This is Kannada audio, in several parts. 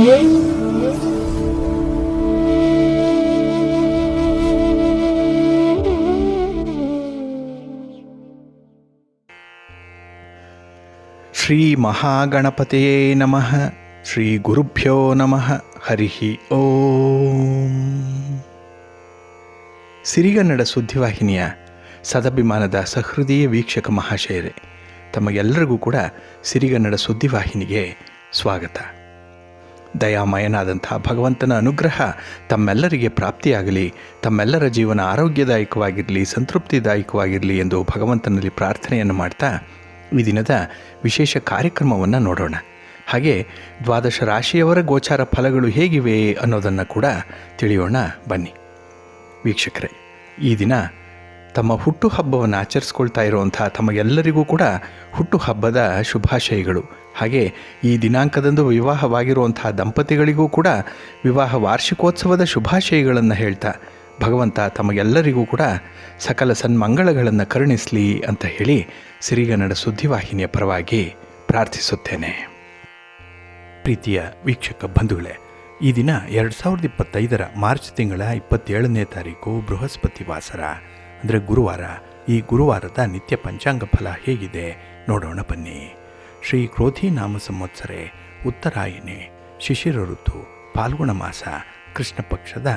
ಶ್ರೀ ಮಹಾಗಣಪತಿಯೇ ನಮಃ. ಶ್ರೀ ಗುರುಭ್ಯೋ ನಮಃ. ಹರಿ ಓಂ. ಸಿರಿಗನ್ನಡ ಸುದ್ದಿವಾಹಿನಿಯ ಸದಭಿಮಾನದ ಸಹೃದಯ ವೀಕ್ಷಕ ಮಹಾಶಯರೇ, ತಮಗೆಲ್ಲರಿಗೂ ಕೂಡ ಸಿರಿಗನ್ನಡ ಸುದ್ದಿವಾಹಿನಿಗೆ ಸ್ವಾಗತ. ದಯಾಮಯನಾದಂಥ ಭಗವಂತನ ಅನುಗ್ರಹ ತಮ್ಮೆಲ್ಲರಿಗೆ ಪ್ರಾಪ್ತಿಯಾಗಲಿ, ತಮ್ಮೆಲ್ಲರ ಜೀವನ ಆರೋಗ್ಯದಾಯಕವಾಗಿರಲಿ, ಸಂತೃಪ್ತಿದಾಯಕವಾಗಿರಲಿ ಎಂದು ಭಗವಂತನಲ್ಲಿ ಪ್ರಾರ್ಥನೆಯನ್ನು ಮಾಡ್ತಾ ಈ ದಿನದ ವಿಶೇಷ ಕಾರ್ಯಕ್ರಮವನ್ನು ನೋಡೋಣ. ಹಾಗೆ ದ್ವಾದಶ ರಾಶಿಯವರ ಗೋಚಾರ ಫಲಗಳು ಹೇಗಿವೆ ಅನ್ನೋದನ್ನು ಕೂಡ ತಿಳಿಯೋಣ ಬನ್ನಿ. ವೀಕ್ಷಕರೇ, ಈ ದಿನ ತಮ್ಮ ಹುಟ್ಟುಹಬ್ಬವನ್ನು ಆಚರಿಸ್ಕೊಳ್ತಾ ಇರುವಂಥ ತಮಗೆಲ್ಲರಿಗೂ ಕೂಡ ಹುಟ್ಟುಹಬ್ಬದ ಶುಭಾಶಯಗಳು. ಹಾಗೆ ಈ ದಿನಾಂಕದಂದು ವಿವಾಹವಾಗಿರುವಂಥ ದಂಪತಿಗಳಿಗೂ ಕೂಡ ವಿವಾಹ ವಾರ್ಷಿಕೋತ್ಸವದ ಶುಭಾಶಯಗಳನ್ನು ಹೇಳ್ತಾ ಭಗವಂತ ತಮಗೆಲ್ಲರಿಗೂ ಕೂಡ ಸಕಲ ಸನ್ಮಂಗಳಗಳನ್ನು ಕರುಣಿಸಲಿ ಅಂತ ಹೇಳಿ ಸಿರಿಗನ್ನಡ ಸುದ್ದಿವಾಹಿನಿಯ ಪರವಾಗಿ ಪ್ರಾರ್ಥಿಸುತ್ತೇನೆ. ಪ್ರೀತಿಯ ವೀಕ್ಷಕ ಬಂಧುಗಳೇ, ಈ ದಿನ 2025 ಮಾರ್ಚ್ ತಿಂಗಳ 27ನೇ ತಾರೀಕು ಬೃಹಸ್ಪತಿ ವಾಸರ, ಅಂದರೆ ಗುರುವಾರ. ಈ ಗುರುವಾರದ ನಿತ್ಯ ಪಂಚಾಂಗ ಫಲ ಹೇಗಿದೆ ನೋಡೋಣ ಬನ್ನಿ. ಶ್ರೀ ಕ್ರೋಧಿ ನಾಮ ಸಂವತ್ಸರೆ, ಉತ್ತರಾಯಣೆ, ಶಿಶಿರ ಋತು, ಪಾಲ್ಗುಣ ಮಾಸ, ಕೃಷ್ಣ ಪಕ್ಷದ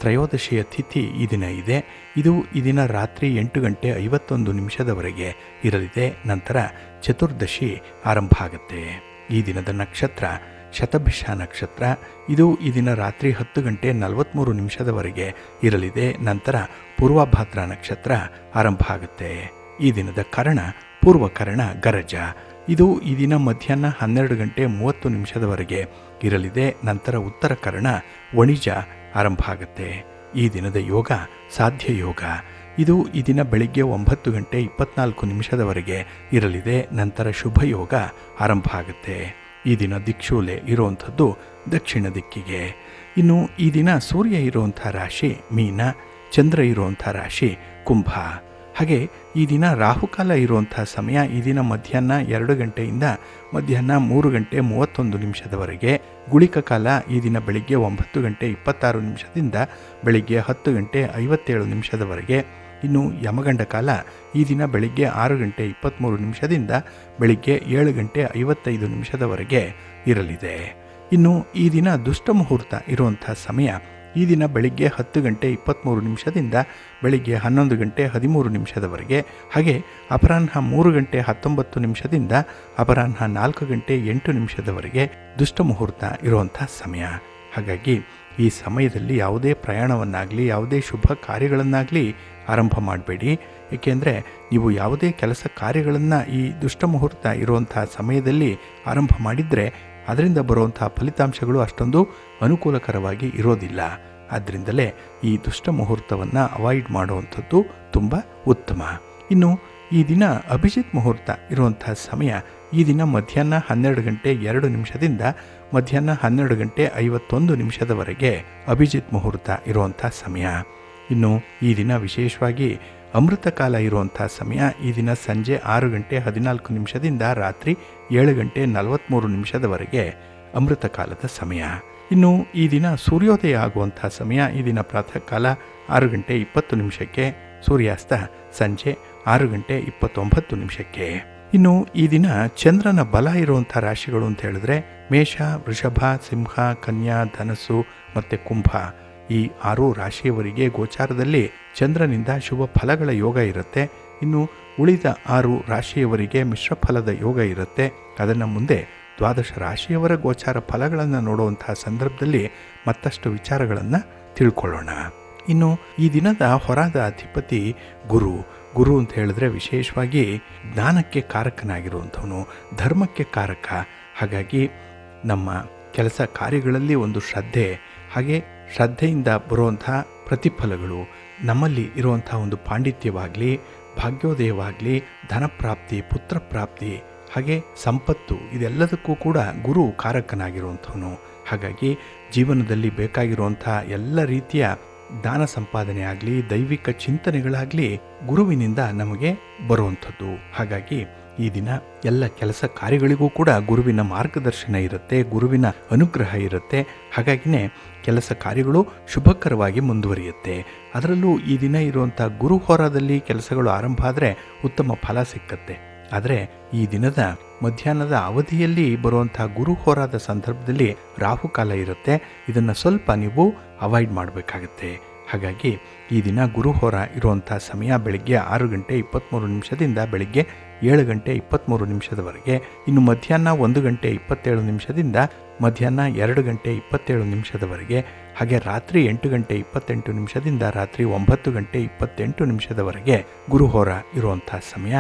ತ್ರಯೋದಶಿಯ ತಿಥಿ ಈ ದಿನ ಇದೆ. ಇದು ಈ ದಿನ ರಾತ್ರಿ 8:51 ಇರಲಿದೆ. ನಂತರ ಚತುರ್ದಶಿ ಆರಂಭ ಆಗುತ್ತೆ. ಈ ದಿನದ ನಕ್ಷತ್ರ ಶತಭಿಷ ನಕ್ಷತ್ರ. ಇದು ಈ ದಿನ ರಾತ್ರಿ 10:43 ಇರಲಿದೆ. ನಂತರ ಪೂರ್ವಭಾದ್ರ ನಕ್ಷತ್ರ ಆರಂಭ ಆಗುತ್ತೆ. ಈ ದಿನದ ಕರ್ಣ ಪೂರ್ವಕರ್ಣ ಗರಜ. ಇದು ಈ ದಿನ ಮಧ್ಯಾಹ್ನ 12:30 ಇರಲಿದೆ. ನಂತರ ಉತ್ತರ ಕರ್ಣ ವಣಿಜ ಆರಂಭ ಆಗುತ್ತೆ. ಈ ದಿನದ ಯೋಗ ಸಾಧ್ಯ ಯೋಗ. ಇದು ಈ ದಿನ ಬೆಳಿಗ್ಗೆ 9:24 ಇರಲಿದೆ. ನಂತರ ಶುಭ ಯೋಗ ಆರಂಭ ಆಗುತ್ತೆ. ಈ ದಿನ ದಿಕ್ಷೂಲೆ ಇರುವಂಥದ್ದು ದಕ್ಷಿಣ ದಿಕ್ಕಿಗೆ. ಇನ್ನು ಈ ದಿನ ಸೂರ್ಯ ಇರುವಂಥ ರಾಶಿ ಮೀನ, ಚಂದ್ರ ಇರುವಂಥ ರಾಶಿ ಕುಂಭ. ಹಾಗೆ ಈ ದಿನ ರಾಹುಕಾಲ ಇರುವಂಥ ಸಮಯ ಈ ದಿನ ಮಧ್ಯಾಹ್ನ 2 ಗಂಟೆಯಿಂದ ಮಧ್ಯಾಹ್ನ 3:31 ಗುಳಿಕ ಕಾಲ ಈ ದಿನ ಬೆಳಿಗ್ಗೆ 9:26 ಬೆಳಿಗ್ಗೆ 10:57 ಇನ್ನು ಯಮಗಂಡ ಕಾಲ ಈ ದಿನ ಬೆಳಿಗ್ಗೆ 6:23 ಬೆಳಿಗ್ಗೆ 7:55 ಇರಲಿದೆ. ಇನ್ನು ಈ ದಿನ ದುಷ್ಟ ಮುಹೂರ್ತ ಇರುವಂಥ ಸಮಯ ಈ ದಿನ ಬೆಳಿಗ್ಗೆ 10:23 ಬೆಳಿಗ್ಗೆ 11:13 ಹಾಗೆ ಅಪರಾಹ್ನ 3:19 ಅಪರಾಹ್ನ 4:08 ದುಷ್ಟ ಮುಹೂರ್ತ ಇರುವಂಥ ಸಮಯ. ಹಾಗಾಗಿ ಈ ಸಮಯದಲ್ಲಿ ಯಾವುದೇ ಪ್ರಯಾಣವನ್ನಾಗಲಿ ಯಾವುದೇ ಶುಭ ಕಾರ್ಯಗಳನ್ನಾಗಲಿ ಆರಂಭ ಮಾಡಬೇಡಿ. ಏಕೆಂದರೆ ನೀವು ಯಾವುದೇ ಕೆಲಸ ಕಾರ್ಯಗಳನ್ನು ಈ ದುಷ್ಟ ಮುಹೂರ್ತ ಇರುವಂಥ ಸಮಯದಲ್ಲಿ ಆರಂಭ ಮಾಡಿದರೆ ಅದರಿಂದ ಬರುವಂಥ ಫಲಿತಾಂಶಗಳು ಅಷ್ಟೊಂದು ಅನುಕೂಲಕರವಾಗಿ ಇರೋದಿಲ್ಲ. ಆದ್ದರಿಂದಲೇ ಈ ದುಷ್ಟ ಮುಹೂರ್ತವನ್ನು ಅವಾಯ್ಡ್ ಮಾಡುವಂಥದ್ದು ತುಂಬ ಉತ್ತಮ. ಇನ್ನು ಈ ದಿನ ಅಭಿಜಿತ್ ಮುಹೂರ್ತ ಇರುವಂಥ ಸಮಯ ಈ ದಿನ ಮಧ್ಯಾಹ್ನ 12:02 ಮಧ್ಯಾಹ್ನ 12:51 ಅಭಿಜಿತ್ ಮುಹೂರ್ತ ಇರುವಂಥ ಸಮಯ. ಇನ್ನು ಈ ದಿನ ವಿಶೇಷವಾಗಿ ಅಮೃತ ಕಾಲ ಇರುವಂಥ ಸಮಯ ಈ ದಿನ ಸಂಜೆ 6:14 ರಾತ್ರಿ 7:43 ಅಮೃತ ಕಾಲದ ಸಮಯ. ಇನ್ನು ಈ ದಿನ ಸೂರ್ಯೋದಯ ಆಗುವಂಥ ಸಮಯ ಈ ದಿನ ಪ್ರಾತಃ ಕಾಲ 6:20 ಸೂರ್ಯಾಸ್ತ ಸಂಜೆ 6:29. ಇನ್ನು ಈ ದಿನ ಚಂದ್ರನ ಬಲ ಇರುವಂಥ ರಾಶಿಗಳು ಅಂತ ಹೇಳಿದ್ರೆ ಮೇಷ, ವೃಷಭ, ಸಿಂಹ, ಕನ್ಯಾ, ಧನಸ್ಸು ಮತ್ತು ಕುಂಭ. ಈ 6 ರಾಶಿಯವರಿಗೆ ಗೋಚಾರದಲ್ಲಿ ಚಂದ್ರನಿಂದ ಶುಭ ಫಲಗಳ ಯೋಗ ಇರುತ್ತೆ. ಇನ್ನು ಉಳಿದ 6 ರಾಶಿಯವರಿಗೆ ಮಿಶ್ರ ಫಲದ ಯೋಗ ಇರುತ್ತೆ. ಅದನ್ನು ಮುಂದೆ ದ್ವಾದಶ ರಾಶಿಯವರ ಗೋಚಾರ ಫಲಗಳನ್ನು ನೋಡುವಂತಹ ಸಂದರ್ಭದಲ್ಲಿ ಮತ್ತಷ್ಟು ವಿಚಾರಗಳನ್ನು ತಿಳ್ಕೊಳ್ಳೋಣ. ಇನ್ನು ಈ ದಿನದ ಹೊರಾದ ಅಧಿಪತಿ ಗುರು. ಗುರು ಅಂತ ಹೇಳಿದ್ರೆ ವಿಶೇಷವಾಗಿ ಜ್ಞಾನಕ್ಕೆ ಕಾರಕನಾಗಿರುವಂಥವನು, ಧರ್ಮಕ್ಕೆ ಕಾರಕ. ಹಾಗಾಗಿ ನಮ್ಮ ಕೆಲಸ ಕಾರ್ಯಗಳಲ್ಲಿ ಒಂದು ಶ್ರದ್ಧೆ, ಹಾಗೆ ಶ್ರದ್ಧೆಯಿಂದ ಬರುವಂಥ ಪ್ರತಿಫಲಗಳು, ನಮ್ಮಲ್ಲಿ ಇರುವಂಥ ಒಂದು ಪಾಂಡಿತ್ಯವಾಗಲಿ, ಭಾಗ್ಯೋದಯವಾಗಲಿ, ಧನಪ್ರಾಪ್ತಿ, ಪುತ್ರ ಪ್ರಾಪ್ತಿ, ಹಾಗೆ ಸಂಪತ್ತು, ಇದೆಲ್ಲದಕ್ಕೂ ಕೂಡ ಗುರು ಕಾರಕನಾಗಿರುವಂಥವನು. ಹಾಗಾಗಿ ಜೀವನದಲ್ಲಿ ಬೇಕಾಗಿರುವಂಥ ಎಲ್ಲ ರೀತಿಯ ಜ್ಞಾನ ಸಂಪಾದನೆ ಆಗಲಿ, ದೈವಿಕ ಚಿಂತನೆಗಳಾಗಲಿ ಗುರುವಿನಿಂದ ನಮಗೆ ಬರುವಂಥದ್ದು. ಹಾಗಾಗಿ ಈ ದಿನ ಎಲ್ಲ ಕೆಲಸ ಕಾರ್ಯಗಳಿಗೂ ಕೂಡ ಗುರುವಿನ ಮಾರ್ಗದರ್ಶನ ಇರುತ್ತೆ, ಗುರುವಿನ ಅನುಗ್ರಹ ಇರುತ್ತೆ. ಹಾಗಾಗಿನೇ ಕೆಲಸ ಕಾರ್ಯಗಳು ಶುಭಕರವಾಗಿ ಮುಂದುವರಿಯುತ್ತೆ. ಅದರಲ್ಲೂ ಈ ದಿನ ಇರುವಂಥ ಗುರು ಹೋರಾದಲ್ಲಿ ಕೆಲಸಗಳು ಆರಂಭ ಆದರೆ ಉತ್ತಮ ಫಲ ಸಿಕ್ಕತ್ತೆ. ಆದರೆ ಈ ದಿನದ ಮಧ್ಯಾಹ್ನದ ಅವಧಿಯಲ್ಲಿ ಬರುವಂಥ ಗುರು ಹೋರಾದ ಸಂದರ್ಭದಲ್ಲಿ ರಾಹುಕಾಲ ಇರುತ್ತೆ. ಇದನ್ನು ಸ್ವಲ್ಪ ನೀವು ಅವಾಯ್ಡ್ ಮಾಡಬೇಕಾಗತ್ತೆ. ಹಾಗಾಗಿ ಈ ದಿನ ಗುರುಹೋರ ಇರುವಂಥ ಸಮಯ ಬೆಳಗ್ಗೆ 6:23 ಬೆಳಗ್ಗೆ 7:23 ಇನ್ನು ಮಧ್ಯಾಹ್ನ 1:27 ಮಧ್ಯಾಹ್ನ 2:27 ಹಾಗೆ ರಾತ್ರಿ 8:28 ರಾತ್ರಿ 9:28 ಗುರುಹೋರ ಇರುವಂಥ ಸಮಯ.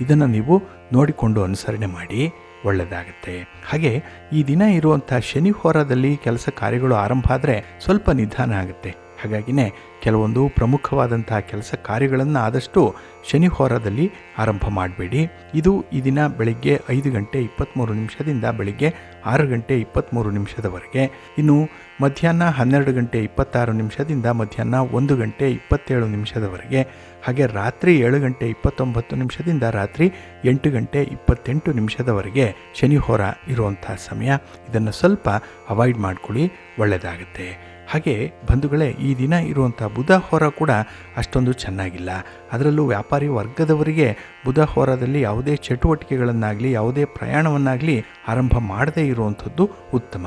ಇದನ್ನು ನೀವು ನೋಡಿಕೊಂಡು ಅನುಸರಣೆ ಮಾಡಿ, ಒಳ್ಳೆಯದಾಗುತ್ತೆ. ಹಾಗೆ ಈ ದಿನ ಇರುವಂಥ ಶನಿ ಹೋರಾದಲ್ಲಿ ಕೆಲಸ ಕಾರ್ಯಗಳು ಆರಂಭ ಆದರೆ ಸ್ವಲ್ಪ ನಿಧಾನ ಆಗುತ್ತೆ. ಹಾಗಾಗಿನೇ ಕೆಲವೊಂದು ಪ್ರಮುಖವಾದಂತಹ ಕೆಲಸ ಕಾರ್ಯಗಳನ್ನು ಆದಷ್ಟು ಶನಿ ಹೋರಾದಲ್ಲಿ ಆರಂಭ ಮಾಡಬೇಡಿ. ಇದು ಈ ದಿನ ಬೆಳಗ್ಗೆ 5:23 ಬೆಳಗ್ಗೆ 6:23 ಇನ್ನು ಮಧ್ಯಾಹ್ನ 12:26 ಮಧ್ಯಾಹ್ನ 1:27 ಹಾಗೆ ರಾತ್ರಿ 7:29 ರಾತ್ರಿ 8:28 ಶನಿ ಹೋರ ಇರುವಂಥ ಸಮಯ. ಇದನ್ನು ಸ್ವಲ್ಪ ಅವಾಯ್ಡ್ ಮಾಡ್ಕೊಳ್ಳಿ, ಒಳ್ಳೆಯದಾಗುತ್ತೆ. ಹಾಗೆ ಬಂಧುಗಳೇ, ಈ ದಿನ ಇರುವಂಥ ಬುಧ ಹೋರ ಕೂಡ ಅಷ್ಟೊಂದು ಚೆನ್ನಾಗಿಲ್ಲ. ಅದರಲ್ಲೂ ವ್ಯಾಪಾರಿ ವರ್ಗದವರಿಗೆ ಬುಧ ಹೋರಾದಲ್ಲಿ ಯಾವುದೇ ಚಟುವಟಿಕೆಗಳನ್ನಾಗಲಿ ಯಾವುದೇ ಪ್ರಯಾಣವನ್ನಾಗಲಿ ಆರಂಭ ಮಾಡದೇ ಇರುವಂಥದ್ದು ಉತ್ತಮ.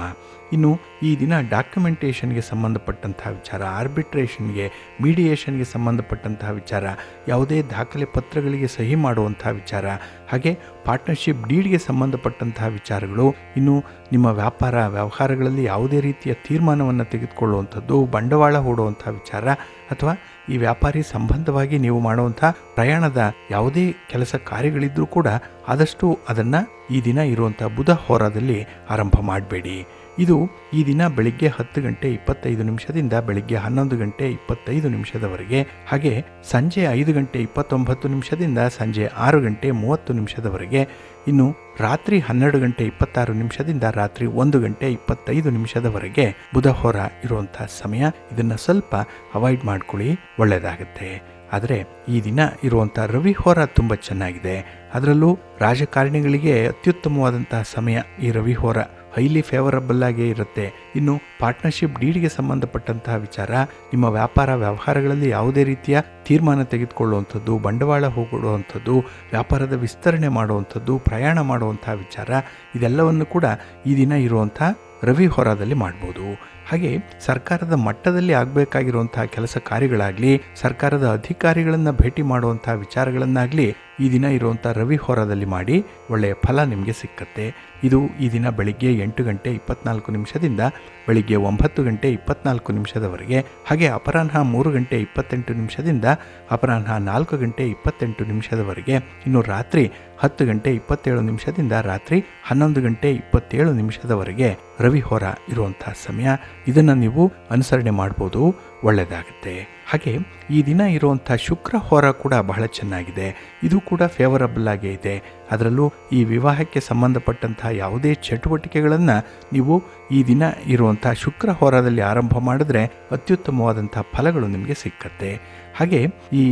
ಇನ್ನು ಈ ದಿನ ಡಾಕ್ಯುಮೆಂಟೇಷನ್ಗೆ ಸಂಬಂಧಪಟ್ಟಂತಹ ವಿಚಾರ, ಆರ್ಬಿಟ್ರೇಷನ್ಗೆ, ಮೀಡಿಯೇಷನ್ಗೆ ಸಂಬಂಧಪಟ್ಟಂತಹ ವಿಚಾರ, ಯಾವುದೇ ದಾಖಲೆ ಪತ್ರಗಳಿಗೆ ಸಹಿ ಮಾಡುವಂತಹ ವಿಚಾರ, ಹಾಗೆ ಪಾರ್ಟ್ನರ್ಶಿಪ್ ಡೀಡ್ಗೆ ಸಂಬಂಧಪಟ್ಟಂತಹ ವಿಚಾರಗಳು, ಇನ್ನು ನಿಮ್ಮ ವ್ಯಾಪಾರ ವ್ಯವಹಾರಗಳಲ್ಲಿ ಯಾವುದೇ ರೀತಿಯ ತೀರ್ಮಾನವನ್ನು ತೆಗೆದುಕೊಳ್ಳುವಂಥದ್ದು, ಬಂಡವಾಳ ಹೂಡುವಂಥ ವಿಚಾರ, ಅಥವಾ ಈ ವ್ಯಾಪಾರಿ ಸಂಬಂಧವಾಗಿ ನೀವು ಮಾಡುವಂಥ ಪ್ರಯಾಣದ ಯಾವುದೇ ಕೆಲಸ ಕಾರ್ಯಗಳಿದ್ದರೂ ಕೂಡ ಆದಷ್ಟು ಅದನ್ನು ಈ ದಿನ ಇರುವಂಥ ಬುಧ ಹೋರಾದಲ್ಲಿ ಆರಂಭ ಮಾಡಬೇಡಿ. ಇದು ಈ ದಿನ ಬೆಳಿಗ್ಗೆ 10:25 ಬೆಳಿಗ್ಗೆ 11:25 ಹಾಗೆ ಸಂಜೆ 5:29 ಸಂಜೆ 6:30 ಇನ್ನು ರಾತ್ರಿ 12:26 ರಾತ್ರಿ 1:25 ಬುಧ ಹೋರ ಇರುವಂಥ ಸಮಯ. ಇದನ್ನು ಸ್ವಲ್ಪ ಅವಾಯ್ಡ್ ಮಾಡ್ಕೊಳ್ಳಿ, ಒಳ್ಳೆಯದಾಗುತ್ತೆ. ಆದರೆ ಈ ದಿನ ಇರುವಂಥ ರವಿ ಹೋರ ತುಂಬ ಚೆನ್ನಾಗಿದೆ. ಅದರಲ್ಲೂ ರಾಜಕಾರಣಿಗಳಿಗೆ ಅತ್ಯುತ್ತಮವಾದಂತಹ ಸಮಯ ಈ ರವಿ ಹೋರ, ಹೈಲಿ ಫೇವರಬಲ್ ಆಗೇ ಇರುತ್ತೆ. ಇನ್ನು ಪಾರ್ಟ್ನರ್ಶಿಪ್ ಡೀಡ್ಗೆ ಸಂಬಂಧಪಟ್ಟಂತಹ ವಿಚಾರ, ನಿಮ್ಮ ವ್ಯಾಪಾರ ವ್ಯವಹಾರಗಳಲ್ಲಿ ಯಾವುದೇ ರೀತಿಯ ತೀರ್ಮಾನ ತೆಗೆದುಕೊಳ್ಳುವಂಥದ್ದು, ಬಂಡವಾಳ ಹೂಡುವಂಥದ್ದು, ವ್ಯಾಪಾರದ ವಿಸ್ತರಣೆ ಮಾಡುವಂಥದ್ದು, ಪ್ರಯಾಣ ಮಾಡುವಂಥ ವಿಚಾರ, ಇದೆಲ್ಲವನ್ನು ಕೂಡ ಈ ದಿನ ಇರುವಂಥ ರವಿ ಹೋರಾದಲ್ಲಿ ಮಾಡ್ಬೋದು. ಹಾಗೆ ಸರ್ಕಾರದ ಮಟ್ಟದಲ್ಲಿ ಆಗಬೇಕಾಗಿರುವಂಥ ಕೆಲಸ ಕಾರ್ಯಗಳಾಗಲಿ, ಸರ್ಕಾರದ ಅಧಿಕಾರಿಗಳನ್ನು ಭೇಟಿ ಮಾಡುವಂಥ ವಿಚಾರಗಳನ್ನಾಗಲಿ ಈ ದಿನ ಇರುವಂಥ ರವಿ ಹೋರಾದಲ್ಲಿ ಮಾಡಿ, ಒಳ್ಳೆಯ ಫಲ ನಿಮಗೆ ಸಿಕ್ಕತ್ತೆ. ಇದು ಈ ದಿನ ಬೆಳಿಗ್ಗೆ 8:24 ಬೆಳಿಗ್ಗೆ 9:24 ಹಾಗೆ ಅಪರಾಹ್ನ 3:28 ಅಪರಾಹ್ನ 4:28 ಇನ್ನು ರಾತ್ರಿ 10:27 ರಾತ್ರಿ 11:27 ರವಿ ಹೋರ ಇರುವಂಥ ಸಮಯ. ಇದನ್ನು ನೀವು ಅನುಸರಣೆ ಮಾಡ್ಬೋದು, ಒಳ್ಳೆಯದಾಗುತ್ತೆ. ಹಾಗೆ ಈ ದಿನ ಇರುವಂಥ ಶುಕ್ರ ಹೋರ ಕೂಡ ಬಹಳ ಚೆನ್ನಾಗಿದೆ. ಇದು ಕೂಡ ಫೇವರಬಲ್ ಆಗೇ ಇದೆ. ಅದರಲ್ಲೂ ಈ ವಿವಾಹಕ್ಕೆ ಸಂಬಂಧಪಟ್ಟಂತಹ ಯಾವುದೇ ಚಟುವಟಿಕೆಗಳನ್ನು ನೀವು ಈ ದಿನ ಇರುವಂಥ ಶುಕ್ರ ಹೋರಾದಲ್ಲಿ ಆರಂಭ ಮಾಡಿದ್ರೆ ಅತ್ಯುತ್ತಮವಾದಂಥ ಫಲಗಳು ನಿಮಗೆ ಸಿಕ್ಕತ್ತೆ. ಹಾಗೆ ಈ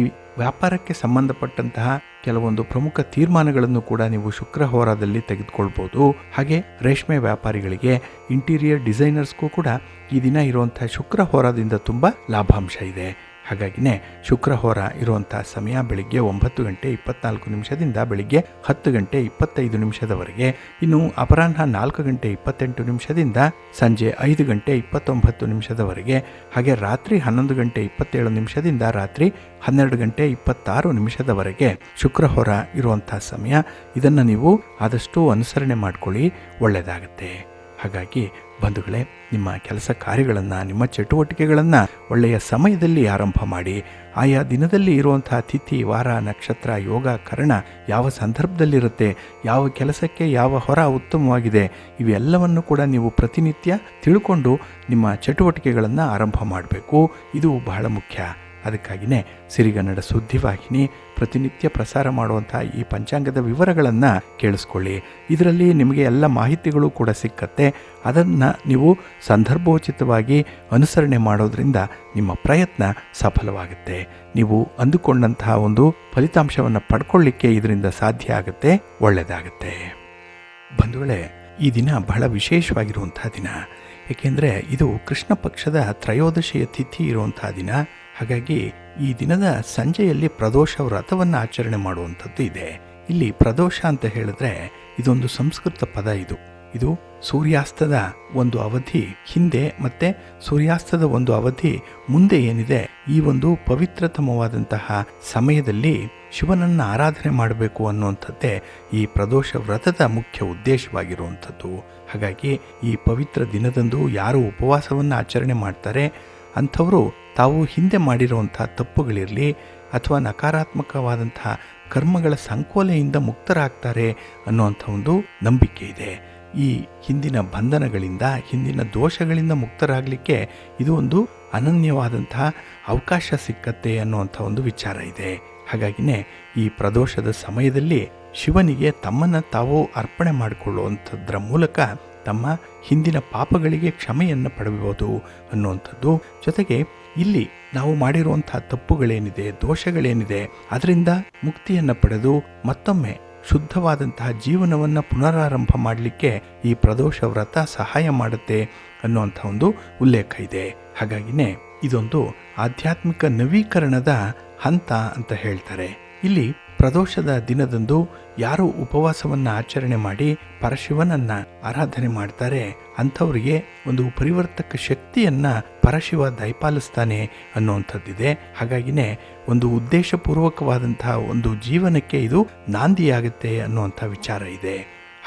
ವ್ಯಾಪಾರಕ್ಕೆ ಸಂಬಂಧಪಟ್ಟಂತಹ ಕೆಲವೊಂದು ಪ್ರಮುಖ ತೀರ್ಮಾನಗಳನ್ನು ಕೂಡ ನೀವು ಶುಕ್ರ ಹೋರಾದಲ್ಲಿ ತೆಗೆದುಕೊಳ್ಬೋದು. ಹಾಗೆ ರೇಷ್ಮೆ ವ್ಯಾಪಾರಿಗಳಿಗೆ, ಇಂಟೀರಿಯರ್ ಡಿಸೈನರ್ಸ್ಗೂ ಕೂಡ ಈ ದಿನ ಇರುವಂಥ ಶುಕ್ರ ಹೋರಾದಿಂದ ತುಂಬ ಲಾಭಾಂಶ ಇದೆ. ಹಾಗಾಗಿನೇ ಶುಕ್ರ ಹೋರ ಇರುವಂಥ ಸಮಯ ಬೆಳಿಗ್ಗೆ 9:24 ಬೆಳಿಗ್ಗೆ 10:25 ಇನ್ನು ಅಪರಾಹ್ನ 4:28 ಸಂಜೆ 5:29 ಹಾಗೆ ರಾತ್ರಿ 11:27 ರಾತ್ರಿ 12:26 ಶುಕ್ರ ಹೋರ ಇರುವಂಥ ಸಮಯ. ಇದನ್ನು ನೀವು ಆದಷ್ಟು ಅನುಸರಣೆ ಮಾಡ್ಕೊಳ್ಳಿ, ಒಳ್ಳೆಯದಾಗುತ್ತೆ. ಹಾಗಾಗಿ ಬಂಧುಗಳೇ, ನಿಮ್ಮ ಕೆಲಸ ಕಾರ್ಯಗಳನ್ನು, ನಿಮ್ಮ ಚಟುವಟಿಕೆಗಳನ್ನು ಒಳ್ಳೆಯ ಸಮಯದಲ್ಲಿ ಆರಂಭ ಮಾಡಿ. ಆಯಾ ದಿನದಲ್ಲಿ ಇರುವಂಥ ತಿಥಿ, ವಾರ, ನಕ್ಷತ್ರ, ಯೋಗ, ಕರ್ಣ ಯಾವ ಸಂದರ್ಭದಲ್ಲಿರುತ್ತೆ, ಯಾವ ಕೆಲಸಕ್ಕೆ ಯಾವ ಹೊರ ಉತ್ತಮವಾಗಿದೆ, ಇವೆಲ್ಲವನ್ನು ಕೂಡ ನೀವು ಪ್ರತಿನಿತ್ಯ ತಿಳ್ಕೊಂಡು ನಿಮ್ಮ ಚಟುವಟಿಕೆಗಳನ್ನು ಆರಂಭ ಮಾಡಬೇಕು. ಇದು ಬಹಳ ಮುಖ್ಯ. ಅದಕ್ಕಾಗಿಯೇ ಸಿರಿಗನ್ನಡ ಸುದ್ದಿವಾಹಿನಿ ಪ್ರತಿನಿತ್ಯ ಪ್ರಸಾರ ಮಾಡುವಂಥ ಈ ಪಂಚಾಂಗದ ವಿವರಗಳನ್ನು ಕೇಳಿಸ್ಕೊಳ್ಳಿ. ಇದರಲ್ಲಿ ನಿಮಗೆ ಎಲ್ಲ ಮಾಹಿತಿಗಳು ಕೂಡ ಸಿಕ್ಕತ್ತೆ. ಅದನ್ನು ನೀವು ಸಂದರ್ಭೋಚಿತವಾಗಿ ಅನುಸರಣೆ ಮಾಡೋದ್ರಿಂದ ನಿಮ್ಮ ಪ್ರಯತ್ನ ಸಫಲವಾಗುತ್ತೆ. ನೀವು ಅಂದುಕೊಂಡಂತಹ ಒಂದು ಫಲಿತಾಂಶವನ್ನು ಪಡ್ಕೊಳ್ಳಿಕ್ಕೆ ಇದರಿಂದ ಸಾಧ್ಯ ಆಗುತ್ತೆ, ಒಳ್ಳೆಯದಾಗುತ್ತೆ. ಬಂಧುಗಳೇ, ಈ ದಿನ ಬಹಳ ವಿಶೇಷವಾಗಿರುವಂತಹ ದಿನ. ಏಕೆಂದರೆ ಇದು ಕೃಷ್ಣ ಪಕ್ಷದ ತ್ರಯೋದಶಿಯ ತಿಥಿ ಇರುವಂತಹ ದಿನ. ಹಾಗಾಗಿ ಈ ದಿನದ ಸಂಜೆಯಲ್ಲಿ ಪ್ರದೋಷ ವ್ರತವನ್ನು ಆಚರಣೆ ಮಾಡುವಂಥದ್ದು ಇದೆ. ಇಲ್ಲಿ ಪ್ರದೋಷ ಅಂತ ಹೇಳಿದ್ರೆ ಇದೊಂದು ಸಂಸ್ಕೃತ ಪದ. ಇದು ಸೂರ್ಯಾಸ್ತದ ಒಂದು ಅವಧಿ ಹಿಂದೆ ಮತ್ತು ಸೂರ್ಯಾಸ್ತದ ಒಂದು ಅವಧಿ ಮುಂದೆ ಏನಿದೆ, ಈ ಒಂದು ಪವಿತ್ರತಮವಾದಂತಹ ಸಮಯದಲ್ಲಿ ಶಿವನನ್ನು ಆರಾಧನೆ ಮಾಡಬೇಕು ಅನ್ನುವಂಥದ್ದೇ ಈ ಪ್ರದೋಷ ವ್ರತದ ಮುಖ್ಯ ಉದ್ದೇಶವಾಗಿರುವಂಥದ್ದು. ಹಾಗಾಗಿ ಈ ಪವಿತ್ರ ದಿನದಂದು ಯಾರು ಉಪವಾಸವನ್ನು ಆಚರಣೆ ಮಾಡ್ತಾರೆ ಅಂಥವರು ತಾವು ಹಿಂದೆ ಮಾಡಿರುವಂಥ ತಪ್ಪುಗಳಿರಲಿ ಅಥವಾ ನಕಾರಾತ್ಮಕವಾದಂತಹ ಕರ್ಮಗಳ ಸಂಕೋಲೆಯಿಂದ ಮುಕ್ತರಾಗ್ತಾರೆ ಅನ್ನುವಂಥ ಒಂದು ನಂಬಿಕೆ ಇದೆ. ಈ ಹಿಂದಿನ ಬಂಧನಗಳಿಂದ, ಹಿಂದಿನ ದೋಷಗಳಿಂದ ಮುಕ್ತರಾಗಲಿಕ್ಕೆ ಇದು ಒಂದು ಅನನ್ಯವಾದಂತಹ ಅವಕಾಶ ಸಿಕ್ಕತ್ತೆ ಅನ್ನುವಂಥ ಒಂದು ವಿಚಾರ ಇದೆ. ಹಾಗಾಗಿನೇ ಈ ಪ್ರದೋಷದ ಸಮಯದಲ್ಲಿ ಶಿವನಿಗೆ ತಮ್ಮನ್ನು ತಾವು ಅರ್ಪಣೆ ಮಾಡಿಕೊಳ್ಳುವಂಥದ್ರ ಮೂಲಕ ತಮ್ಮ ಹಿಂದಿನ ಪಾಪಗಳಿಗೆ ಕ್ಷಮೆಯನ್ನು ಪಡೆಯಬಹುದು ಅನ್ನುವಂಥದ್ದು. ಜೊತೆಗೆ ಇಲ್ಲಿ ನಾವು ಮಾಡಿರುವಂಥ ತಪ್ಪುಗಳೇನಿದೆ, ದೋಷಗಳೇನಿದೆ, ಅದರಿಂದ ಮುಕ್ತಿಯನ್ನು ಪಡೆದು ಮತ್ತೊಮ್ಮೆ ಶುದ್ಧವಾದಂತಹ ಜೀವನವನ್ನು ಪುನರಾರಂಭ ಮಾಡಲಿಕ್ಕೆ ಈ ಪ್ರದೋಷ ವ್ರತ ಸಹಾಯ ಮಾಡುತ್ತೆ ಅನ್ನುವಂಥ ಒಂದು ಉಲ್ಲೇಖ ಇದೆ. ಹಾಗಾಗಿನೇ ಇದೊಂದು ಆಧ್ಯಾತ್ಮಿಕ ನವೀಕರಣದ ಹಂತ ಅಂತ ಹೇಳ್ತಾರೆ. ಇಲ್ಲಿ ಪ್ರದೋಷದ ದಿನದಂದು ಯಾರು ಉಪವಾಸವನ್ನು ಆಚರಣೆ ಮಾಡಿ ಪರಶಿವನನ್ನ ಆರಾಧನೆ ಮಾಡ್ತಾರೆ ಅಂಥವರಿಗೆ ಒಂದು ಪರಿವರ್ತಕ ಶಕ್ತಿಯನ್ನು ಪರಶಿವ ದಯಪಾಲಿಸ್ತಾನೆ ಅನ್ನುವಂಥದ್ದಿದೆ. ಹಾಗಾಗಿನೇ ಒಂದು ಉದ್ದೇಶಪೂರ್ವಕವಾದಂತಹ ಒಂದು ಜೀವನಕ್ಕೆ ಇದು ನಾಂದಿಯಾಗುತ್ತೆ ಅನ್ನುವಂಥ ವಿಚಾರ ಇದೆ.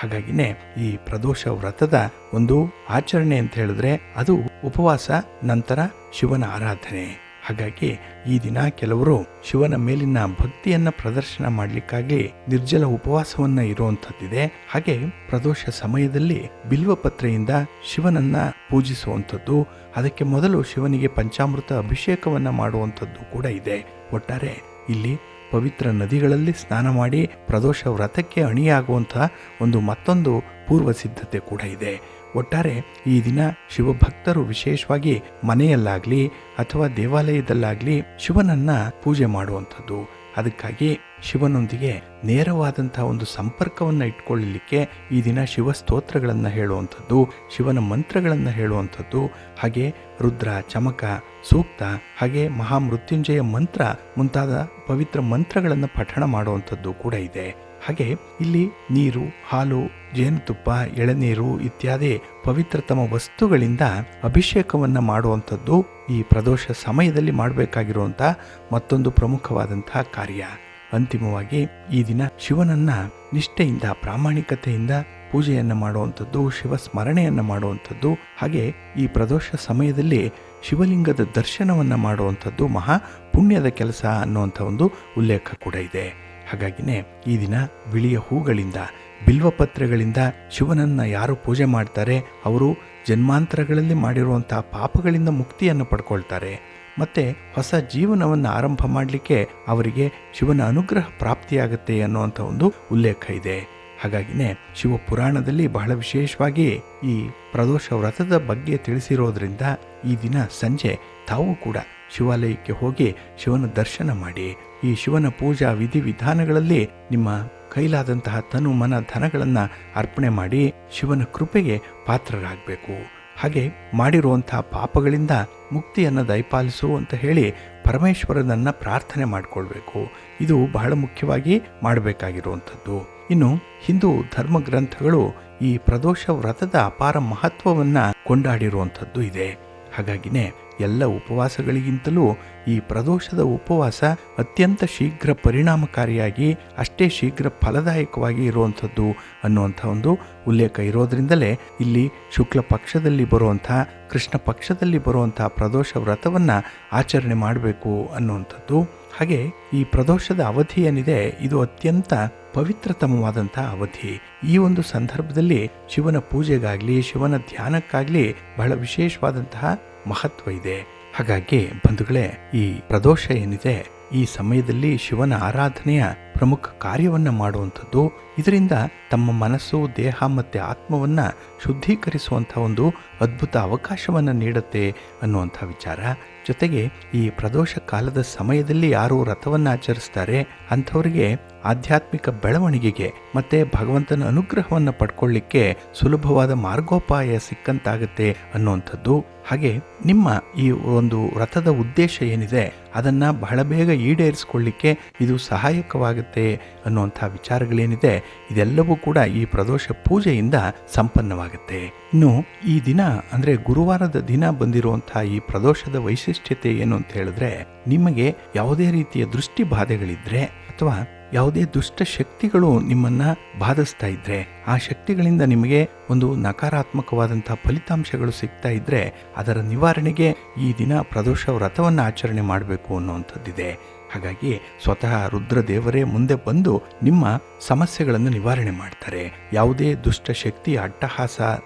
ಹಾಗಾಗಿನೇ ಈ ಪ್ರದೋಷ ವ್ರತದ ಒಂದು ಆಚರಣೆ ಅಂತ ಹೇಳಿದ್ರೆ ಅದು ಉಪವಾಸ ನಂತರ ಶಿವನ ಆರಾಧನೆ. ಹಾಗಾಗಿ ಈ ದಿನ ಕೆಲವರು ಶಿವನ ಮೇಲಿನ ಭಕ್ತಿಯನ್ನ ಪ್ರದರ್ಶನ ಮಾಡಲಿಕ್ಕಾಗಿ ನಿರ್ಜಲ ಉಪವಾಸವನ್ನ ಇರುವಂಥದ್ದಿದೆ. ಹಾಗೆ ಪ್ರದೋಷ ಸಮಯದಲ್ಲಿ ಬಿಲ್ವಪತ್ರೆಯಿಂದ ಶಿವನನ್ನ ಪೂಜಿಸುವಂಥದ್ದು, ಅದಕ್ಕೆ ಮೊದಲು ಶಿವನಿಗೆ ಪಂಚಾಮೃತ ಅಭಿಷೇಕವನ್ನ ಮಾಡುವಂಥದ್ದು ಕೂಡ ಇದೆ. ಒಟ್ಟಾರೆ ಇಲ್ಲಿ ಪವಿತ್ರ ನದಿಗಳಲ್ಲಿ ಸ್ನಾನ ಮಾಡಿ ಪ್ರದೋಷ ವ್ರತಕ್ಕೆ ಅಣಿಯಾಗುವಂಥ ಒಂದು ಮತ್ತೊಂದು ಪೂರ್ವ ಸಿದ್ಧತೆ ಕೂಡ ಇದೆ. ಒಟ್ಟಾರೆ ಈ ದಿನ ಶಿವಭಕ್ತರು ವಿಶೇಷವಾಗಿ ಮನೆಯಲ್ಲಾಗಲಿ ಅಥವಾ ದೇವಾಲಯದಲ್ಲಾಗಲಿ ಶಿವನನ್ನ ಪೂಜೆ ಮಾಡುವಂಥದ್ದು. ಅದಕ್ಕಾಗಿ ಶಿವನೊಂದಿಗೆ ನೇರವಾದಂತಹ ಒಂದು ಸಂಪರ್ಕವನ್ನು ಇಟ್ಕೊಳ್ಳಲಿಕ್ಕೆ ಈ ದಿನ ಶಿವ ಸ್ತೋತ್ರಗಳನ್ನು ಹೇಳುವಂಥದ್ದು, ಶಿವನ ಮಂತ್ರಗಳನ್ನು ಹೇಳುವಂಥದ್ದು, ಹಾಗೆ ರುದ್ರ, ಚಮಕ, ಸೂಕ್ತ, ಹಾಗೆ ಮಹಾಮೃತ್ಯುಂಜಯ ಮಂತ್ರ ಮುಂತಾದ ಪವಿತ್ರ ಮಂತ್ರಗಳನ್ನು ಪಠಣ ಮಾಡುವಂಥದ್ದು ಕೂಡ ಇದೆ. ಹಾಗೆ ಇಲ್ಲಿ ನೀರು, ಹಾಲು, ಜೇನುತುಪ್ಪ, ಎಳೆನೀರು ಇತ್ಯಾದಿ ಪವಿತ್ರತಮ ವಸ್ತುಗಳಿಂದ ಅಭಿಷೇಕವನ್ನು ಮಾಡುವಂಥದ್ದು ಈ ಪ್ರದೋಷ ಸಮಯದಲ್ಲಿ ಮಾಡಬೇಕಾಗಿರುವಂಥ ಮತ್ತೊಂದು ಪ್ರಮುಖವಾದಂತಹ ಕಾರ್ಯ. ಅಂತಿಮವಾಗಿ ಈ ದಿನ ಶಿವನನ್ನ ನಿಷ್ಠೆಯಿಂದ, ಪ್ರಾಮಾಣಿಕತೆಯಿಂದ ಪೂಜೆಯನ್ನು ಮಾಡುವಂಥದ್ದು, ಶಿವ ಸ್ಮರಣೆಯನ್ನು ಮಾಡುವಂಥದ್ದು, ಹಾಗೆ ಈ ಪ್ರದೋಷ ಸಮಯದಲ್ಲಿ ಶಿವಲಿಂಗದ ದರ್ಶನವನ್ನು ಮಾಡುವಂಥದ್ದು ಮಹಾ ಪುಣ್ಯದ ಕೆಲಸ ಅನ್ನುವಂಥ ಒಂದು ಉಲ್ಲೇಖ ಕೂಡ ಇದೆ. ಹಾಗಾಗಿನೇ ಈ ದಿನ ಬಿಳಿಯ ಹೂಗಳಿಂದ, ಬಿಲ್ವಪತ್ರೆಗಳಿಂದ ಶಿವನನ್ನ ಯಾರು ಪೂಜೆ ಮಾಡ್ತಾರೆ ಅವರು ಜನ್ಮಾಂತರಗಳಲ್ಲಿ ಮಾಡಿರುವಂತಹ ಪಾಪಗಳಿಂದ ಮುಕ್ತಿಯನ್ನು ಪಡ್ಕೊಳ್ತಾರೆ. ಮತ್ತೆ ಹೊಸ ಜೀವನವನ್ನು ಆರಂಭ ಮಾಡಲಿಕ್ಕೆ ಅವರಿಗೆ ಶಿವನ ಅನುಗ್ರಹ ಪ್ರಾಪ್ತಿಯಾಗುತ್ತೆ ಅನ್ನುವಂಥ ಒಂದು ಉಲ್ಲೇಖ ಇದೆ. ಹಾಗಾಗಿನೇ ಶಿವಪುರಾಣದಲ್ಲಿ ಬಹಳ ವಿಶೇಷವಾಗಿ ಈ ಪ್ರದೋಷ ವ್ರತದ ಬಗ್ಗೆ ತಿಳಿಸಿರೋದ್ರಿಂದ ಈ ದಿನ ಸಂಜೆ ತಾವು ಕೂಡ ಶಿವಾಲಯಕ್ಕೆ ಹೋಗಿ ಶಿವನ ದರ್ಶನ ಮಾಡಿ ಈ ಶಿವನ ಪೂಜಾ ವಿಧಿವಿಧಾನಗಳಲ್ಲಿ ನಿಮ್ಮ ಕೈಲಾದಂತಹ ತನು, ಮನ, ಧನಗಳನ್ನು ಅರ್ಪಣೆ ಮಾಡಿ ಶಿವನ ಕೃಪೆಗೆ ಪಾತ್ರರಾಗಬೇಕು. ಹಾಗೆ ಮಾಡಿರುವಂತಹ ಪಾಪಗಳಿಂದ ಮುಕ್ತಿಯನ್ನು ದಯಪಾಲಿಸು ಅಂತ ಹೇಳಿ ಪರಮೇಶ್ವರನನ್ನ ಪ್ರಾರ್ಥನೆ ಮಾಡಿಕೊಳ್ಬೇಕು. ಇದು ಬಹಳ ಮುಖ್ಯವಾಗಿ ಮಾಡಬೇಕಾಗಿರುವಂಥದ್ದು. ಇನ್ನು ಹಿಂದೂ ಧರ್ಮ ಗ್ರಂಥಗಳು ಈ ಪ್ರದೋಷ ವ್ರತದ ಅಪಾರ ಮಹತ್ವವನ್ನು ಕೊಂಡಾಡಿರುವಂಥದ್ದು ಇದೆ. ಹಾಗಾಗಿನೇ ಎಲ್ಲ ಉಪವಾಸಗಳಿಗಿಂತಲೂ ಈ ಪ್ರದೋಷದ ಉಪವಾಸ ಅತ್ಯಂತ ಶೀಘ್ರ ಪರಿಣಾಮಕಾರಿಯಾಗಿ ಅಷ್ಟೇ ಶೀಘ್ರ ಫಲದಾಯಕವಾಗಿ ಇರುವಂಥದ್ದು ಅನ್ನುವಂಥ ಒಂದು ಉಲ್ಲೇಖ ಇರೋದ್ರಿಂದಲೇ ಇಲ್ಲಿ ಶುಕ್ಲ ಪಕ್ಷದಲ್ಲಿ ಬರುವಂಥ, ಕೃಷ್ಣ ಪಕ್ಷದಲ್ಲಿ ಬರುವಂಥ ಪ್ರದೋಷ ವ್ರತವನ್ನು ಆಚರಣೆ ಮಾಡಬೇಕು ಅನ್ನುವಂಥದ್ದು. ಹಾಗೆ ಈ ಪ್ರದೋಷದ ಅವಧಿ ಏನಿದೆ ಇದು ಅತ್ಯಂತ ಪವಿತ್ರತಮವಾದಂಥ ಅವಧಿ. ಈ ಒಂದು ಸಂದರ್ಭದಲ್ಲಿ ಶಿವನ ಪೂಜೆಗಾಗಲಿ ಶಿವನ ಧ್ಯಾನಕ್ಕಾಗಲಿ ಬಹಳ ವಿಶೇಷವಾದಂತಹ ಮಹತ್ವ ಇದೆ. ಹಾಗಾಗಿ ಬಂಧುಗಳೇ, ಈ ಪ್ರದೋಷ ಏನಿದೆ ಈ ಸಮಯದಲ್ಲಿ ಶಿವನ ಆರಾಧನೆಯ ಪ್ರಮುಖ ಕಾರ್ಯವನ್ನು ಮಾಡುವಂಥದ್ದು, ಇದರಿಂದ ತಮ್ಮ ಮನಸ್ಸು, ದೇಹ ಮತ್ತು ಆತ್ಮವನ್ನು ಶುದ್ಧೀಕರಿಸುವಂಥ ಒಂದು ಅದ್ಭುತ ಅವಕಾಶವನ್ನು ನೀಡುತ್ತೆ ಅನ್ನುವಂಥ ವಿಚಾರ. ಜೊತೆಗೆ ಈ ಪ್ರದೋಷ ಕಾಲದ ಸಮಯದಲ್ಲಿ ಯಾರು ವ್ರತವನ್ನು ಆಚರಿಸ್ತಾರೆ ಅಂಥವರಿಗೆ ಆಧ್ಯಾತ್ಮಿಕ ಬೆಳವಣಿಗೆಗೆ ಮತ್ತು ಭಗವಂತನ ಅನುಗ್ರಹವನ್ನು ಪಡ್ಕೊಳ್ಳಿಕ್ಕೆ ಸುಲಭವಾದ ಮಾರ್ಗೋಪಾಯ ಸಿಕ್ಕಂತಾಗುತ್ತೆ ಅನ್ನುವಂಥದ್ದು. ಹಾಗೆ ನಿಮ್ಮ ಈ ಒಂದು ವ್ರತದ ಉದ್ದೇಶ ಏನಿದೆ ಅದನ್ನು ಬಹಳ ಬೇಗ ಈಡೇರಿಸಿಕೊಳ್ಳಿಕ್ಕೆ ಇದು ಸಹಾಯಕವಾಗುತ್ತೆ ಅನ್ನುವಂಥ ವಿಚಾರಗಳೇನಿದೆ ಇದೆಲ್ಲವೂ ಕೂಡ ಈ ಪ್ರದೋಷ ಪೂಜೆಯಿಂದ ಸಂಪನ್ನವಾಗುತ್ತೆ. ಇನ್ನು ಈ ದಿನ ಅಂದರೆ ಗುರುವಾರದ ದಿನ ಬಂದಿರುವಂಥ ಈ ಪ್ರದೋಷದ ವೈಶಿಷ್ಟ್ಯತೆ ಏನು ಅಂತ ಹೇಳಿದ್ರೆ, ನಿಮಗೆ ಯಾವುದೇ ರೀತಿಯ ದೃಷ್ಟಿ ಬಾಧೆಗಳಿದ್ರೆ ಅಥವಾ ಯಾವುದೇ ದುಷ್ಟ ಶಕ್ತಿಗಳು ನಿಮ್ಮನ್ನ ಬಾಧಿಸ್ತಾ ಇದ್ರೆ, ಆ ಶಕ್ತಿಗಳಿಂದ ನಿಮಗೆ ಒಂದು ನಕಾರಾತ್ಮಕವಾದಂಥ ಫಲಿತಾಂಶಗಳು ಸಿಗ್ತಾ ಇದ್ರೆ ಅದರ ನಿವಾರಣೆಗೆ ಈ ದಿನ ಪ್ರದೋಷ ವ್ರತವನ್ನು ಆಚರಣೆ ಮಾಡಬೇಕು ಅನ್ನುವಂಥದ್ದಿದೆ. ಹಾಗಾಗಿ ಸ್ವತಃ ರುದ್ರದೇವರೇ ಮುಂದೆ ಬಂದು ನಿಮ್ಮ ಸಮಸ್ಯೆಗಳನ್ನು ನಿವಾರಣೆ ಮಾಡ್ತಾರೆ. ಯಾವುದೇ ದುಷ್ಟ ಶಕ್ತಿ ಅಟ್ಟಹಾಸ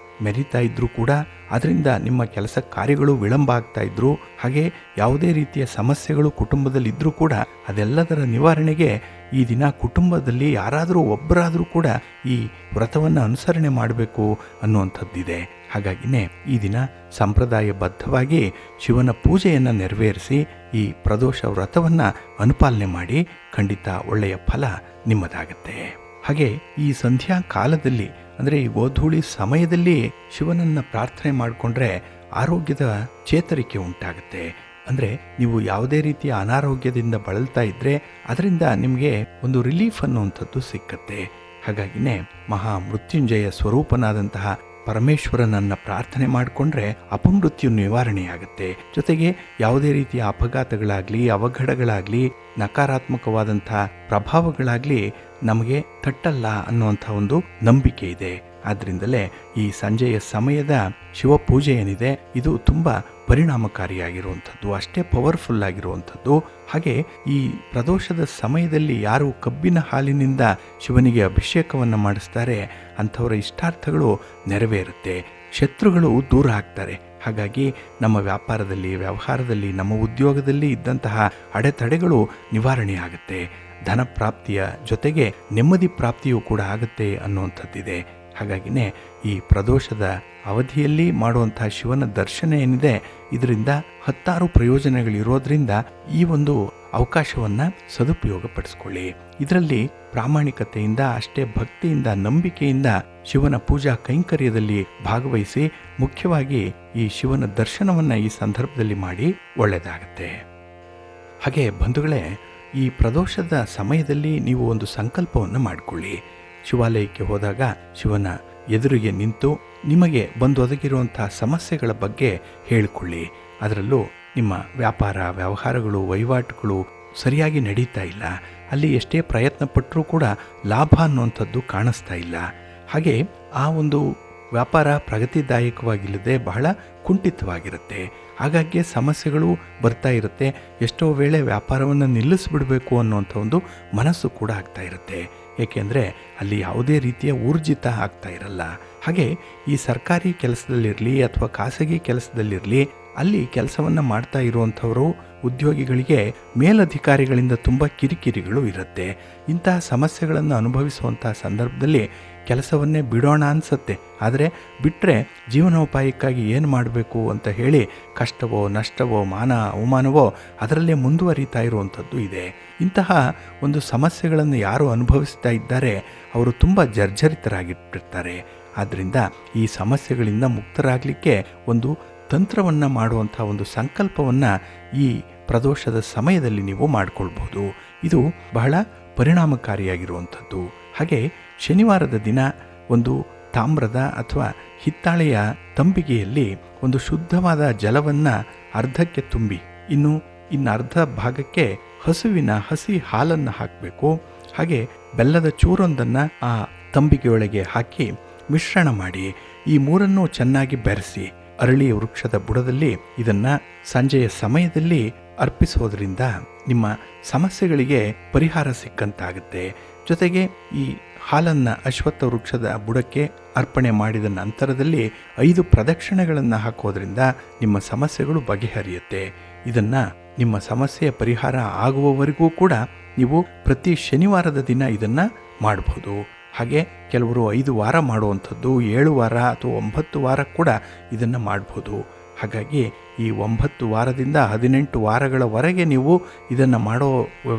ಮೆರಿತಾ ಇದ್ರೂ ಕೂಡ ಅದರಿಂದ ನಿಮ್ಮ ಕೆಲಸ ಕಾರ್ಯಗಳು ವಿಳಂಬ ಆಗ್ತಾ ಇದ್ರು, ಹಾಗೆ ಯಾವುದೇ ರೀತಿಯ ಸಮಸ್ಯೆಗಳು ಕುಟುಂಬದಲ್ಲಿ ಇದ್ರೂ ಕೂಡ ಅದೆಲ್ಲದರ ನಿವಾರಣೆಗೆ ಈ ದಿನ ಕುಟುಂಬದಲ್ಲಿ ಯಾರಾದರೂ ಒಬ್ಬರಾದರೂ ಕೂಡ ಈ ವ್ರತವನ್ನು ಅನುಸರಣೆ ಮಾಡಬೇಕು ಅನ್ನುವಂಥದ್ದಿದೆ. ಹಾಗಾಗಿನೇ ಈ ದಿನ ಸಂಪ್ರದಾಯಬದ್ಧವಾಗಿ ಶಿವನ ಪೂಜೆಯನ್ನು ನೆರವೇರಿಸಿ ಈ ಪ್ರದೋಷ ವ್ರತವನ್ನು ಅನುಪಾಲನೆ ಮಾಡಿ ಖಂಡಿತ ಒಳ್ಳೆಯ ಫಲ ನಿಮ್ಮದಾಗತ್ತೆ. ಹಾಗೆ ಈ ಸಂಧ್ಯಾ ಕಾಲದಲ್ಲಿ ಅಂದರೆ ಈ ಗೋಧೂಳಿ ಸಮಯದಲ್ಲಿ ಶಿವನನ್ನು ಪ್ರಾರ್ಥನೆ ಮಾಡಿಕೊಂಡ್ರೆ ಆರೋಗ್ಯದ ಚೇತರಿಕೆ ಉಂಟಾಗುತ್ತೆ. ಅಂದರೆ ನೀವು ಯಾವುದೇ ರೀತಿಯ ಅನಾರೋಗ್ಯದಿಂದ ಬಳಲ್ತಾ ಇದ್ದರೆ ಅದರಿಂದ ನಿಮಗೆ ಒಂದು ರಿಲೀಫ್ ಅನ್ನುವಂಥದ್ದು ಸಿಕ್ಕತ್ತೆ. ಹಾಗಾಗಿನೇ ಮಹಾ ಮೃತ್ಯುಂಜಯ ಸ್ವರೂಪನಾದಂತಹ ಪರಮೇಶ್ವರನನ್ನು ಪ್ರಾರ್ಥನೆ ಮಾಡಿಕೊಂಡ್ರೆ ಅಪಮೃತ್ಯು ನಿವಾರಣೆಯಾಗುತ್ತೆ. ಜೊತೆಗೆ ಯಾವುದೇ ರೀತಿಯ ಅಪಘಾತಗಳಾಗಲಿ, ಅವಘಡಗಳಾಗಲಿ, ನಕಾರಾತ್ಮಕವಾದಂಥ ಪ್ರಭಾವಗಳಾಗಲಿ ನಮಗೆ ತಟ್ಟಲ್ಲ ಅನ್ನುವಂಥ ಒಂದು ನಂಬಿಕೆ ಇದೆ. ಆದ್ದರಿಂದಲೇ ಈ ಸಂಜೆಯ ಸಮಯದ ಶಿವಪೂಜೆ ಏನಿದೆ ಇದು ತುಂಬ ಪರಿಣಾಮಕಾರಿಯಾಗಿರುವಂಥದ್ದು, ಅಷ್ಟೇ ಪವರ್ಫುಲ್ ಆಗಿರುವಂಥದ್ದು. ಹಾಗೆ ಈ ಪ್ರದೋಷದ ಸಮಯದಲ್ಲಿ ಯಾರು ಕಬ್ಬಿನ ಹಾಲಿನಿಂದ ಶಿವನಿಗೆ ಅಭಿಷೇಕವನ್ನು ಮಾಡಿಸ್ತಾರೆ ಅಂಥವರ ಇಷ್ಟಾರ್ಥಗಳು ನೆರವೇರುತ್ತೆ, ಶತ್ರುಗಳು ದೂರ ಆಗ್ತಾರೆ. ಹಾಗಾಗಿ ನಮ್ಮ ವ್ಯಾಪಾರದಲ್ಲಿ, ವ್ಯವಹಾರದಲ್ಲಿ, ನಮ್ಮ ಉದ್ಯೋಗದಲ್ಲಿ ಇದ್ದಂತಹ ಅಡೆತಡೆಗಳು ನಿವಾರಣೆ ಆಗುತ್ತೆ. ಧನ ಪ್ರಾಪ್ತಿಯ ಜೊತೆಗೆ ನೆಮ್ಮದಿ ಪ್ರಾಪ್ತಿಯೂ ಕೂಡ ಆಗುತ್ತೆ ಅನ್ನುವಂಥದ್ದಿದೆ. ಹಾಗಾಗಿನೇ ಈ ಪ್ರದೋಷದ ಅವಧಿಯಲ್ಲಿ ಮಾಡುವಂತಹ ಶಿವನ ದರ್ಶನ ಏನಿದೆ ಇದರಿಂದ ಹತ್ತಾರು ಪ್ರಯೋಜನಗಳಿರೋದ್ರಿಂದ ಈ ಒಂದು ಅವಕಾಶವನ್ನು ಸದುಪಯೋಗಪಡಿಸ್ಕೊಳ್ಳಿ. ಇದರಲ್ಲಿ ಪ್ರಾಮಾಣಿಕತೆಯಿಂದ, ಅಷ್ಟೇ ಭಕ್ತಿಯಿಂದ, ನಂಬಿಕೆಯಿಂದ ಶಿವನ ಪೂಜಾ ಕೈಂಕರ್ಯದಲ್ಲಿ ಭಾಗವಹಿಸಿ ಮುಖ್ಯವಾಗಿ ಈ ಶಿವನ ದರ್ಶನವನ್ನು ಈ ಸಂದರ್ಭದಲ್ಲಿ ಮಾಡಿ ಒಳ್ಳೆಯದಾಗತ್ತೆ. ಹಾಗೆ ಬಂಧುಗಳೇ, ಈ ಪ್ರದೋಷದ ಸಮಯದಲ್ಲಿ ನೀವು ಒಂದು ಸಂಕಲ್ಪವನ್ನು ಮಾಡಿಕೊಳ್ಳಿ. ಶಿವಾಲಯಕ್ಕೆ ಹೋದಾಗ ಶಿವನ ಎದುರಿಗೆ ನಿಂತು ನಿಮಗೆ ಬಂದು ಒದಗಿರುವಂಥ ಸಮಸ್ಯೆಗಳ ಬಗ್ಗೆ ಹೇಳಿಕೊಳ್ಳಿ. ಅದರಲ್ಲೂ ನಿಮ್ಮ ವ್ಯಾಪಾರ, ವ್ಯವಹಾರಗಳು, ವಹಿವಾಟುಗಳು ಸರಿಯಾಗಿ ನಡೀತಾ ಇಲ್ಲ, ಅಲ್ಲಿ ಎಷ್ಟೇ ಪ್ರಯತ್ನ ಪಟ್ಟರೂ ಕೂಡ ಲಾಭ ಅನ್ನುವಂಥದ್ದು ಕಾಣಿಸ್ತಾ ಇಲ್ಲ, ಹಾಗೆ ಆ ಒಂದು ವ್ಯಾಪಾರ ಪ್ರಗತಿದಾಯಕವಾಗಿಲ್ಲದೆ ಬಹಳ ಕುಂಠಿತವಾಗಿರುತ್ತೆ. ಹಾಗಾಗಿ ಸಮಸ್ಯೆಗಳು ಬರ್ತಾ ಇರುತ್ತೆ. ಎಷ್ಟೋ ವೇಳೆ ವ್ಯಾಪಾರವನ್ನು ನಿಲ್ಲಿಸಿಬಿಡಬೇಕು ಅನ್ನುವಂಥ ಒಂದು ಮನಸ್ಸು ಕೂಡ ಆಗ್ತಾ ಇರುತ್ತೆ. ಏಕೆಂದರೆ ಅಲ್ಲಿ ಯಾವುದೇ ರೀತಿಯ ಊರ್ಜಿತ ಆಗ್ತಾ ಇರಲ್ಲ. ಹಾಗೆ ಈ ಸರ್ಕಾರಿ ಕೆಲಸದಲ್ಲಿರಲಿ ಅಥವಾ ಖಾಸಗಿ ಕೆಲಸದಲ್ಲಿರಲಿ ಅಲ್ಲಿ ಕೆಲಸವನ್ನು ಮಾಡ್ತಾ ಇರುವಂಥವರು ಉದ್ಯೋಗಿಗಳಿಗೆ ಮೇಲಧಿಕಾರಿಗಳಿಂದ ತುಂಬ ಕಿರಿಕಿರಿಗಳು ಇರುತ್ತೆ. ಇಂತಹ ಸಮಸ್ಯೆಗಳನ್ನು ಅನುಭವಿಸುವಂಥ ಸಂದರ್ಭದಲ್ಲಿ ಕೆಲಸವನ್ನೇ ಬಿಡೋಣ ಅನಿಸುತ್ತೆ. ಆದರೆ ಬಿಟ್ಟರೆ ಜೀವನೋಪಾಯಕ್ಕಾಗಿ ಏನು ಮಾಡಬೇಕು ಅಂತ ಹೇಳಿ ಕಷ್ಟವೋ, ನಷ್ಟವೋ, ಮಾನ ಅವಮಾನವೋ ಅದರಲ್ಲೇ ಮುಂದುವರಿತಾ ಇರುವಂಥದ್ದು ಇದೆ. ಇಂತಹ ಒಂದು ಸಮಸ್ಯೆಗಳನ್ನು ಯಾರು ಅನುಭವಿಸ್ತಾ ಇದ್ದಾರೆ ಅವರು ತುಂಬ ಜರ್ಜರಿತರಾಗಿರ್ತಾರೆ. ಆದ್ದರಿಂದ ಈ ಸಮಸ್ಯೆಗಳಿಂದ ಮುಕ್ತರಾಗಲಿಕ್ಕೆ ಒಂದು ತಂತ್ರವನ್ನು ಮಾಡುವಂಥ ಒಂದು ಸಂಕಲ್ಪವನ್ನು ಈ ಪ್ರದೋಷದ ಸಮಯದಲ್ಲಿ ನೀವು ಮಾಡಿಕೊಳ್ಬಹುದು. ಇದು ಬಹಳ ಪರಿಣಾಮಕಾರಿಯಾಗಿರುವಂಥದ್ದು. ಹಾಗೆ ಶನಿವಾರದ ದಿನ ಒಂದು ತಾಮ್ರದ ಅಥವಾ ಹಿತ್ತಾಳೆಯ ತಂಬಿಗೆಯಲ್ಲಿ ಒಂದು ಶುದ್ಧವಾದ ಜಲವನ್ನು ಅರ್ಧಕ್ಕೆ ತುಂಬಿ ಇನ್ನು ಅರ್ಧ ಭಾಗಕ್ಕೆ ಹಸುವಿನ ಹಸಿ ಹಾಲನ್ನು ಹಾಕಬೇಕು. ಹಾಗೆ ಬೆಲ್ಲದ ಚೂರೊಂದನ್ನು ಆ ತಂಬಿಗೆಯೊಳಗೆ ಹಾಕಿ ಮಿಶ್ರಣ ಮಾಡಿ ಈ ಮೂರನ್ನು ಚೆನ್ನಾಗಿ ಬೆರೆಸಿ ಅರಳಿ ವೃಕ್ಷದ ಬುಡದಲ್ಲಿ ಇದನ್ನು ಸಂಜೆಯ ಸಮಯದಲ್ಲಿ ಅರ್ಪಿಸೋದ್ರಿಂದ ನಿಮ್ಮ ಸಮಸ್ಯೆಗಳಿಗೆ ಪರಿಹಾರ ಸಿಕ್ಕಂತಾಗುತ್ತೆ. ಜೊತೆಗೆ ಈ ಹಾಲನ್ನು ಅಶ್ವತ್ಥ ವೃಕ್ಷದ ಬುಡಕ್ಕೆ ಅರ್ಪಣೆ ಮಾಡಿದ ನಂತರದಲ್ಲಿ 5 ಪ್ರದಕ್ಷಿಣೆಗಳನ್ನು ಹಾಕೋದ್ರಿಂದ ನಿಮ್ಮ ಸಮಸ್ಯೆಗಳು ಬಗೆಹರಿಯುತ್ತೆ. ಇದನ್ನು ನಿಮ್ಮ ಸಮಸ್ಯೆಯ ಪರಿಹಾರ ಆಗುವವರೆಗೂ ಕೂಡ ನೀವು ಪ್ರತಿ ಶನಿವಾರದ ದಿನ ಇದನ್ನು ಮಾಡಬಹುದು. ಹಾಗೆ ಕೆಲವರು 5 ವಾರ ಮಾಡುವಂಥದ್ದು, 7 ವಾರ ಅಥವಾ 9 ವಾರ ಕೂಡ ಇದನ್ನು ಮಾಡ್ಬೋದು. ಹಾಗಾಗಿ ಈ 9 ವಾರದಿಂದ 18 ವಾರಗಳವರೆಗೆ ನೀವು ಇದನ್ನು ಮಾಡೋ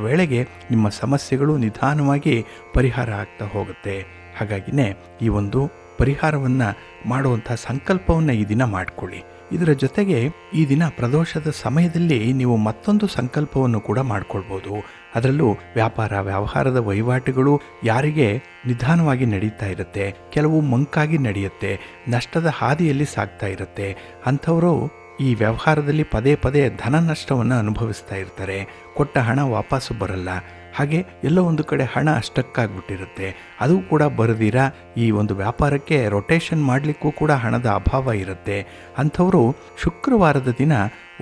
ವೇಳೆಗೆ ನಿಮ್ಮ ಸಮಸ್ಯೆಗಳು ನಿಧಾನವಾಗಿ ಪರಿಹಾರ ಆಗ್ತಾ ಹೋಗುತ್ತೆ. ಹಾಗಾಗಿನೇ ಈ ಒಂದು ಪರಿಹಾರವನ್ನು ಮಾಡುವಂಥ ಸಂಕಲ್ಪವನ್ನು ಈ ದಿನ ಮಾಡಿಕೊಳ್ಳಿ. ಇದರ ಜೊತೆಗೆ ಈ ದಿನ ಪ್ರದೋಷದ ಸಮಯದಲ್ಲಿ ನೀವು ಮತ್ತೊಂದು ಸಂಕಲ್ಪವನ್ನು ಕೂಡ ಮಾಡಿಕೊಳ್ಬೋದು. ಅದರಲ್ಲೂ ವ್ಯಾಪಾರದ ವಹಿವಾಟುಗಳು ಯಾರಿಗೆ ನಿಧಾನವಾಗಿ ನಡೀತಾ ಇರುತ್ತೆ, ಕೆಲವು ಮಂಕಾಗಿ ನಡೆಯುತ್ತೆ, ನಷ್ಟದ ಹಾದಿಯಲ್ಲಿ ಸಾಗ್ತಾ ಇರುತ್ತೆ, ಅಂಥವರು ಈ ವ್ಯವಹಾರದಲ್ಲಿ ಪದೇ ಪದೇ ಧನ ನಷ್ಟವನ್ನು ಅನುಭವಿಸ್ತಾ ಇರ್ತಾರೆ. ಕೊಟ್ಟ ಹಣ ವಾಪಸ್ಸು ಬರಲ್ಲ. ಹಾಗೆ ಎಲ್ಲೋ ಒಂದು ಕಡೆ ಹಣ ಅಷ್ಟಕ್ಕಾಗ್ಬಿಟ್ಟಿರುತ್ತೆ. ಅದು ಕೂಡ ಬರದಿರ ಈ ಒಂದು ವ್ಯಾಪಾರಕ್ಕೆ ರೊಟೇಷನ್ ಮಾಡಲಿಕ್ಕೂ ಕೂಡ ಹಣದ ಅಭಾವ ಇರುತ್ತೆ. ಅಂಥವರು ಶುಕ್ರವಾರದ ದಿನ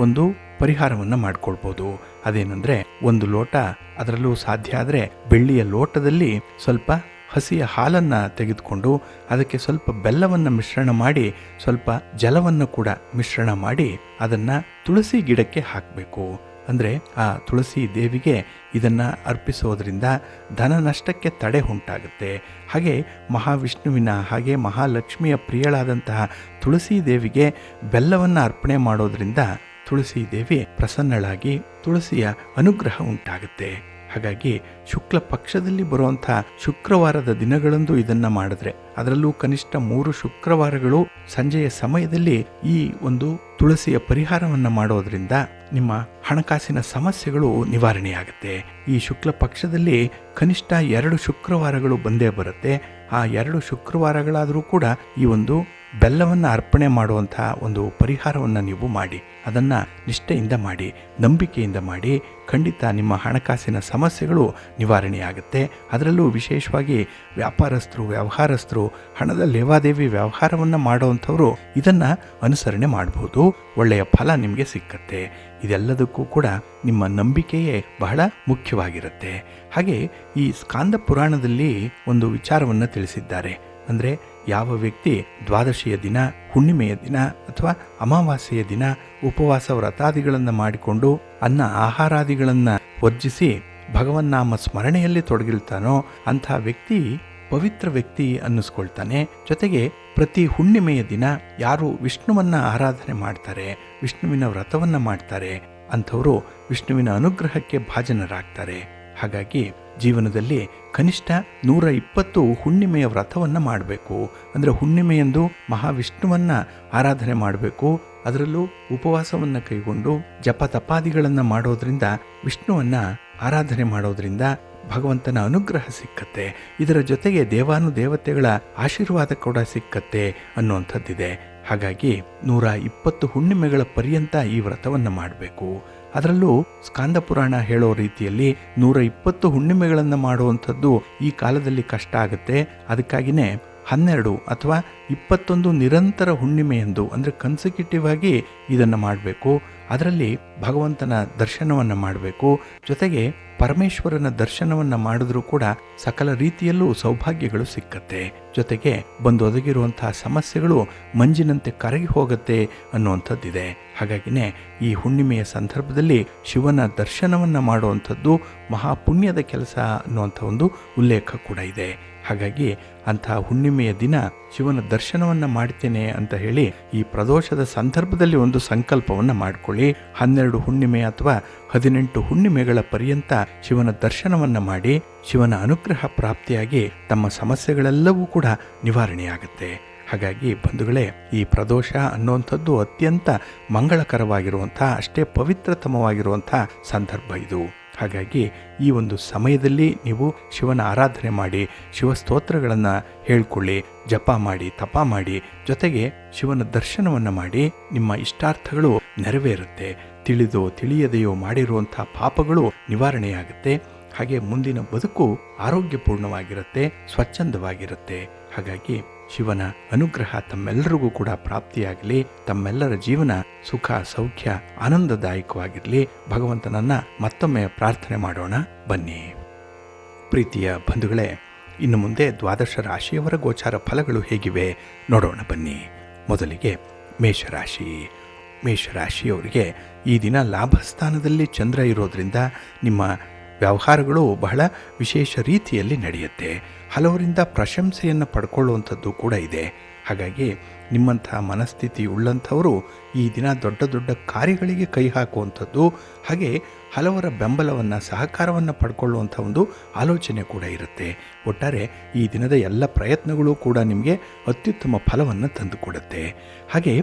ಒಂದು ಪರಿಹಾರವನ್ನು ಮಾಡ್ಕೊಳ್ಬೋದು. ಅದೇನೆಂದರೆ, 1 ಲೋಟ, ಅದರಲ್ಲೂ ಸಾಧ್ಯ ಆದರೆ ಬೆಳ್ಳಿಯ ಲೋಟದಲ್ಲಿ ಸ್ವಲ್ಪ ಹಸಿಯ ಹಾಲನ್ನು ತೆಗೆದುಕೊಂಡು ಅದಕ್ಕೆ ಸ್ವಲ್ಪ ಬೆಲ್ಲವನ್ನು ಮಿಶ್ರಣ ಮಾಡಿ ಸ್ವಲ್ಪ ಜಲವನ್ನು ಕೂಡ ಮಿಶ್ರಣ ಮಾಡಿ ಅದನ್ನು ತುಳಸಿ ಗಿಡಕ್ಕೆ ಹಾಕಬೇಕು. ಅಂದರೆ ಆ ತುಳಸಿ ದೇವಿಗೆ ಇದನ್ನು ಅರ್ಪಿಸೋದ್ರಿಂದ ಧನ ನಷ್ಟಕ್ಕೆ ತಡೆ ಉಂಟಾಗುತ್ತೆ. ಹಾಗೆ ಮಹಾವಿಷ್ಣುವಿನ ಹಾಗೆ ಮಹಾಲಕ್ಷ್ಮಿಯ ಪ್ರಿಯಳಾದಂತಹ ತುಳಸಿ ದೇವಿಗೆ ಬೆಲ್ಲವನ್ನು ಅರ್ಪಣೆ ಮಾಡೋದ್ರಿಂದ ತುಳಸಿ ದೇವಿ ಪ್ರಸನ್ನಳಾಗಿ ತುಳಸಿಯ ಅನುಗ್ರಹ ಉಂಟಾಗುತ್ತೆ. ಹಾಗಾಗಿ ಶುಕ್ಲ ಪಕ್ಷದಲ್ಲಿ ಬರುವಂಥ ಶುಕ್ರವಾರದ ದಿನಗಳಂದು ಇದನ್ನು ಮಾಡಿದ್ರೆ, ಅದರಲ್ಲೂ ಕನಿಷ್ಠ 3 ಶುಕ್ರವಾರಗಳು ಸಂಜೆಯ ಸಮಯದಲ್ಲಿ ಈ ಒಂದು ತುಳಸಿಯ ಪರಿಹಾರವನ್ನು ಮಾಡೋದ್ರಿಂದ ನಿಮ್ಮ ಹಣಕಾಸಿನ ಸಮಸ್ಯೆಗಳು ನಿವಾರಣೆಯಾಗುತ್ತೆ. ಈ ಶುಕ್ಲ ಪಕ್ಷದಲ್ಲಿ ಕನಿಷ್ಠ 2 ಶುಕ್ರವಾರಗಳು ಬಂದೇ ಬರುತ್ತೆ. ಆ 2 ಶುಕ್ರವಾರಗಳಾದರೂ ಕೂಡ ಈ ಒಂದು ಬೆಲ್ಲವನ್ನು ಅರ್ಪಣೆ ಮಾಡುವಂಥ ಒಂದು ಪರಿಹಾರವನ್ನು ನೀವು ಮಾಡಿ, ಅದನ್ನು ನಿಷ್ಠೆಯಿಂದ ಮಾಡಿ, ನಂಬಿಕೆಯಿಂದ ಮಾಡಿ. ಖಂಡಿತ ನಿಮ್ಮ ಹಣಕಾಸಿನ ಸಮಸ್ಯೆಗಳು ನಿವಾರಣೆಯಾಗುತ್ತೆ. ಅದರಲ್ಲೂ ವಿಶೇಷವಾಗಿ ವ್ಯವಹಾರಸ್ಥರು ಹಣದ ಲೇವಾದೇವಿ ವ್ಯವಹಾರವನ್ನು ಮಾಡುವಂಥವರು ಇದನ್ನು ಅನುಸರಣೆ ಮಾಡಬಹುದು. ಒಳ್ಳೆಯ ಫಲ ನಿಮಗೆ ಸಿಕ್ಕತ್ತೆ. ಇದೆಲ್ಲದಕ್ಕೂ ಕೂಡ ನಿಮ್ಮ ನಂಬಿಕೆಯೇ ಬಹಳ ಮುಖ್ಯವಾಗಿರುತ್ತೆ. ಹಾಗೆ ಈ ಸ್ಕಾಂದ ಪುರಾಣದಲ್ಲಿ ಒಂದು ವಿಚಾರವನ್ನು ತಿಳಿಸಿದ್ದಾರೆ. ಅಂದರೆ ಯಾವ ವ್ಯಕ್ತಿ ದ್ವಾದಶಿಯ ದಿನ, ಹುಣ್ಣಿಮೆಯ ದಿನ ಅಥವಾ ಅಮಾವಾಸ್ಯೆಯ ದಿನ ಉಪವಾಸ ವ್ರತಾದಿಗಳನ್ನು ಮಾಡಿಕೊಂಡು ಅನ್ನ ಆಹಾರಾದಿಗಳನ್ನು ವರ್ಜಿಸಿ ಭಗವನ್ನಾಮ ಸ್ಮರಣೆಯಲ್ಲಿ ತೊಡಗಿರ್ತಾನೋ ಅಂಥ ವ್ಯಕ್ತಿ ಪವಿತ್ರ ವ್ಯಕ್ತಿ ಅನ್ನಿಸ್ಕೊಳ್ತಾನೆ. ಜೊತೆಗೆ ಪ್ರತಿ ಹುಣ್ಣಿಮೆಯ ದಿನ ಯಾರು ವಿಷ್ಣುವನ್ನ ಆರಾಧನೆ ಮಾಡ್ತಾರೆ, ವಿಷ್ಣುವಿನ ವ್ರತವನ್ನು ಮಾಡ್ತಾರೆ, ಅಂಥವರು ವಿಷ್ಣುವಿನ ಅನುಗ್ರಹಕ್ಕೆ ಭಾಜನರಾಗ್ತಾರೆ. ಹಾಗಾಗಿ ಜೀವನದಲ್ಲಿ ಕನಿಷ್ಠ 120 ಹುಣ್ಣಿಮೆಯ ವ್ರತವನ್ನು ಮಾಡಬೇಕು. ಅಂದರೆ ಹುಣ್ಣಿಮೆಯಂದು ಮಹಾವಿಷ್ಣುವನ್ನು ಆರಾಧನೆ ಮಾಡಬೇಕು. ಅದರಲ್ಲೂ ಉಪವಾಸವನ್ನು ಕೈಗೊಂಡು ಜಪ ತಪಾದಿಗಳನ್ನು ಮಾಡೋದ್ರಿಂದ, ವಿಷ್ಣುವನ್ನು ಆರಾಧನೆ ಮಾಡೋದ್ರಿಂದ ಭಗವಂತನ ಅನುಗ್ರಹ ಸಿಕ್ಕತ್ತೆ. ಇದರ ಜೊತೆಗೆ ದೇವಾನುದೇವತೆಗಳ ಆಶೀರ್ವಾದ ಕೂಡ ಸಿಕ್ಕತ್ತೆ ಅನ್ನುವಂಥದ್ದಿದೆ. ಹಾಗಾಗಿ 120 ಹುಣ್ಣಿಮೆಗಳ ಪರ್ಯಂತ ಈ ವ್ರತವನ್ನು ಮಾಡಬೇಕು. ಅದರಲ್ಲೂ ಸ್ಕಾಂದ ಪುರಾಣ ಹೇಳೋ ರೀತಿಯಲ್ಲಿ 120 ಹುಣ್ಣಿಮೆಗಳನ್ನು ಮಾಡುವಂಥದ್ದು ಈ ಕಾಲದಲ್ಲಿ ಕಷ್ಟ ಆಗುತ್ತೆ. ಅದಕ್ಕಾಗಿಯೇ 12 ಅಥವಾ 21 ನಿರಂತರ ಹುಣ್ಣಿಮೆಯಂದು, ಅಂದರೆ ಕನ್ಸಿಕ್ಯೂಟಿವ್ ಆಗಿ ಇದನ್ನು ಮಾಡಬೇಕು. ಅದರಲ್ಲಿ ಭಗವಂತನ ದರ್ಶನವನ್ನು ಮಾಡಬೇಕು. ಜೊತೆಗೆ ಪರಮೇಶ್ವರನ ದರ್ಶನವನ್ನು ಮಾಡಿದ್ರೂ ಕೂಡ ಸಕಲ ರೀತಿಯಲ್ಲೂ ಸೌಭಾಗ್ಯಗಳು ಸಿಕ್ಕತ್ತೆ. ಜೊತೆಗೆ ಬಂದೊದಗಿರುವಂತಹ ಸಮಸ್ಯೆಗಳು ಮಂಜಿನಂತೆ ಕರಗಿ ಹೋಗುತ್ತೆ ಅನ್ನುವಂಥದ್ದಿದೆ. ಹಾಗಾಗಿನೇ ಈ ಹುಣ್ಣಿಮೆಯ ಸಂದರ್ಭದಲ್ಲಿ ಶಿವನ ದರ್ಶನವನ್ನು ಮಾಡುವಂಥದ್ದು ಮಹಾಪುಣ್ಯದ ಕೆಲಸ ಅನ್ನುವಂಥ ಒಂದು ಉಲ್ಲೇಖ ಕೂಡ ಇದೆ. ಹಾಗಾಗಿ ಅಂತಹ ಹುಣ್ಣಿಮೆಯ ದಿನ ಶಿವನ ದರ್ಶನವನ್ನು ಮಾಡ್ತೇನೆ ಅಂತ ಹೇಳಿ ಈ ಪ್ರದೋಷದ ಸಂದರ್ಭದಲ್ಲಿ ಒಂದು ಸಂಕಲ್ಪವನ್ನು ಮಾಡಿಕೊಳ್ಳಿ. 12 ಹುಣ್ಣಿಮೆ ಅಥವಾ 18 ಹುಣ್ಣಿಮೆಗಳ ಪರ್ಯಂತ ಶಿವನ ದರ್ಶನವನ್ನು ಮಾಡಿ ಶಿವನ ಅನುಗ್ರಹ ಪ್ರಾಪ್ತಿಯಾಗಿ ತಮ್ಮ ಸಮಸ್ಯೆಗಳೆಲ್ಲವೂ ಕೂಡ ನಿವಾರಣೆಯಾಗುತ್ತೆ. ಹಾಗಾಗಿ ಬಂಧುಗಳೇ, ಈ ಪ್ರದೋಷ ಅನ್ನುವಂಥದ್ದು ಅತ್ಯಂತ ಮಂಗಳಕರವಾಗಿರುವಂಥ, ಅಷ್ಟೇ ಪವಿತ್ರತಮವಾಗಿರುವಂಥ ಸಂದರ್ಭ ಇದು. ಹಾಗಾಗಿ ಈ ಒಂದು ಸಮಯದಲ್ಲಿ ನೀವು ಶಿವನ ಆರಾಧನೆ ಮಾಡಿ, ಶಿವಸ್ತೋತ್ರಗಳನ್ನು ಹೇಳ್ಕೊಳ್ಳಿ, ಜಪ ಮಾಡಿ, ತಪ ಮಾಡಿ, ಜೊತೆಗೆ ಶಿವನ ದರ್ಶನವನ್ನು ಮಾಡಿ. ನಿಮ್ಮ ಇಷ್ಟಾರ್ಥಗಳು ನೆರವೇರುತ್ತೆ. ತಿಳಿದೋ ತಿಳಿಯದೆಯೋ ಮಾಡಿರುವಂಥ ಪಾಪಗಳು ನಿವಾರಣೆಯಾಗುತ್ತೆ. ಹಾಗೆ ಮುಂದಿನ ಬದುಕು ಆರೋಗ್ಯಪೂರ್ಣವಾಗಿರುತ್ತೆ, ಸ್ವಚ್ಛಂದವಾಗಿರುತ್ತೆ. ಹಾಗಾಗಿ ಶಿವನ ಅನುಗ್ರಹ ತಮ್ಮೆಲ್ಲರಿಗೂ ಕೂಡ ಪ್ರಾಪ್ತಿಯಾಗಲಿ. ತಮ್ಮೆಲ್ಲರ ಜೀವನ ಸುಖ ಸೌಖ್ಯ ಆನಂದದಾಯಕವಾಗಿರಲಿ. ಭಗವಂತನನ್ನ ಮತ್ತೊಮ್ಮೆ ಪ್ರಾರ್ಥನೆ ಮಾಡೋಣ ಬನ್ನಿ. ಪ್ರೀತಿಯ ಬಂಧುಗಳೇ, ಇನ್ನು ಮುಂದೆ ದ್ವಾದಶ ರಾಶಿಯವರ ಗೋಚಾರ ಫಲಗಳು ಹೇಗಿವೆ ನೋಡೋಣ ಬನ್ನಿ. ಮೊದಲಿಗೆ ಮೇಷರಾಶಿ. ಮೇಷರಾಶಿಯವರಿಗೆ ಈ ದಿನ ಲಾಭಸ್ಥಾನದಲ್ಲಿ ಚಂದ್ರ ಇರೋದರಿಂದ ನಿಮ್ಮ ವ್ಯವಹಾರಗಳು ಬಹಳ ವಿಶೇಷ ರೀತಿಯಲ್ಲಿ ನಡೆಯುತ್ತೆ. ಹಲವರಿಂದ ಪ್ರಶಂಸೆಯನ್ನು ಪಡ್ಕೊಳ್ಳುವಂಥದ್ದು ಕೂಡ ಇದೆ. ಹಾಗಾಗಿ ನಿಮ್ಮಂಥ ಮನಸ್ಥಿತಿ ಉಳ್ಳಂಥವರು ಈ ದಿನ ದೊಡ್ಡ ದೊಡ್ಡ ಕಾರ್ಯಗಳಿಗೆ ಕೈ ಹಾಕುವಂಥದ್ದು, ಹಾಗೆ ಹಲವರ ಬೆಂಬಲವನ್ನು ಸಹಕಾರವನ್ನು ಪಡ್ಕೊಳ್ಳುವಂಥ ಒಂದು ಆಲೋಚನೆ ಕೂಡ ಇರುತ್ತೆ. ಒಟ್ಟಾರೆ ಈ ದಿನದ ಎಲ್ಲ ಪ್ರಯತ್ನಗಳು ಕೂಡ ನಿಮಗೆ ಅತ್ಯುತ್ತಮ ಫಲವನ್ನು ತಂದುಕೊಡುತ್ತೆ. ಹಾಗೆ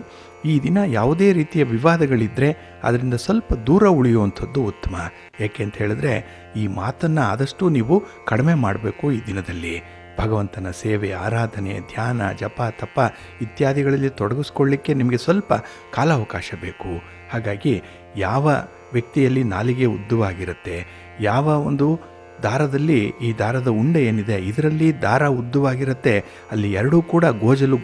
ಈ ದಿನ ಯಾವುದೇ ರೀತಿಯ ವಿವಾದಗಳಿದ್ದರೆ ಅದರಿಂದ ಸ್ವಲ್ಪ ದೂರ ಉಳಿಯುವಂಥದ್ದು ಉತ್ತಮ. ಯಾಕೆ ಅಂತ ಹೇಳಿದ್ರೆ ಈ ಮಾತನ್ನು ಆದಷ್ಟು ನೀವು ಕಡಿಮೆ ಮಾಡಬೇಕು. ಈ ದಿನದಲ್ಲಿ ಭಗವಂತನ ಸೇವೆ, ಆರಾಧನೆ, ಧ್ಯಾನ, ಜಪ, ತಪ ಇತ್ಯಾದಿಗಳಲ್ಲಿ ತೊಡಗಿಸ್ಕೊಳ್ಳಿಕ್ಕೆ ನಿಮಗೆ ಸ್ವಲ್ಪ ಕಾಲಾವಕಾಶ ಬೇಕು. ಹಾಗಾಗಿ ಯಾವ ವ್ಯಕ್ತಿಯಲ್ಲಿ ನಾಲಿಗೆ ಉದ್ದವಾಗಿರುತ್ತೆ, ಯಾವ ಒಂದು ದಾರದಲ್ಲಿ ಈ ದಾರದ ಉಂಡೆ ಏನಿದೆ ಇದರಲ್ಲಿ ದಾರ ಉದ್ದವಾಗಿರುತ್ತೆ, ಅಲ್ಲಿ ಎರಡೂ ಕೂಡ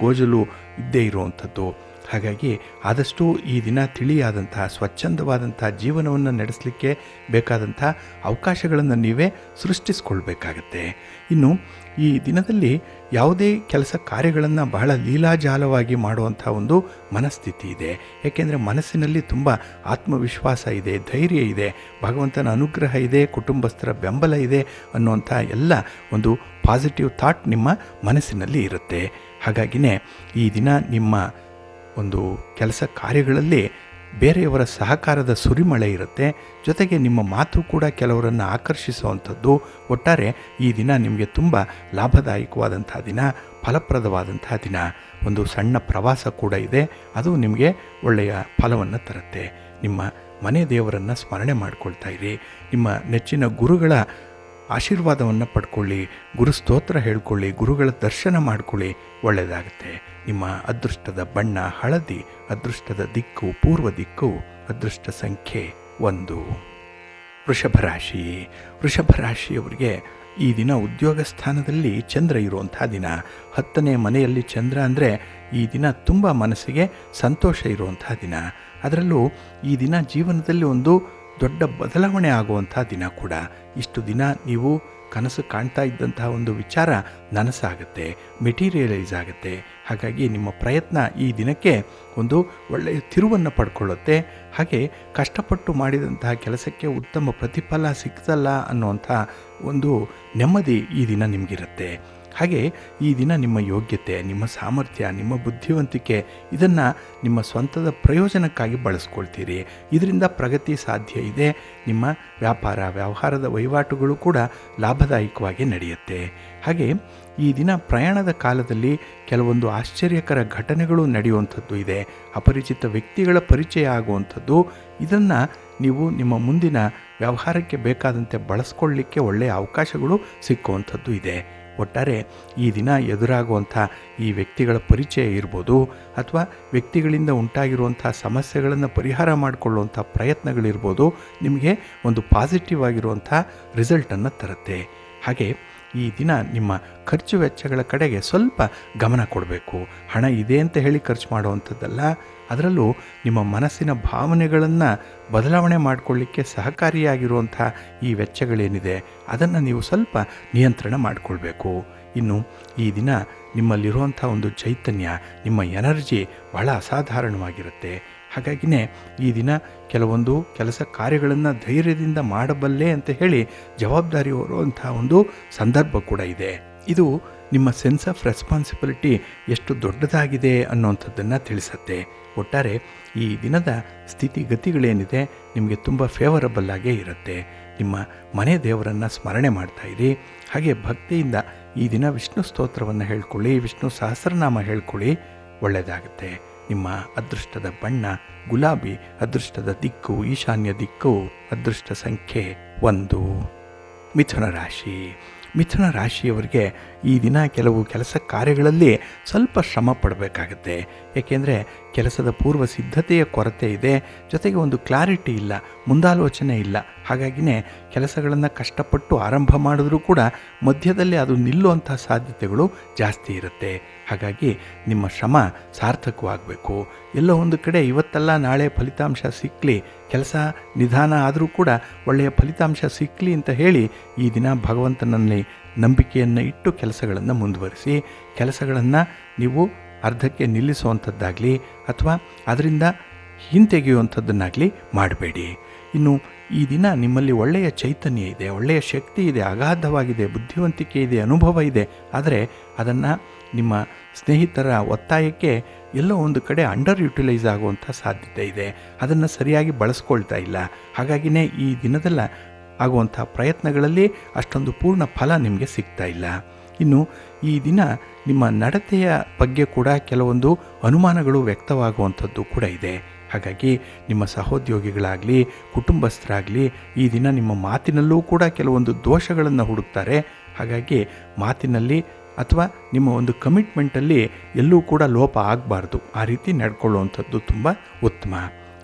ಗೋಜಲು ಇದ್ದೇ ಇರುವಂಥದ್ದು. ಹಾಗಾಗಿ ಆದಷ್ಟು ಈ ದಿನ ತಿಳಿಯಾದಂತಹ ಸ್ವಚ್ಛಂದವಾದಂತಹ ಜೀವನವನ್ನು ನಡೆಸಲಿಕ್ಕೆ ಬೇಕಾದಂಥ ಅವಕಾಶಗಳನ್ನು ನೀವೇ ಸೃಷ್ಟಿಸ್ಕೊಳ್ಬೇಕಾಗತ್ತೆ. ಇನ್ನು ಈ ದಿನದಲ್ಲಿ ಯಾವುದೇ ಕೆಲಸ ಕಾರ್ಯಗಳನ್ನು ಬಹಳ ಲೀಲಾಜಾಲವಾಗಿ ಮಾಡುವಂಥ ಒಂದು ಮನಸ್ಥಿತಿ ಇದೆ. ಏಕೆಂದರೆ ಮನಸ್ಸಿನಲ್ಲಿ ತುಂಬ ಆತ್ಮವಿಶ್ವಾಸ ಇದೆ, ಧೈರ್ಯ ಇದೆ, ಭಗವಂತನ ಅನುಗ್ರಹ ಇದೆ, ಕುಟುಂಬಸ್ಥರ ಬೆಂಬಲ ಇದೆ ಅನ್ನುವಂಥ ಎಲ್ಲ ಒಂದು ಪಾಸಿಟಿವ್ ಥಾಟ್ ನಿಮ್ಮ ಮನಸ್ಸಿನಲ್ಲಿ ಇರುತ್ತೆ. ಹಾಗಾಗಿನೇ ಈ ದಿನ ನಿಮ್ಮ ಒಂದು ಕೆಲಸ ಕಾರ್ಯಗಳಲ್ಲಿ ಬೇರೆಯವರ ಸಹಕಾರದ ಸುರಿಮಳೆ ಇರುತ್ತೆ. ಜೊತೆಗೆ ನಿಮ್ಮ ಮಾತು ಕೂಡ ಕೆಲವರನ್ನು ಆಕರ್ಷಿಸುವಂಥದ್ದು. ಒಟ್ಟಾರೆ ಈ ದಿನ ನಿಮಗೆ ತುಂಬ ಲಾಭದಾಯಕವಾದಂಥ ದಿನ, ಫಲಪ್ರದವಾದಂತಹ ದಿನ. ಒಂದು ಸಣ್ಣ ಪ್ರವಾಸ ಕೂಡ ಇದೆ, ಅದು ನಿಮಗೆ ಒಳ್ಳೆಯ ಫಲವನ್ನು ತರುತ್ತೆ. ನಿಮ್ಮ ಮನೆ ದೇವರನ್ನು ಸ್ಮರಣೆ ಮಾಡ್ಕೊಳ್ತಾ ಇರಿ. ನಿಮ್ಮ ನೆಚ್ಚಿನ ಗುರುಗಳ ಆಶೀರ್ವಾದವನ್ನು ಪಡ್ಕೊಳ್ಳಿ, ಗುರು ಸ್ತೋತ್ರ ಹೇಳ್ಕೊಳ್ಳಿ, ಗುರುಗಳ ದರ್ಶನ ಮಾಡ್ಕೊಳ್ಳಿ, ಒಳ್ಳೆಯದಾಗುತ್ತೆ. ನಿಮ್ಮ ಅದೃಷ್ಟದ ಬಣ್ಣ ಹಳದಿ, ಅದೃಷ್ಟದ ದಿಕ್ಕು ಪೂರ್ವ ದಿಕ್ಕು, ಅದೃಷ್ಟ ಸಂಖ್ಯೆ 1. ವೃಷಭರಾಶಿ. ವೃಷಭರಾಶಿಯವರಿಗೆ ಈ ದಿನ ಉದ್ಯೋಗ ಸ್ಥಾನದಲ್ಲಿ ಚಂದ್ರ ಇರುವಂಥ ದಿನ. 10ನೇ ಮನೆಯಲ್ಲಿ ಚಂದ್ರ ಅಂದರೆ ಈ ದಿನ ತುಂಬ ಮನಸ್ಸಿಗೆ ಸಂತೋಷ ಇರುವಂಥ ದಿನ. ಅದರಲ್ಲೂ ಈ ದಿನ ಜೀವನದಲ್ಲಿ ಒಂದು ದೊಡ್ಡ ಬದಲಾವಣೆ ಆಗುವಂಥ ದಿನ ಕೂಡ. ಇಷ್ಟು ದಿನ ನೀವು ಕನಸು ಕಾಣ್ತಾ ಇದ್ದಂತಹ ಒಂದು ವಿಚಾರ ನನಸಾಗುತ್ತೆ, ಮೆಟೀರಿಯಲೈಸ್ ಆಗುತ್ತೆ. ಹಾಗಾಗಿ ನಿಮ್ಮ ಪ್ರಯತ್ನ ಈ ದಿನಕ್ಕೆ ಒಂದು ಒಳ್ಳೆಯ ತಿರುವನ್ನು ಪಡ್ಕೊಳ್ಳುತ್ತೆ. ಹಾಗೆ ಕಷ್ಟಪಟ್ಟು ಮಾಡಿದಂತಹ ಕೆಲಸಕ್ಕೆ ಉತ್ತಮ ಪ್ರತಿಫಲ ಸಿಗ್ತಲ್ಲ ಅನ್ನುವಂಥ ಒಂದು ನೆಮ್ಮದಿ ಈ ದಿನ ನಿಮಗಿರುತ್ತೆ. ಹಾಗೆ ಈ ದಿನ ನಿಮ್ಮ ಯೋಗ್ಯತೆ, ನಿಮ್ಮ ಸಾಮರ್ಥ್ಯ, ನಿಮ್ಮ ಬುದ್ಧಿವಂತಿಕೆ ಇದನ್ನು ನಿಮ್ಮ ಸ್ವಂತದ ಪ್ರಯೋಜನಕ್ಕಾಗಿ ಬಳಸ್ಕೊಳ್ತೀರಿ. ಇದರಿಂದ ಪ್ರಗತಿ ಸಾಧ್ಯ ಇದೆ. ನಿಮ್ಮ ವ್ಯವಹಾರದ ವಹಿವಾಟುಗಳು ಕೂಡ ಲಾಭದಾಯಕವಾಗಿ ನಡೆಯುತ್ತೆ. ಹಾಗೆ ಈ ದಿನ ಪ್ರಯಾಣದ ಕಾಲದಲ್ಲಿ ಕೆಲವೊಂದು ಆಶ್ಚರ್ಯಕರ ಘಟನೆಗಳು ನಡೆಯುವಂಥದ್ದು ಇದೆ. ಅಪರಿಚಿತ ವ್ಯಕ್ತಿಗಳ ಪರಿಚಯ ಆಗುವಂಥದ್ದು. ಇದನ್ನು ನೀವು ನಿಮ್ಮ ಮುಂದಿನ ವ್ಯವಹಾರಕ್ಕೆ ಬೇಕಾದಂತೆ ಬಳಸ್ಕೊಳ್ಳಿಕ್ಕೆ ಒಳ್ಳೆಯ ಅವಕಾಶಗಳು ಸಿಕ್ಕುವಂಥದ್ದು ಇದೆ. ಒಟ್ಟಾರೆ ಈ ದಿನ ಎದುರಾಗುವಂಥ ಈ ವ್ಯಕ್ತಿಗಳ ಪರಿಚಯ ಇರ್ಬೋದು, ಅಥವಾ ವ್ಯಕ್ತಿಗಳಿಂದ ಉಂಟಾಗಿರುವಂಥ ಸಮಸ್ಯೆಗಳನ್ನು ಪರಿಹಾರ ಮಾಡಿಕೊಳ್ಳುವಂಥ ಪ್ರಯತ್ನಗಳಿರ್ಬೋದು, ನಿಮಗೆ ಒಂದು ಪಾಸಿಟಿವ್ ಆಗಿರುವಂಥ ರಿಸಲ್ಟನ್ನು ತರುತ್ತೆ. ಹಾಗೆ ಈ ದಿನ ನಿಮ್ಮ ಖರ್ಚು ವೆಚ್ಚಗಳ ಕಡೆಗೆ ಸ್ವಲ್ಪ ಗಮನ ಕೊಡಬೇಕು. ಹಣ ಇದೆ ಅಂತ ಹೇಳಿ ಖರ್ಚು ಮಾಡುವಂಥದ್ದಲ್ಲ. ಅದರಲ್ಲೂ ನಿಮ್ಮ ಮನಸ್ಸಿನ ಭಾವನೆಗಳನ್ನು ಬದಲಾವಣೆ ಮಾಡಿಕೊಳ್ಳಿಕ್ಕೆ ಸಹಕಾರಿಯಾಗಿರುವಂಥ ಈ ವೆಚ್ಚಗಳೇನಿದೆ ಅದನ್ನು ನೀವು ಸ್ವಲ್ಪ ನಿಯಂತ್ರಣ ಮಾಡಿಕೊಳ್ಬೇಕು. ಇನ್ನು ಈ ದಿನ ನಿಮ್ಮಲ್ಲಿರುವಂಥ ಒಂದು ಚೈತನ್ಯ, ನಿಮ್ಮ ಎನರ್ಜಿ ಬಹಳ ಅಸಾಧಾರಣವಾಗಿರುತ್ತೆ. ಹಾಗಾಗಿನೇ ಈ ದಿನ ಕೆಲವೊಂದು ಕೆಲಸ ಕಾರ್ಯಗಳನ್ನು ಧೈರ್ಯದಿಂದ ಮಾಡಬಲ್ಲೆ ಅಂತ ಹೇಳಿ ಜವಾಬ್ದಾರಿ ಹೊರುವಂಥ ಒಂದು ಸಂದರ್ಭ ಕೂಡ ಇದೆ. ಇದು ನಿಮ್ಮ ಸೆನ್ಸ್ ಆಫ್ ರೆಸ್ಪಾನ್ಸಿಬಿಲಿಟಿ ಎಷ್ಟು ದೊಡ್ಡದಾಗಿದೆ ಅನ್ನೋಂಥದ್ದನ್ನು ತಿಳಿಸುತ್ತೆ. ಒಟ್ಟಾರೆ ಈ ದಿನದ ಸ್ಥಿತಿಗತಿಗಳೇನಿದೆ ನಿಮಗೆ ತುಂಬ ಫೇವರಬಲ್ ಆಗೇ ಇರುತ್ತೆ. ನಿಮ್ಮ ಮನೆ ದೇವರನ್ನು ಸ್ಮರಣೆ ಮಾಡ್ತಾಯಿರಿ. ಹಾಗೆ ಭಕ್ತಿಯಿಂದ ಈ ದಿನ ವಿಷ್ಣು ಸ್ತೋತ್ರವನ್ನು ಹೇಳ್ಕೊಳ್ಳಿ, ವಿಷ್ಣು ಸಹಸ್ರನಾಮ ಹೇಳ್ಕೊಳ್ಳಿ, ಒಳ್ಳೆಯದಾಗುತ್ತೆ. ನಿಮ್ಮ ಅದೃಷ್ಟದ ಬಣ್ಣ ಗುಲಾಬಿ, ಅದೃಷ್ಟದ ದಿಕ್ಕು ಈಶಾನ್ಯ ದಿಕ್ಕು, ಅದೃಷ್ಟ ಸಂಖ್ಯೆ 1. ಮಿಥುನ ರಾಶಿ. ಮಿಥುನ ರಾಶಿಯವರಿಗೆ ಈ ದಿನ ಕೆಲವು ಕೆಲಸ ಕಾರ್ಯಗಳಲ್ಲಿ ಸ್ವಲ್ಪ ಶ್ರಮ ಪಡಬೇಕಾಗತ್ತೆ. ಏಕೆಂದರೆ ಕೆಲಸದ ಪೂರ್ವ ಸಿದ್ಧತೆಯ ಕೊರತೆ ಇದೆ, ಜೊತೆಗೆ ಒಂದು ಕ್ಲಾರಿಟಿ ಇಲ್ಲ, ಮುಂದಾಲೋಚನೆ ಇಲ್ಲ. ಹಾಗಾಗಿನೇ ಕೆಲಸಗಳನ್ನು ಕಷ್ಟಪಟ್ಟು ಆರಂಭ ಮಾಡಿದ್ರೂ ಕೂಡ ಮಧ್ಯದಲ್ಲಿ ಅದು ನಿಲ್ಲುವಂಥ ಸಾಧ್ಯತೆಗಳು ಜಾಸ್ತಿ ಇರುತ್ತೆ. ಹಾಗಾಗಿ ನಿಮ್ಮ ಶ್ರಮ ಸಾರ್ಥಕವಾಗಬೇಕು. ಎಲ್ಲೋ ಒಂದು ಕಡೆ ಇವತ್ತಲ್ಲ ನಾಳೆ ಫಲಿತಾಂಶ ಸಿಕ್ಕಲಿ, ಕೆಲಸ ನಿಧಾನ ಆದರೂ ಕೂಡ ಒಳ್ಳೆಯ ಫಲಿತಾಂಶ ಸಿಕ್ಕಲಿ ಅಂತ ಹೇಳಿ ಈ ದಿನ ಭಗವಂತನಲ್ಲಿ ನಂಬಿಕೆಯನ್ನು ಇಟ್ಟು ಕೆಲಸಗಳನ್ನು ಮುಂದುವರಿಸಿ. ಕೆಲಸಗಳನ್ನು ನೀವು ಅರ್ಧಕ್ಕೆ ನಿಲ್ಲಿಸುವಂಥದ್ದಾಗಲಿ ಅಥವಾ ಅದರಿಂದ ಹಿಂತೆಗೆಯುವಂಥದ್ದನ್ನಾಗಲಿ ಮಾಡಬೇಡಿ. ಇನ್ನು ಈ ದಿನ ನಿಮ್ಮಲ್ಲಿ ಒಳ್ಳೆಯ ಚೈತನ್ಯ ಇದೆ, ಒಳ್ಳೆಯ ಶಕ್ತಿ ಇದೆ, ಅಗಾಧವಾಗಿದೆ, ಬುದ್ಧಿವಂತಿಕೆ ಇದೆ, ಅನುಭವ ಇದೆ. ಆದರೆ ಅದನ್ನು ನಿಮ್ಮ ಸ್ನೇಹಿತರ ಒತ್ತಾಯಕ್ಕೆ ಎಲ್ಲೋ ಒಂದು ಕಡೆ ಅಂಡರ್ ಯುಟಿಲೈಸ್ ಆಗುವಂಥ ಸಾಧ್ಯತೆ ಇದೆ. ಅದನ್ನು ಸರಿಯಾಗಿ ಬಳಸ್ಕೊಳ್ತಾ ಇಲ್ಲ. ಹಾಗಾಗಿಯೇ ಈ ದಿನದಲ್ಲ ಆಗುವಂಥ ಪ್ರಯತ್ನಗಳಲ್ಲಿ ಅಷ್ಟೊಂದು ಪೂರ್ಣ ಫಲ ನಿಮಗೆ ಸಿಗ್ತಾ ಇಲ್ಲ. ಇನ್ನು ಈ ದಿನ ನಿಮ್ಮ ನಡತೆಯ ಬಗ್ಗೆ ಕೂಡ ಕೆಲವೊಂದು ಅನುಮಾನಗಳು ವ್ಯಕ್ತವಾಗುವಂಥದ್ದು ಕೂಡ ಇದೆ. ಹಾಗಾಗಿ ನಿಮ್ಮ ಸಹೋದ್ಯೋಗಿಗಳಾಗಲಿ ಕುಟುಂಬಸ್ಥರಾಗಲಿ ಈ ದಿನ ನಿಮ್ಮ ಮಾತಿನಲ್ಲೂ ಕೂಡ ಕೆಲವೊಂದು ದೋಷಗಳನ್ನು ಹುಡುಕ್ತಾರೆ. ಹಾಗಾಗಿ ಮಾತಿನಲ್ಲಿ ಅಥವಾ ನಿಮ್ಮ ಒಂದು ಕಮಿಟ್ಮೆಂಟಲ್ಲಿ ಎಲ್ಲೂ ಕೂಡ ಲೋಪ ಆಗಬಾರ್ದು. ಆ ರೀತಿ ನಡ್ಕೊಳ್ಳುವಂಥದ್ದು ತುಂಬ ಉತ್ತಮ.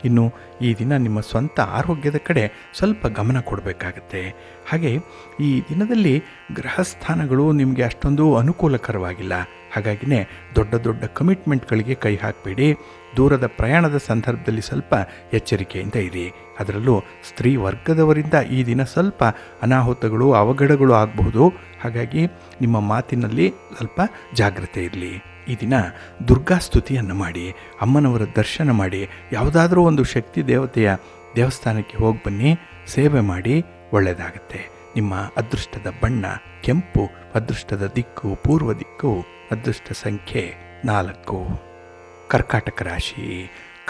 ಇನ್ನು ಈ ದಿನ ನಿಮ್ಮ ಸ್ವಂತ ಆರೋಗ್ಯದ ಕಡೆ ಸ್ವಲ್ಪ ಗಮನ ಕೊಡಬೇಕಾಗತ್ತೆ. ಹಾಗೆ ಈ ದಿನದಲ್ಲಿ ಗ್ರಹಸ್ಥಾನಗಳು ನಿಮಗೆ ಅಷ್ಟೊಂದು ಅನುಕೂಲಕರವಾಗಿಲ್ಲ. ಹಾಗಾಗಿಯೇ ದೊಡ್ಡ ದೊಡ್ಡ ಕಮಿಟ್ಮೆಂಟ್ಗಳಿಗೆ ಕೈ ಹಾಕಬೇಡಿ. ದೂರದ ಪ್ರಯಾಣದ ಸಂದರ್ಭದಲ್ಲಿ ಸ್ವಲ್ಪ ಎಚ್ಚರಿಕೆಯಿಂದ ಇರಿ. ಅದರಲ್ಲೂ ಸ್ತ್ರೀ ವರ್ಗದವರಿಂದ ಈ ದಿನ ಸ್ವಲ್ಪ ಅನಾಹುತಗಳು ಅವಘಡಗಳು ಆಗಬಹುದು. ಹಾಗಾಗಿ ನಿಮ್ಮ ಮಾತಿನಲ್ಲಿ ಸ್ವಲ್ಪ ಜಾಗ್ರತೆ ಇರಲಿ. ಈ ದಿನ ದುರ್ಗಾ ಸ್ತುತಿಯನ್ನು ಮಾಡಿ, ಅಮ್ಮನವರ ದರ್ಶನ ಮಾಡಿ, ಯಾವುದಾದ್ರೂ ಒಂದು ಶಕ್ತಿ ದೇವತೆಯ ದೇವಸ್ಥಾನಕ್ಕೆ ಹೋಗಿ ಬನ್ನಿ, ಸೇವೆ ಮಾಡಿ, ಒಳ್ಳೆಯದಾಗತ್ತೆ. ನಿಮ್ಮ ಅದೃಷ್ಟದ ಬಣ್ಣ ಕೆಂಪು, ಅದೃಷ್ಟದ ದಿಕ್ಕು ಪೂರ್ವ ದಿಕ್ಕು, ಅದೃಷ್ಟ ಸಂಖ್ಯೆ 4. ಕರ್ಕಾಟಕ ರಾಶಿ.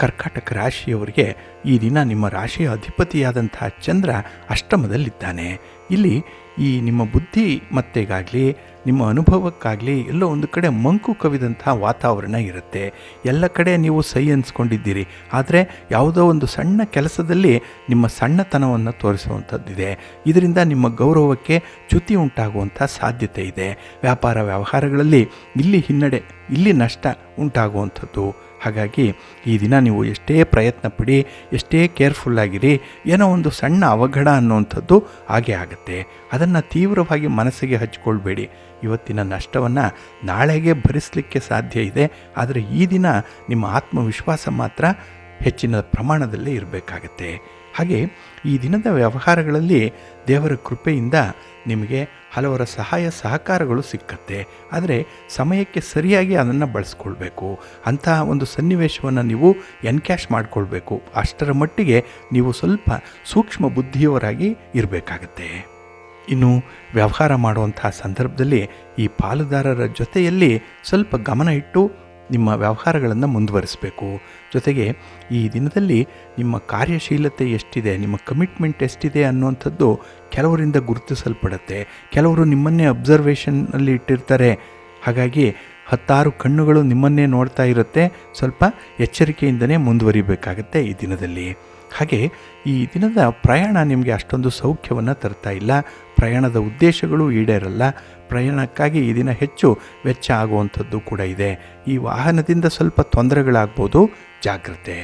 ಕರ್ಕಾಟಕ ರಾಶಿಯವರಿಗೆ ಈ ದಿನ ನಿಮ್ಮ ರಾಶಿಯ ಅಧಿಪತಿಯಾದಂತಹ ಚಂದ್ರ ಅಷ್ಟಮದಲ್ಲಿದ್ದಾನೆ. ಇಲ್ಲಿ ಈ ನಿಮ್ಮ ಬುದ್ಧಿಮತ್ತೆಗಾಗಲಿ ನಿಮ್ಮ ಅನುಭವಕ್ಕಾಗಲಿ ಎಲ್ಲೋ ಒಂದು ಕಡೆ ಮಂಕು ಕವಿದಂತಹ ವಾತಾವರಣ ಇರುತ್ತೆ. ಎಲ್ಲ ಕಡೆ ನೀವು ಸೈ ಅನ್ಸ್ಕೊಂಡಿದ್ದೀರಿ. ಆದರೆ ಯಾವುದೋ ಒಂದು ಸಣ್ಣ ಕೆಲಸದಲ್ಲಿ ನಿಮ್ಮ ಸಣ್ಣತನವನ್ನು ತೋರಿಸುವಂಥದ್ದಿದೆ. ಇದರಿಂದ ನಿಮ್ಮ ಗೌರವಕ್ಕೆ ಚ್ಯುತಿ ಉಂಟಾಗುವಂಥ ಸಾಧ್ಯತೆ ಇದೆ. ವ್ಯಾಪಾರ ವ್ಯವಹಾರಗಳಲ್ಲಿ ಇಲ್ಲಿ ಹಿನ್ನಡೆ, ಇಲ್ಲಿ ನಷ್ಟ ಉಂಟಾಗುವಂಥದ್ದು. ಹಾಗಾಗಿ ಈ ದಿನ ನೀವು ಎಷ್ಟೇ ಪ್ರಯತ್ನ ಪಡಿ, ಎಷ್ಟೇ ಕೇರ್ಫುಲ್ಲಾಗಿರಿ, ಏನೋ ಒಂದು ಸಣ್ಣ ಅವಘಡ ಅನ್ನುವಂಥದ್ದು ಹಾಗೇ ಆಗುತ್ತೆ. ಅದನ್ನು ತೀವ್ರವಾಗಿ ಮನಸ್ಸಿಗೆ ಹಚ್ಕೊಳ್ಬೇಡಿ. ಇವತ್ತಿನ ನಷ್ಟವನ್ನು ನಾಳೆಗೆ ಭರಿಸಲಿಕ್ಕೆ ಸಾಧ್ಯ ಇದೆ. ಆದರೆ ಈ ದಿನ ನಿಮ್ಮ ಆತ್ಮವಿಶ್ವಾಸ ಮಾತ್ರ ಹೆಚ್ಚಿನ ಪ್ರಮಾಣದಲ್ಲೇ ಇರಬೇಕಾಗತ್ತೆ. ಹಾಗೆ ಈ ದಿನದ ವ್ಯವಹಾರಗಳಲ್ಲಿ ದೇವರ ಕೃಪೆಯಿಂದ ನಿಮಗೆ ಹಲವರ ಸಹಾಯ ಸಹಕಾರಗಳು ಸಿಕ್ಕತ್ತೆ. ಆದರೆ ಸಮಯಕ್ಕೆ ಸರಿಯಾಗಿ ಅದನ್ನು ಬಳಸ್ಕೊಳ್ಬೇಕು. ಅಂತಹ ಒಂದು ಸನ್ನಿವೇಶವನ್ನು ನೀವು ಎನ್ಕ್ಯಾಶ್ ಮಾಡಿಕೊಳ್ಬೇಕು. ಅಷ್ಟರ ಮಟ್ಟಿಗೆ ನೀವು ಸ್ವಲ್ಪ ಸೂಕ್ಷ್ಮ ಬುದ್ಧಿಯವರಾಗಿ ಇರಬೇಕಾಗತ್ತೆ. ಇನ್ನು ವ್ಯವಹಾರ ಮಾಡುವಂಥ ಸಂದರ್ಭದಲ್ಲಿ ಈ ಪಾಲುದಾರರ ಜೊತೆಯಲ್ಲಿ ಸ್ವಲ್ಪ ಗಮನ ಇಟ್ಟು ನಿಮ್ಮ ವ್ಯವಹಾರಗಳನ್ನು ಮುಂದುವರಿಸಬೇಕು. ಜೊತೆಗೆ ಈ ದಿನದಲ್ಲಿ ನಿಮ್ಮ ಕಾರ್ಯಶೀಲತೆ ಎಷ್ಟಿದೆ, ನಿಮ್ಮ ಕಮಿಟ್ಮೆಂಟ್ ಎಷ್ಟಿದೆ ಅನ್ನುವಂಥದ್ದು ಕೆಲವರಿಂದ ಗುರುತಿಸಲ್ಪಡುತ್ತೆ. ಕೆಲವರು ನಿಮ್ಮನ್ನೇ ಅಬ್ಸರ್ವೇಷನ್ನಲ್ಲಿ ಇಟ್ಟಿರ್ತಾರೆ. ಹಾಗಾಗಿ 10 ಕಣ್ಣುಗಳು ನಿಮ್ಮನ್ನೇ ನೋಡ್ತಾ ಇರುತ್ತೆ. ಸ್ವಲ್ಪ ಎಚ್ಚರಿಕೆಯಿಂದನೇ ಮುಂದುವರಿಬೇಕಾಗತ್ತೆ ಈ ದಿನದಲ್ಲಿ. ಹಾಗೆ ಈ ದಿನದ ಪ್ರಯಾಣ ನಿಮಗೆ ಅಷ್ಟೊಂದು ಸೌಖ್ಯವನ್ನು ತರ್ತಾ ಇಲ್ಲ. ಪ್ರಯಾಣದ ಉದ್ದೇಶಗಳು ಈಡೇರಲ್ಲ. ಪ್ರಯಾಣಕ್ಕಾಗಿ ಈ ದಿನ ಹೆಚ್ಚು ವೆಚ್ಚ ಆಗುವಂಥದ್ದು ಕೂಡ ಇದೆ. ಈ ವಾಹನದಿಂದ ಸ್ವಲ್ಪ ತೊಂದರೆಗಳಾಗ್ಬೋದು, ಜಾಗ್ರತೆ.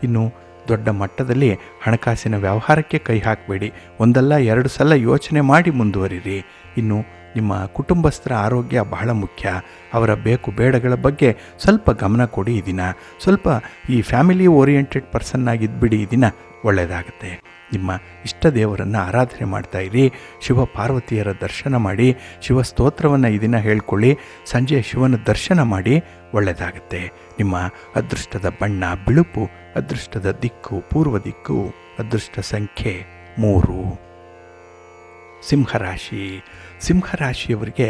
ಇನ್ನು ದೊಡ್ಡ ಮಟ್ಟದಲ್ಲಿ ಹಣಕಾಸಿನ ವ್ಯವಹಾರಕ್ಕೆ ಕೈ ಹಾಕಬೇಡಿ. ಒಂದಲ್ಲ 2 ಸಲ ಯೋಚನೆ ಮಾಡಿ ಮುಂದುವರಿರಿ. ಇನ್ನು ನಿಮ್ಮ ಕುಟುಂಬಸ್ಥರ ಆರೋಗ್ಯ ಬಹಳ ಮುಖ್ಯ. ಅವರ ಬೇಕು ಬೇಡಗಳ ಬಗ್ಗೆ ಸ್ವಲ್ಪ ಗಮನ ಕೊಡಿ. ಈ ದಿನ ಸ್ವಲ್ಪ ಈ ಫ್ಯಾಮಿಲಿ ಓರಿಯೆಂಟೆಡ್ ಪರ್ಸನ್ನಾಗಿದ್ದುಬಿಡಿ. ಈ ದಿನ ಒಳ್ಳೆಯದಾಗುತ್ತೆ. ನಿಮ್ಮ ಇಷ್ಟ ದೇವರನ್ನು ಆರಾಧನೆ ಮಾಡ್ತಾಯಿರಿ. ಶಿವ ಪಾರ್ವತಿಯರ ದರ್ಶನ ಮಾಡಿ, ಶಿವ ಸ್ತೋತ್ರವನ್ನು ಈ ದಿನ ಹೇಳ್ಕೊಳ್ಳಿ. ಸಂಜೆ ಶಿವನ ದರ್ಶನ ಮಾಡಿ, ಒಳ್ಳೆಯದಾಗುತ್ತೆ. ನಿಮ್ಮ ಅದೃಷ್ಟದ ಬಣ್ಣ ಬಿಳುಪು, ಅದೃಷ್ಟದ ದಿಕ್ಕು ಪೂರ್ವ ದಿಕ್ಕು, ಅದೃಷ್ಟ ಸಂಖ್ಯೆ 3. ಸಿಂಹರಾಶಿ. ಸಿಂಹರಾಶಿಯವರಿಗೆ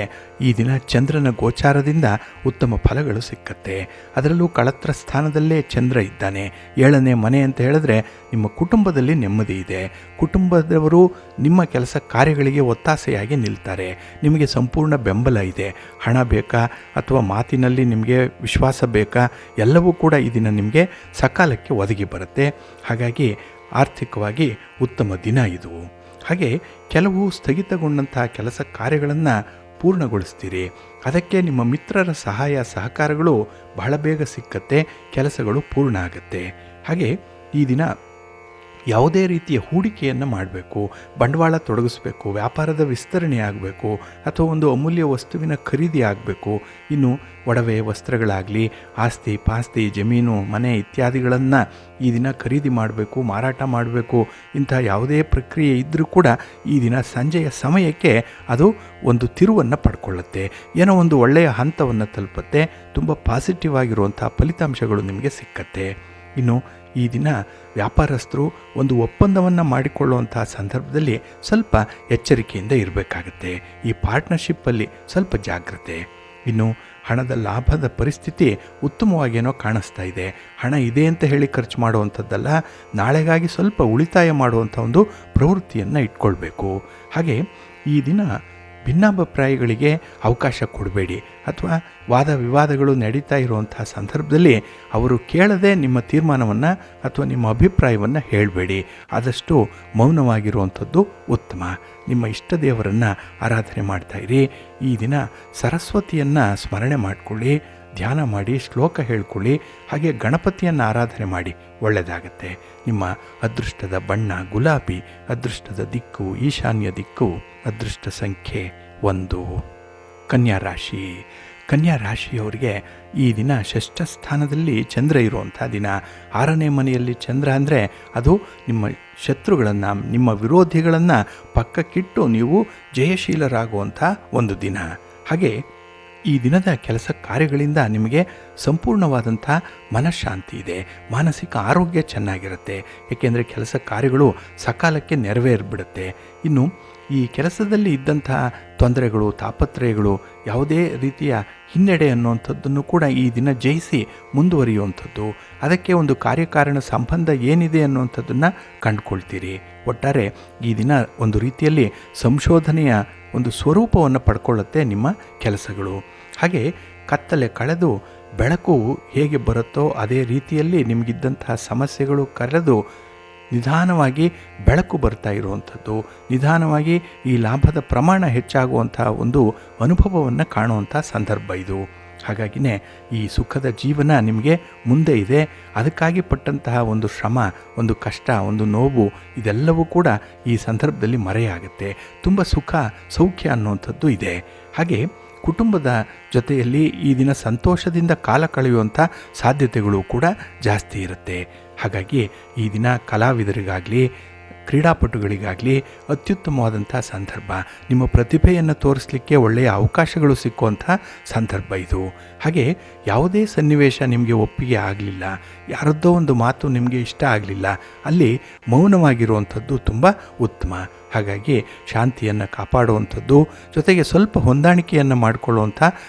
ಈ ದಿನ ಚಂದ್ರನ ಗೋಚಾರದಿಂದ ಉತ್ತಮ ಫಲಗಳು ಸಿಕ್ಕತ್ತೆ. ಅದರಲ್ಲೂ ಕಳತ್ರ ಸ್ಥಾನದಲ್ಲೇ ಚಂದ್ರ ಇದ್ದಾನೆ. 7ನೇ ಮನೆ ಅಂತ ಹೇಳಿದ್ರೆ ನಿಮ್ಮ ಕುಟುಂಬದಲ್ಲಿ ನೆಮ್ಮದಿ ಇದೆ. ಕುಟುಂಬದವರು ನಿಮ್ಮ ಕೆಲಸ ಕಾರ್ಯಗಳಿಗೆ ಒತ್ತಾಸೆಯಾಗಿ ನಿಲ್ತಾರೆ. ನಿಮಗೆ ಸಂಪೂರ್ಣ ಬೆಂಬಲ ಇದೆ. ಹಣ ಬೇಕಾ ಅಥವಾ ಮಾತಿನಲ್ಲಿ ನಿಮಗೆ ವಿಶ್ವಾಸ ಬೇಕಾ, ಎಲ್ಲವೂ ಕೂಡ ಈ ದಿನ ನಿಮಗೆ ಸಕಾಲಕ್ಕೆ ಒದಗಿ ಬರುತ್ತೆ. ಹಾಗಾಗಿ ಆರ್ಥಿಕವಾಗಿ ಉತ್ತಮ ದಿನ ಇದು. ಹಾಗೆ ಕೆಲವು ಸ್ಥಗಿತಗೊಂಡಂತಹ ಕೆಲಸ ಕಾರ್ಯಗಳನ್ನು ಪೂರ್ಣಗೊಳಿಸ್ತೀರಿ. ಅದಕ್ಕೆ ನಿಮ್ಮ ಮಿತ್ರರ ಸಹಾಯ ಸಹಕಾರಗಳು ಬಹಳ ಬೇಗ ಸಿಕ್ಕತ್ತೆ. ಕೆಲಸಗಳು ಪೂರ್ಣ ಆಗುತ್ತೆ. ಹಾಗೆ ಈ ದಿನ ಯಾವುದೇ ರೀತಿಯ ಹೂಡಿಕೆಯನ್ನು ಮಾಡಬೇಕು, ಬಂಡವಾಳ ತೊಡಗಿಸ್ಬೇಕು, ವ್ಯಾಪಾರದ ವಿಸ್ತರಣೆ ಆಗಬೇಕು, ಅಥವಾ ಒಂದು ಅಮೂಲ್ಯ ವಸ್ತುವಿನ ಖರೀದಿ ಆಗಬೇಕು, ಇನ್ನು ಒಡವೆ ವಸ್ತ್ರಗಳಾಗಲಿ, ಆಸ್ತಿ ಪಾಸ್ತಿ, ಜಮೀನು ಮನೆ ಇತ್ಯಾದಿಗಳನ್ನು ಈ ದಿನ ಖರೀದಿ ಮಾಡಬೇಕು, ಮಾರಾಟ ಮಾಡಬೇಕು, ಇಂಥ ಯಾವುದೇ ಪ್ರಕ್ರಿಯೆ ಇದ್ದರೂ ಕೂಡ ಈ ದಿನ ಸಂಜೆಯ ಸಮಯಕ್ಕೆ ಅದು ಒಂದು ತಿರುವನ್ನು ಪಡ್ಕೊಳ್ಳುತ್ತೆ, ಏನೋ ಒಂದು ಒಳ್ಳೆಯ ಹಂತವನ್ನು ತಲುಪುತ್ತೆ, ತುಂಬ ಪಾಸಿಟಿವ್ ಆಗಿರುವಂಥ ಫಲಿತಾಂಶಗಳು ನಿಮಗೆ ಸಿಕ್ಕತ್ತೆ. ಇನ್ನು ಈ ದಿನ ವ್ಯಾಪಾರಸ್ಥರು ಒಂದು ಒಪ್ಪಂದವನ್ನು ಮಾಡಿಕೊಳ್ಳುವಂಥ ಸಂದರ್ಭದಲ್ಲಿ ಸ್ವಲ್ಪ ಎಚ್ಚರಿಕೆಯಿಂದ ಇರಬೇಕಾಗತ್ತೆ. ಈ ಪಾರ್ಟ್ನರ್ಶಿಪ್ಪಲ್ಲಿ ಸ್ವಲ್ಪ ಜಾಗ್ರತೆ. ಇನ್ನು ಹಣದ ಲಾಭದ ಪರಿಸ್ಥಿತಿ ಉತ್ತಮವಾಗೇನೋ ಕಾಣಿಸ್ತಾ ಇದೆ. ಹಣ ಇದೆ ಅಂತ ಹೇಳಿ ಖರ್ಚು ಮಾಡುವಂಥದ್ದಲ್ಲ, ನಾಳೆಗಾಗಿ ಸ್ವಲ್ಪ ಉಳಿತಾಯ ಮಾಡುವಂಥ ಒಂದು ಪ್ರವೃತ್ತಿಯನ್ನು ಇಟ್ಕೊಳ್ಬೇಕು. ಹಾಗೆ ಈ ದಿನ ಭಿನ್ನಾಭಿಪ್ರಾಯಗಳಿಗೆ ಅವಕಾಶ ಕೊಡಬೇಡಿ, ಅಥವಾ ವಾದ ವಿವಾದಗಳು ನಡೀತಾ ಇರುವಂಥ ಸಂದರ್ಭದಲ್ಲಿ ಅವರು ಕೇಳದೆ ನಿಮ್ಮ ತೀರ್ಮಾನವನ್ನು ಅಥವಾ ನಿಮ್ಮ ಅಭಿಪ್ರಾಯವನ್ನು ಹೇಳಬೇಡಿ. ಆದಷ್ಟು ಮೌನವಾಗಿರುವಂಥದ್ದು ಉತ್ತಮ. ನಿಮ್ಮ ಇಷ್ಟ ದೇವರನ್ನು ಆರಾಧನೆ ಮಾಡ್ತಾಯಿರಿ. ಈ ದಿನ ಸರಸ್ವತಿಯನ್ನು ಸ್ಮರಣೆ ಮಾಡಿಕೊಳ್ಳಿ, ಧ್ಯಾನ ಮಾಡಿ, ಶ್ಲೋಕ ಹೇಳ್ಕೊಳ್ಳಿ, ಹಾಗೆ ಗಣಪತಿಯನ್ನು ಆರಾಧನೆ ಮಾಡಿ, ಒಳ್ಳೆಯದಾಗತ್ತೆ. ನಿಮ್ಮ ಅದೃಷ್ಟದ ಬಣ್ಣ ಗುಲಾಬಿ, ಅದೃಷ್ಟದ ದಿಕ್ಕು ಈಶಾನ್ಯ ದಿಕ್ಕು, ಅದೃಷ್ಟ ಸಂಖ್ಯೆ 1. ಕನ್ಯಾ ರಾಶಿ. ಕನ್ಯಾ ರಾಶಿಯವರಿಗೆ ಈ ದಿನ ಷಷ್ಠ ಸ್ಥಾನದಲ್ಲಿ ಚಂದ್ರ ಇರುವಂಥ ದಿನ. 6ನೇ ಮನೆಯಲ್ಲಿ ಚಂದ್ರ ಅಂದರೆ ಅದು ನಿಮ್ಮ ಶತ್ರುಗಳನ್ನು, ನಿಮ್ಮ ವಿರೋಧಿಗಳನ್ನು ಪಕ್ಕಕ್ಕಿಟ್ಟು ನೀವು ಜಯಶೀಲರಾಗುವಂಥ ಒಂದು ದಿನ. ಹಾಗೆ ಈ ದಿನದ ಕೆಲಸ ಕಾರ್ಯಗಳಿಂದ ನಿಮಗೆ ಸಂಪೂರ್ಣವಾದಂಥ ಮನಃಶಾಂತಿ ಇದೆ, ಮಾನಸಿಕ ಆರೋಗ್ಯ ಚೆನ್ನಾಗಿರುತ್ತೆ. ಏಕೆಂದರೆ ಕೆಲಸ ಕಾರ್ಯಗಳು ಸಕಾಲಕ್ಕೆ ನೆರವೇರಿಬಿಡುತ್ತೆ. ಇನ್ನು ಈ ಕೆಲಸದಲ್ಲಿ ಇದ್ದಂತಹ ತೊಂದರೆಗಳು, ತಾಪತ್ರಯಗಳು, ಯಾವುದೇ ರೀತಿಯ ಹಿನ್ನಡೆ ಅನ್ನುವಂಥದ್ದನ್ನು ಕೂಡ ಈ ದಿನ ಜಯಿಸಿ ಮುಂದುವರಿಯುವಂಥದ್ದು, ಅದಕ್ಕೆ ಒಂದು ಕಾರ್ಯಕಾರಣ ಸಂಬಂಧ ಏನಿದೆ ಅನ್ನುವಂಥದ್ದನ್ನು ಕಂಡುಕೊಳ್ತೀರಿ. ಒಟ್ಟಾರೆ ಈ ದಿನ ಒಂದು ರೀತಿಯಲ್ಲಿ ಸಂಶೋಧನೆಯ ಒಂದು ಸ್ವರೂಪವನ್ನು ಪಡ್ಕೊಳ್ಳುತ್ತೆ ನಿಮ್ಮ ಕೆಲಸಗಳು. ಹಾಗೆ ಕತ್ತಲೆ ಕಳೆದು ಬೆಳಕು ಹೇಗೆ ಬರುತ್ತೋ ಅದೇ ರೀತಿಯಲ್ಲಿ ನಿಮಗಿದ್ದಂತಹ ಸಮಸ್ಯೆಗಳು ಕಳೆದು ನಿಧಾನವಾಗಿ ಬೆಳಕು ಬರ್ತಾ ಇರುವಂಥದ್ದು, ನಿಧಾನವಾಗಿ ಈ ಲಾಭದ ಪ್ರಮಾಣ ಹೆಚ್ಚಾಗುವಂಥ ಒಂದು ಅನುಭವವನ್ನು ಕಾಣುವಂಥ ಸಂದರ್ಭ ಇದು. ಹಾಗಾಗಿನೇ ಈ ಸುಖದ ಜೀವನ ನಿಮಗೆ ಮುಂದೆ ಇದೆ. ಅದಕ್ಕಾಗಿ ಪಟ್ಟಂತಹ ಒಂದು ಶ್ರಮ, ಒಂದು ಕಷ್ಟ, ಒಂದು ನೋವು, ಇದೆಲ್ಲವೂ ಕೂಡ ಈ ಸಂದರ್ಭದಲ್ಲಿ ಮರೆಯಾಗುತ್ತೆ. ತುಂಬ ಸುಖ ಸೌಖ್ಯ ಅನ್ನುವಂಥದ್ದು ಇದೆ. ಹಾಗೆ ಕುಟುಂಬದ ಜೊತೆಯಲ್ಲಿ ಈ ದಿನ ಸಂತೋಷದಿಂದ ಕಾಲ ಕಳೆಯುವಂಥ ಸಾಧ್ಯತೆಗಳು ಕೂಡ ಜಾಸ್ತಿ ಇರುತ್ತೆ. ಹಾಗಾಗಿ ಈ ದಿನ ಕಲಾವಿದರಿಗಾಗಲಿ, ಕ್ರೀಡಾಪಟುಗಳಿಗಾಗಲಿ ಅತ್ಯುತ್ತಮವಾದಂಥ ಸಂದರ್ಭ. ನಿಮ್ಮ ಪ್ರತಿಭೆಯನ್ನು ತೋರಿಸಲಿಕ್ಕೆ ಒಳ್ಳೆಯ ಅವಕಾಶಗಳು ಸಿಕ್ಕುವಂಥ ಸಂದರ್ಭ ಇದು. ಹಾಗೆ ಯಾವುದೇ ಸನ್ನಿವೇಶ ನಿಮಗೆ ಒಪ್ಪಿಗೆ ಆಗಲಿಲ್ಲ, ಯಾರದ್ದೋ ಒಂದು ಮಾತು ನಿಮಗೆ ಇಷ್ಟ ಆಗಲಿಲ್ಲ, ಅಲ್ಲಿ ಮೌನವಾಗಿರುವಂಥದ್ದು ತುಂಬ ಉತ್ತಮ. ಹಾಗಾಗಿ ಶಾಂತಿಯನ್ನು ಕಾಪಾಡುವಂಥದ್ದು, ಜೊತೆಗೆ ಸ್ವಲ್ಪ ಹೊಂದಾಣಿಕೆಯನ್ನು ಮಾಡಿಕೊಳ್ಳುವಂಥ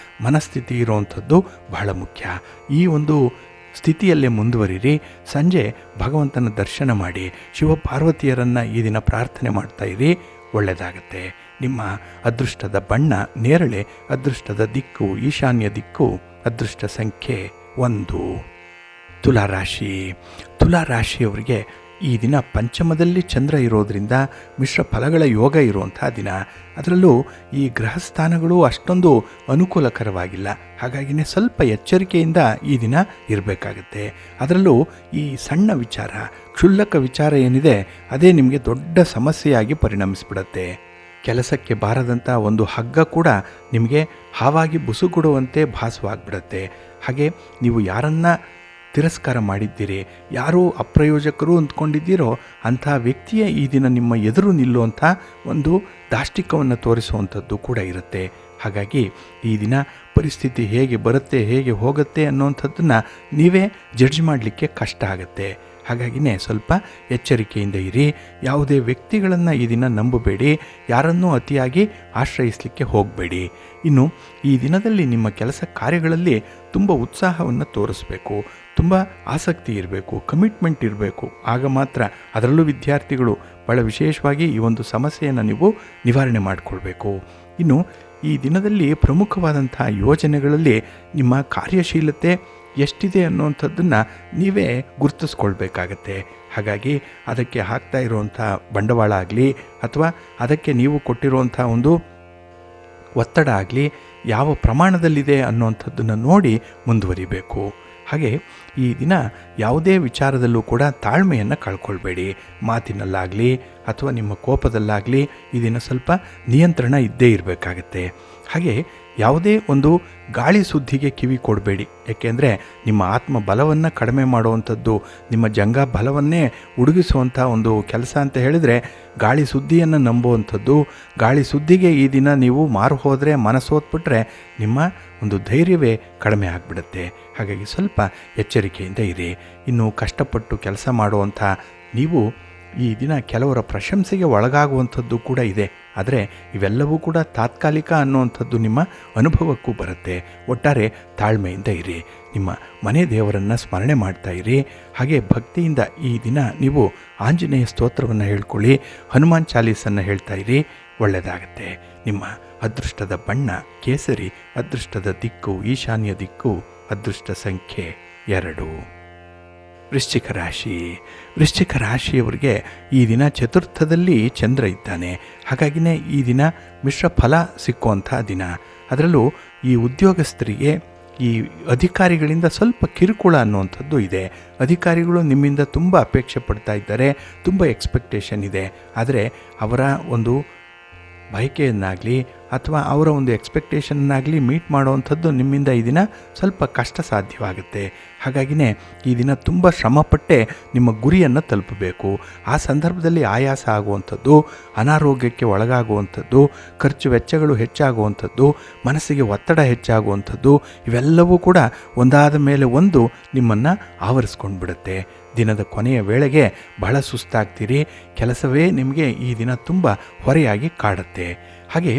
ಮನಸ್ಥಿತಿ ಇರುವಂಥದ್ದು ಬಹಳ ಮುಖ್ಯ. ಈ ಒಂದು ಸ್ಥಿತಿಯಲ್ಲೇ ಮುಂದುವರಿರಿ. ಸಂಜೆ ಭಗವಂತನ ದರ್ಶನ ಮಾಡಿ, ಶಿವಪಾರ್ವತಿಯರನ್ನು ಈ ದಿನ ಪ್ರಾರ್ಥನೆ ಮಾಡ್ತಾ ಇರಿ, ಒಳ್ಳೆಯದಾಗತ್ತೆ. ನಿಮ್ಮ ಅದೃಷ್ಟದ ಬಣ್ಣ ನೇರಳೆ, ಅದೃಷ್ಟದ ದಿಕ್ಕು ಈಶಾನ್ಯ ದಿಕ್ಕು, ಅದೃಷ್ಟ ಸಂಖ್ಯೆ 1. ತುಲಾರಾಶಿ. ತುಲಾರಾಶಿಯವರಿಗೆ ಈ ದಿನ ಪಂಚಮದಲ್ಲಿ ಚಂದ್ರ ಇರೋದರಿಂದ ಮಿಶ್ರ ಫಲಗಳ ಯೋಗ ಇರುವಂಥ ದಿನ. ಅದರಲ್ಲೂ ಈ ಗ್ರಹಸ್ಥಾನಗಳು ಅಷ್ಟೊಂದು ಅನುಕೂಲಕರವಾಗಿಲ್ಲ. ಹಾಗಾಗಿನೇ ಸ್ವಲ್ಪ ಎಚ್ಚರಿಕೆಯಿಂದ ಈ ದಿನ ಇರಬೇಕಾಗತ್ತೆ. ಅದರಲ್ಲೂ ಈ ಸಣ್ಣ ವಿಚಾರ, ಕ್ಷುಲ್ಲಕ ವಿಚಾರ ಏನಿದೆ ಅದೇ ನಿಮಗೆ ದೊಡ್ಡ ಸಮಸ್ಯೆಯಾಗಿ ಪರಿಣಮಿಸ್ಬಿಡತ್ತೆ. ಕೆಲಸಕ್ಕೆ ಬಾರದಂಥ ಒಂದು ಹಗ್ಗ ಕೂಡ ನಿಮಗೆ ಹಾವಾಗಿ ಬುಸುಗುಡುವಂತೆ ಭಾಸವಾಗಿಬಿಡತ್ತೆ. ಹಾಗೆ ನೀವು ಯಾರನ್ನ ತಿರಸ್ಕಾರ ಮಾಡಿದ್ದೀರಿ, ಯಾರು ಅಪ್ರಯೋಜಕರು ಅಂದ್ಕೊಂಡಿದ್ದೀರೋ ಅಂಥ ವ್ಯಕ್ತಿಯೇ ಈ ದಿನ ನಿಮ್ಮ ಎದುರು ನಿಲ್ಲುವಂಥ ಒಂದು ದಾಷ್ಟಿಕವನ್ನು ತೋರಿಸುವಂಥದ್ದು ಕೂಡ ಇರುತ್ತೆ. ಹಾಗಾಗಿ ಈ ದಿನ ಪರಿಸ್ಥಿತಿ ಹೇಗೆ ಬರುತ್ತೆ, ಹೇಗೆ ಹೋಗುತ್ತೆ ಅನ್ನೋವಂಥದ್ದನ್ನು ನೀವೇ ಜಡ್ಜ್ ಮಾಡಲಿಕ್ಕೆ ಕಷ್ಟ ಆಗುತ್ತೆ. ಹಾಗಾಗಿನೇ ಸ್ವಲ್ಪ ಎಚ್ಚರಿಕೆಯಿಂದ ಇರಿ. ಯಾವುದೇ ವ್ಯಕ್ತಿಗಳನ್ನು ಈ ದಿನ ನಂಬಬೇಡಿ, ಯಾರನ್ನೂ ಅತಿಯಾಗಿ ಆಶ್ರಯಿಸಲಿಕ್ಕೆ ಹೋಗಬೇಡಿ. ಇನ್ನು ಈ ದಿನದಲ್ಲಿ ನಿಮ್ಮ ಕೆಲಸ ಕಾರ್ಯಗಳಲ್ಲಿ ತುಂಬ ಉತ್ಸಾಹವನ್ನು ತೋರಿಸಬೇಕು, ತುಂಬ ಆಸಕ್ತಿ ಇರಬೇಕು, ಕಮಿಟ್ಮೆಂಟ್ ಇರಬೇಕು. ಆಗ ಮಾತ್ರ, ಅದರಲ್ಲೂ ವಿದ್ಯಾರ್ಥಿಗಳು ಭಾಳ ವಿಶೇಷವಾಗಿ ಈ ಒಂದು ಸಮಸ್ಯೆಯನ್ನು ನೀವು ನಿವಾರಣೆ ಮಾಡಿಕೊಳ್ಬೇಕು. ಇನ್ನು ಈ ದಿನದಲ್ಲಿ ಪ್ರಮುಖವಾದಂಥ ಯೋಜನೆಗಳಲ್ಲಿ ನಿಮ್ಮ ಕಾರ್ಯಶೀಲತೆ ಎಷ್ಟಿದೆ ಅನ್ನುವಂಥದ್ದನ್ನು ನೀವೇ ಗುರುತಿಸ್ಕೊಳ್ಬೇಕಾಗತ್ತೆ. ಹಾಗಾಗಿ ಅದಕ್ಕೆ ಹಾಕ್ತಾ ಇರುವಂಥ ಬಂಡವಾಳ ಆಗಲಿ, ಅಥವಾ ಅದಕ್ಕೆ ನೀವು ಕೊಟ್ಟಿರುವಂಥ ಒಂದು ಒತ್ತಡ ಆಗಲಿ ಯಾವ ಪ್ರಮಾಣದಲ್ಲಿದೆ ಅನ್ನುವಂಥದ್ದನ್ನು ನೋಡಿ ಮುಂದುವರಿಬೇಕು. ಹಾಗೆ ಈ ದಿನ ಯಾವುದೇ ವಿಚಾರದಲ್ಲೂ ಕೂಡ ತಾಳ್ಮೆಯನ್ನು ಕಳ್ಕೊಳ್ಬೇಡಿ. ಮಾತಿನಲ್ಲಾಗಲಿ ಅಥವಾ ನಿಮ್ಮ ಕೋಪದಲ್ಲಾಗಲಿ ಈ ದಿನ ಸ್ವಲ್ಪ ನಿಯಂತ್ರಣ ಇದ್ದೇ ಇರಬೇಕಾಗತ್ತೆ. ಹಾಗೆ ಯಾವುದೇ ಒಂದು ಗಾಳಿ ಸುದ್ದಿಗೆ ಕಿವಿ ಕೊಡಬೇಡಿ. ಏಕೆಂದರೆ ನಿಮ್ಮ ಆತ್ಮ ಬಲವನ್ನು ಕಡಿಮೆ ಮಾಡುವಂಥದ್ದು, ನಿಮ್ಮ ಜಂಗ ಬಲವನ್ನೇ ಉಡುಗಿಸುವಂಥ ಒಂದು ಕೆಲಸ ಅಂತ ಹೇಳಿದರೆ ಗಾಳಿ ಸುದ್ದಿಯನ್ನು ನಂಬುವಂಥದ್ದು. ಗಾಳಿ ಸುದ್ದಿಗೆ ಈ ದಿನ ನೀವು ಮಾರು ಹೋದರೆ, ಮನಸ್ಸೋತ್ಬಿಟ್ರೆ ನಿಮ್ಮ ಒಂದು ಧೈರ್ಯವೇ ಕಡಿಮೆ ಆಗಿಬಿಡುತ್ತೆ. ಹಾಗಾಗಿ ಸ್ವಲ್ಪ ಎಚ್ಚರಿಕೆಯಿಂದ ಇರಿ. ಇನ್ನು ಕಷ್ಟಪಟ್ಟು ಕೆಲಸ ಮಾಡುವಂಥ ನೀವು ಈ ದಿನ ಕೆಲವರ ಪ್ರಶಂಸೆಗೆ ಒಳಗಾಗುವಂಥದ್ದು ಕೂಡ ಇದೆ. ಆದರೆ ಇವೆಲ್ಲವೂ ಕೂಡ ತಾತ್ಕಾಲಿಕ ಅನ್ನುವಂಥದ್ದು ನಿಮ್ಮ ಅನುಭವಕ್ಕೂ ಬರುತ್ತೆ. ಒಟ್ಟಾರೆ ತಾಳ್ಮೆಯಿಂದ ಇರಿ. ನಿಮ್ಮ ಮನೆ ದೇವರನ್ನು ಸ್ಮರಣೆ ಮಾಡ್ತಾ ಇರಿ. ಹಾಗೆ ಭಕ್ತಿಯಿಂದ ಈ ದಿನ ನೀವು ಆಂಜನೇಯ ಸ್ತೋತ್ರವನ್ನು ಹೇಳ್ಕೊಳ್ಳಿ, ಹನುಮಾನ್ ಚಾಲೀಸನ್ನು ಹೇಳ್ತಾ ಇರಿ, ಒಳ್ಳೆಯದಾಗತ್ತೆ. ನಿಮ್ಮ ಅದೃಷ್ಟದ ಬಣ್ಣ ಕೇಸರಿ, ಅದೃಷ್ಟದ ದಿಕ್ಕು ಈಶಾನ್ಯ ದಿಕ್ಕು, ಅದೃಷ್ಟ ಸಂಖ್ಯೆ 2. ವೃಶ್ಚಿಕ ರಾಶಿ. ವೃಶ್ಚಿಕ ರಾಶಿಯವರಿಗೆ ಈ ದಿನ ಚತುರ್ಥದಲ್ಲಿ ಚಂದ್ರ ಇದ್ದಾನೆ. ಹಾಗಾಗಿನೇ ಈ ದಿನ ಮಿಶ್ರ ಫಲ ಸಿಕ್ಕುವಂಥ ದಿನ. ಅದರಲ್ಲೂ ಈ ಉದ್ಯೋಗಸ್ಥರಿಗೆ ಈ ಅಧಿಕಾರಿಗಳಿಂದ ಸ್ವಲ್ಪ ಕಿರುಕುಳ ಅನ್ನುವಂಥದ್ದು ಇದೆ. ಅಧಿಕಾರಿಗಳು ನಿಮ್ಮಿಂದ ತುಂಬ ಅಪೇಕ್ಷೆ ಪಡ್ತಾ ಇದ್ದಾರೆ, ತುಂಬ ಎಕ್ಸ್ಪೆಕ್ಟೇಷನ್ ಇದೆ. ಆದರೆ ಅವರ ಒಂದು ಬಯಕೆಯನ್ನಾಗಲಿ ಅಥವಾ ಅವರ ಒಂದು ಎಕ್ಸ್ಪೆಕ್ಟೇಷನ್ನಾಗಲಿ ಮೀಟ್ ಮಾಡುವಂಥದ್ದು ನಿಮ್ಮಿಂದ ಈ ದಿನ ಸ್ವಲ್ಪ ಕಷ್ಟ ಸಾಧ್ಯವಾಗುತ್ತೆ. ಹಾಗಾಗಿನೇ ಈ ದಿನ ತುಂಬ ಶ್ರಮಪಟ್ಟೆ ನಿಮ್ಮ ಗುರಿಯನ್ನು ತಲುಪಬೇಕು. ಆ ಸಂದರ್ಭದಲ್ಲಿ ಆಯಾಸ ಆಗುವಂಥದ್ದು, ಅನಾರೋಗ್ಯಕ್ಕೆ ಒಳಗಾಗುವಂಥದ್ದು, ಖರ್ಚು ವೆಚ್ಚಗಳು ಹೆಚ್ಚಾಗುವಂಥದ್ದು, ಮನಸ್ಸಿಗೆ ಒತ್ತಡ ಹೆಚ್ಚಾಗುವಂಥದ್ದು, ಇವೆಲ್ಲವೂ ಕೂಡ ಒಂದಾದ ಮೇಲೆ ಒಂದು ನಿಮ್ಮನ್ನು ಆವರಿಸ್ಕೊಂಡು ಬಿಡುತ್ತೆ. ದಿನದ ಕೊನೆಯ ವೇಳೆಗೆ ಬಹಳ ಸುಸ್ತಾಗ್ತೀರಿ. ಕೆಲಸವೇ ನಿಮಗೆ ಈ ದಿನ ತುಂಬ ಹೊರೆಯಾಗಿ ಕಾಡುತ್ತೆ. ಹಾಗೆ